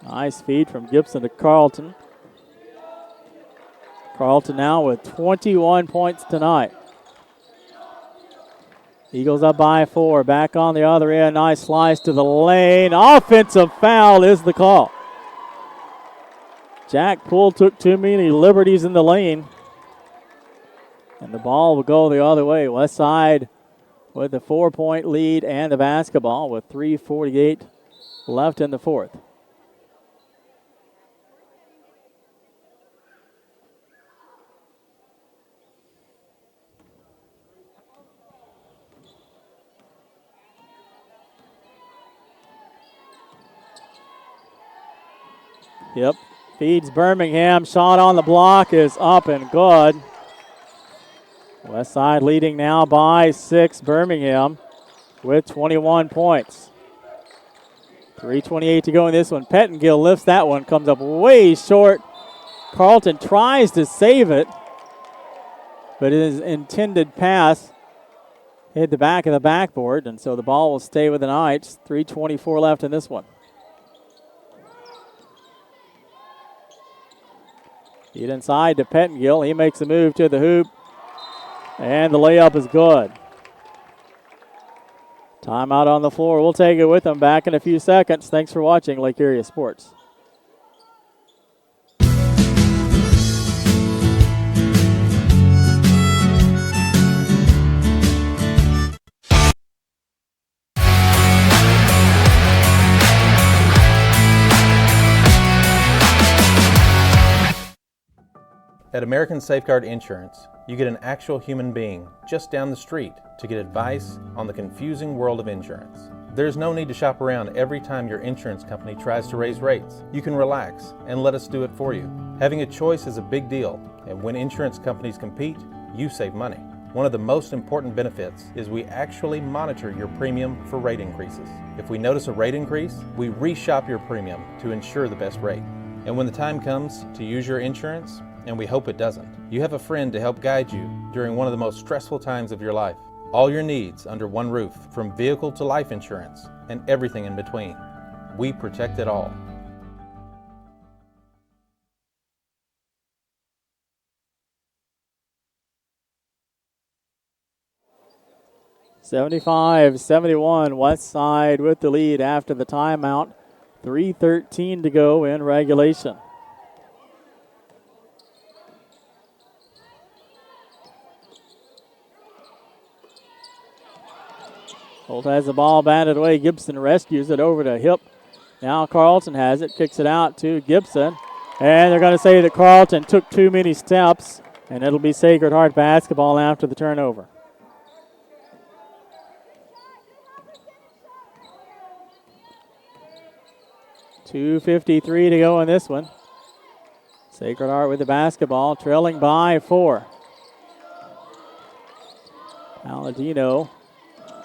S8: Nice feed from Gibson to Carlton. Carlton now with 21 points tonight. Eagles up by 4. Back on the other end. Nice slice to the lane. Offensive foul is the call. Jack Poole took too many liberties in the lane. And the ball will go the other way. West Side with the 4-point lead and the basketball with 3:48 left in the fourth. Yep. Feeds Birmingham. Shot on the block is up and good. West Side leading now by 6. Birmingham with 21 points. 3:28 to go in this one. Pettingill lifts that one. Comes up way short. Carlton tries to save it, but his intended pass hit the back of the backboard, and so the ball will stay with the Knights. 3:24 left in this one. Feed inside to Pettingill. He makes a move to the hoop, and the layup is good. Timeout on the floor. We'll take it with them back in a few seconds. Thanks for watching Lake Area Sports.
S1: At American Safeguard Insurance, you get an actual human being just down the street to get advice on the confusing world of insurance. There's no need to shop around every time your insurance company tries to raise rates. You can relax and let us do it for you. Having a choice is a big deal, and when insurance companies compete, you save money. One of the most important benefits is we actually monitor your premium for rate increases. If we notice a rate increase, we reshop your premium to ensure the best rate. And when the time comes to use your insurance, and we hope it doesn't, you have a friend to help guide you during one of the most stressful times of your life. All your needs under one roof, from vehicle to life insurance, and everything in between. We protect it all.
S8: (75-71) West Side with the lead after the timeout. 3:13 to go in regulation. Holt has the ball batted away. Gibson rescues it over to Hip. Now Carlton has it, kicks it out to Gibson. And they're going to say that Carlton took too many steps, and it'll be Sacred Heart basketball after the turnover. .253 to go in this one. Sacred Heart with the basketball, trailing by 4. Palladino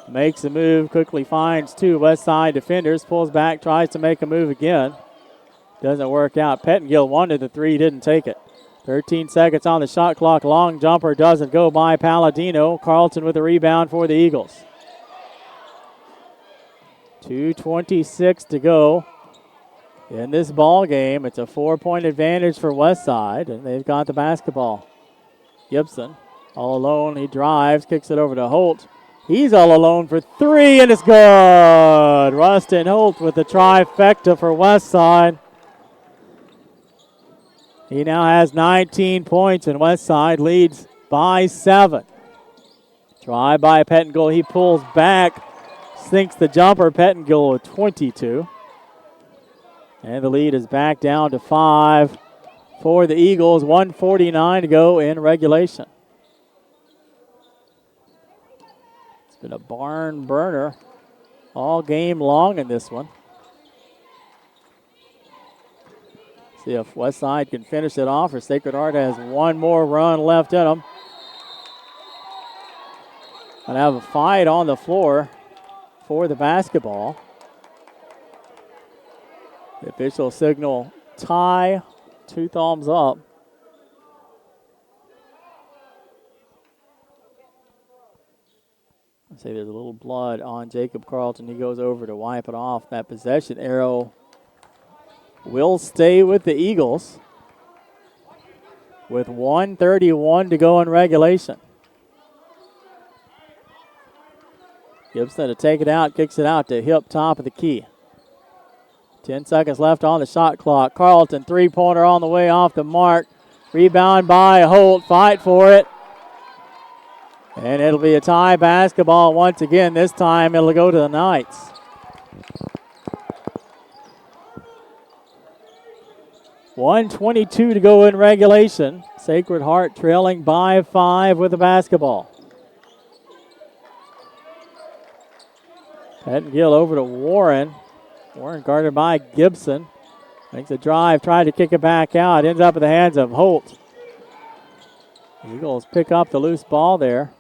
S8: makes a move, quickly finds 2 West Side defenders, pulls back, tries to make a move again. Doesn't work out. Pettingill wanted the 3, didn't take it. 13 seconds on the shot clock. Long jumper doesn't go by Palladino. Carlton with the rebound for the Eagles. 2:26 to go in this ball game. It's a 4-point advantage for West Side, and they've got the basketball. Gibson all alone. He drives, kicks it over to Holt. He's all alone for 3, and it's good. Rustin Holt with the trifecta for West Side. He now has 19 points, and West Side leads by 7. Try by Pettingill. He pulls back, sinks the jumper. Pettingill with 22. And the lead is back down to 5 for the Eagles. 1:49 to go in regulation. Been a barn burner all game long in this one. See if West Side can finish it off, or Sacred Heart has one more run left in them. And have a fight on the floor for the basketball. The official signal tie, 2 thumbs up. Say there's a little blood on Jacob Carlton. He goes over to wipe it off. That possession arrow will stay with the Eagles with 1:31 to go in regulation. Gibson to take it out, kicks it out to Hip, top of the key. 10 seconds left on the shot clock. Carlton, 3-pointer on the way off the mark. Rebound by Holt. Fight for it. And it'll be a tie basketball once again. This time it'll go to the Knights. .122 to go in regulation. Sacred Heart trailing by 5 with the basketball. Pettingill over to Warren. Warren guarded by Gibson. Makes a drive, tried to kick it back out. Ends up in the hands of Holt. Eagles pick up the loose ball there.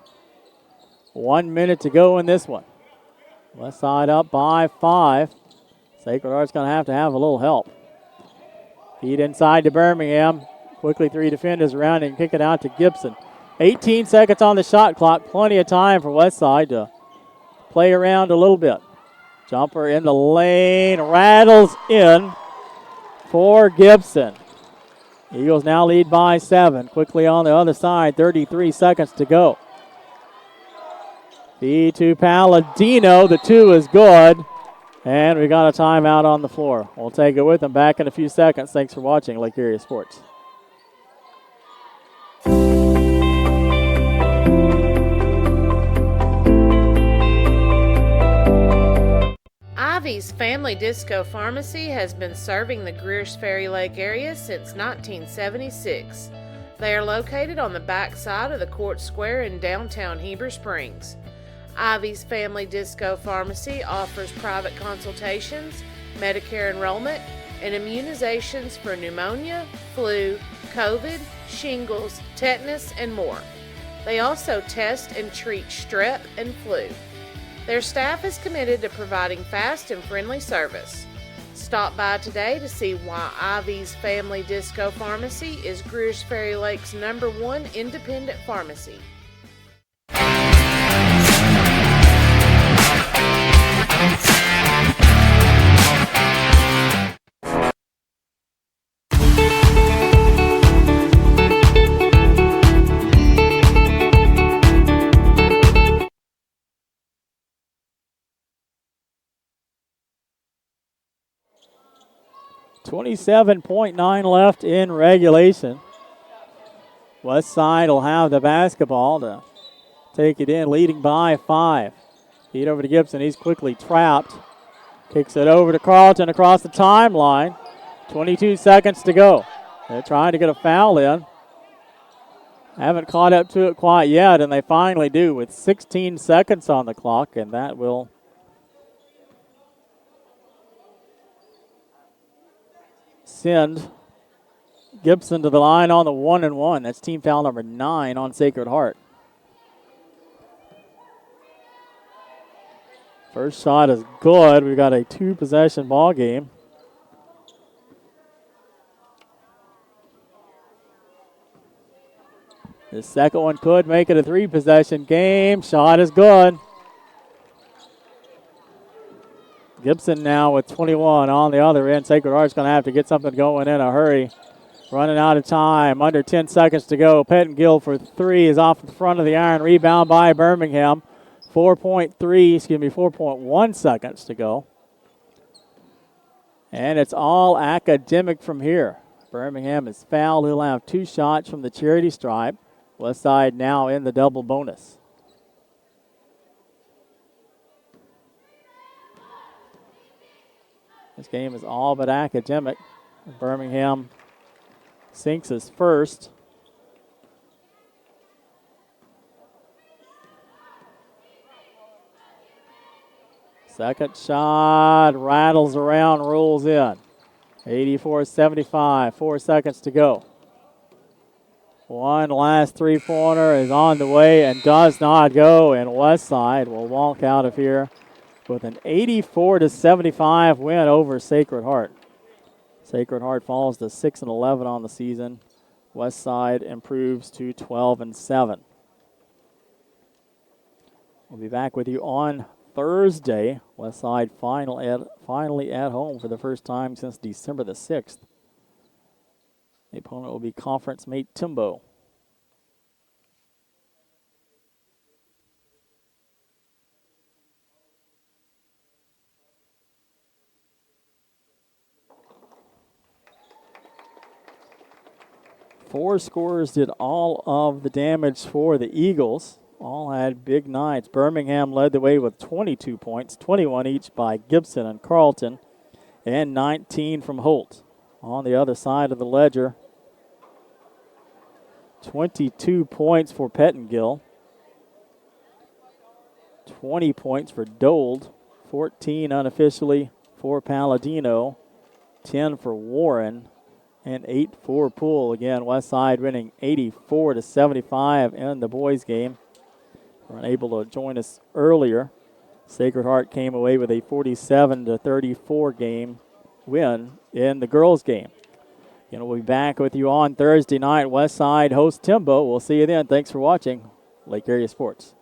S8: 1 minute to go in this one. West Side up by 5. Sacred Heart's going to have a little help. Feed inside to Birmingham. Quickly 3 defenders around and kick it out to Gibson. 18 seconds on the shot clock. Plenty of time for West Side to play around a little bit. Jumper in the lane. Rattles in for Gibson. Eagles now lead by 7. Quickly on the other side. 33 seconds to go. Feed to Palladino. The 2 is good. And we got a timeout on the floor. We'll take it with them back in a few seconds. Thanks for watching Lake Erie Sports.
S2: Ivy's Family Disco Pharmacy has been serving the Greers Ferry Lake area since 1976. They are located on the back side of the Court Square in downtown Heber Springs. Ivy's Family Disco Pharmacy offers private consultations, Medicare enrollment, and immunizations for pneumonia, flu, COVID, shingles, tetanus, and more. They also test and treat strep and flu. Their staff is committed to providing fast and friendly service. Stop by today to see why Ivy's Family Disco Pharmacy is Greers Ferry Lake's #1 independent pharmacy.
S8: .9 left in regulation. West Side will have the basketball to take it in, leading by 5. Feed over to Gibson. He's quickly trapped. Kicks it over to Carlton across the timeline. 22 seconds to go. They're trying to get a foul in. Haven't caught up to it quite yet, and they finally do with 16 seconds on the clock, and that will send Gibson to the line on the 1-and-1. That's team foul number 9 on Sacred Heart. First shot is good. We've got a 2-possession ball game. The second one could make it a 3-possession game. Shot is good. Gibson now with 21 on the other end. Sacred Heart's going to have to get something going in a hurry. Running out of time. Under 10 seconds to go. Pettingill for 3 is off the front of the iron. Rebound by Birmingham. 4.1 seconds to go. And it's all academic from here. Birmingham is fouled. He'll have 2 shots from the charity stripe. West Side now in the double bonus. This game is all but academic. Birmingham sinks his first. Second shot rattles around, rolls in. 84-75, 4 seconds to go. One last 3-pointer is on the way and does not go, and West Side will walk out of here with an 84-75 win over Sacred Heart. Sacred Heart falls to 6-11 on the season. West Side improves to 12-7. We'll be back with you on Thursday. West Side finally at home for the first time since December the 6th. The opponent will be conference mate Timbo. Four scorers did all of the damage for the Eagles. All had big nights. Birmingham led the way with 22 points, 21 each by Gibson and Carlton, and 19 from Holt. On the other side of the ledger, 22 points for Pettingill, 20 points for Dold, 14 unofficially for Palladino, 10 for Warren, and 8 for Poole. Again, Westside winning 84-75 in the boys' game. Were unable to join us earlier. Sacred Heart came away with a 47-34 game win in the girls' game. Again, we'll be back with you on Thursday night. Westside hosts Timbo. We'll see you then. Thanks for watching Lake Area Sports.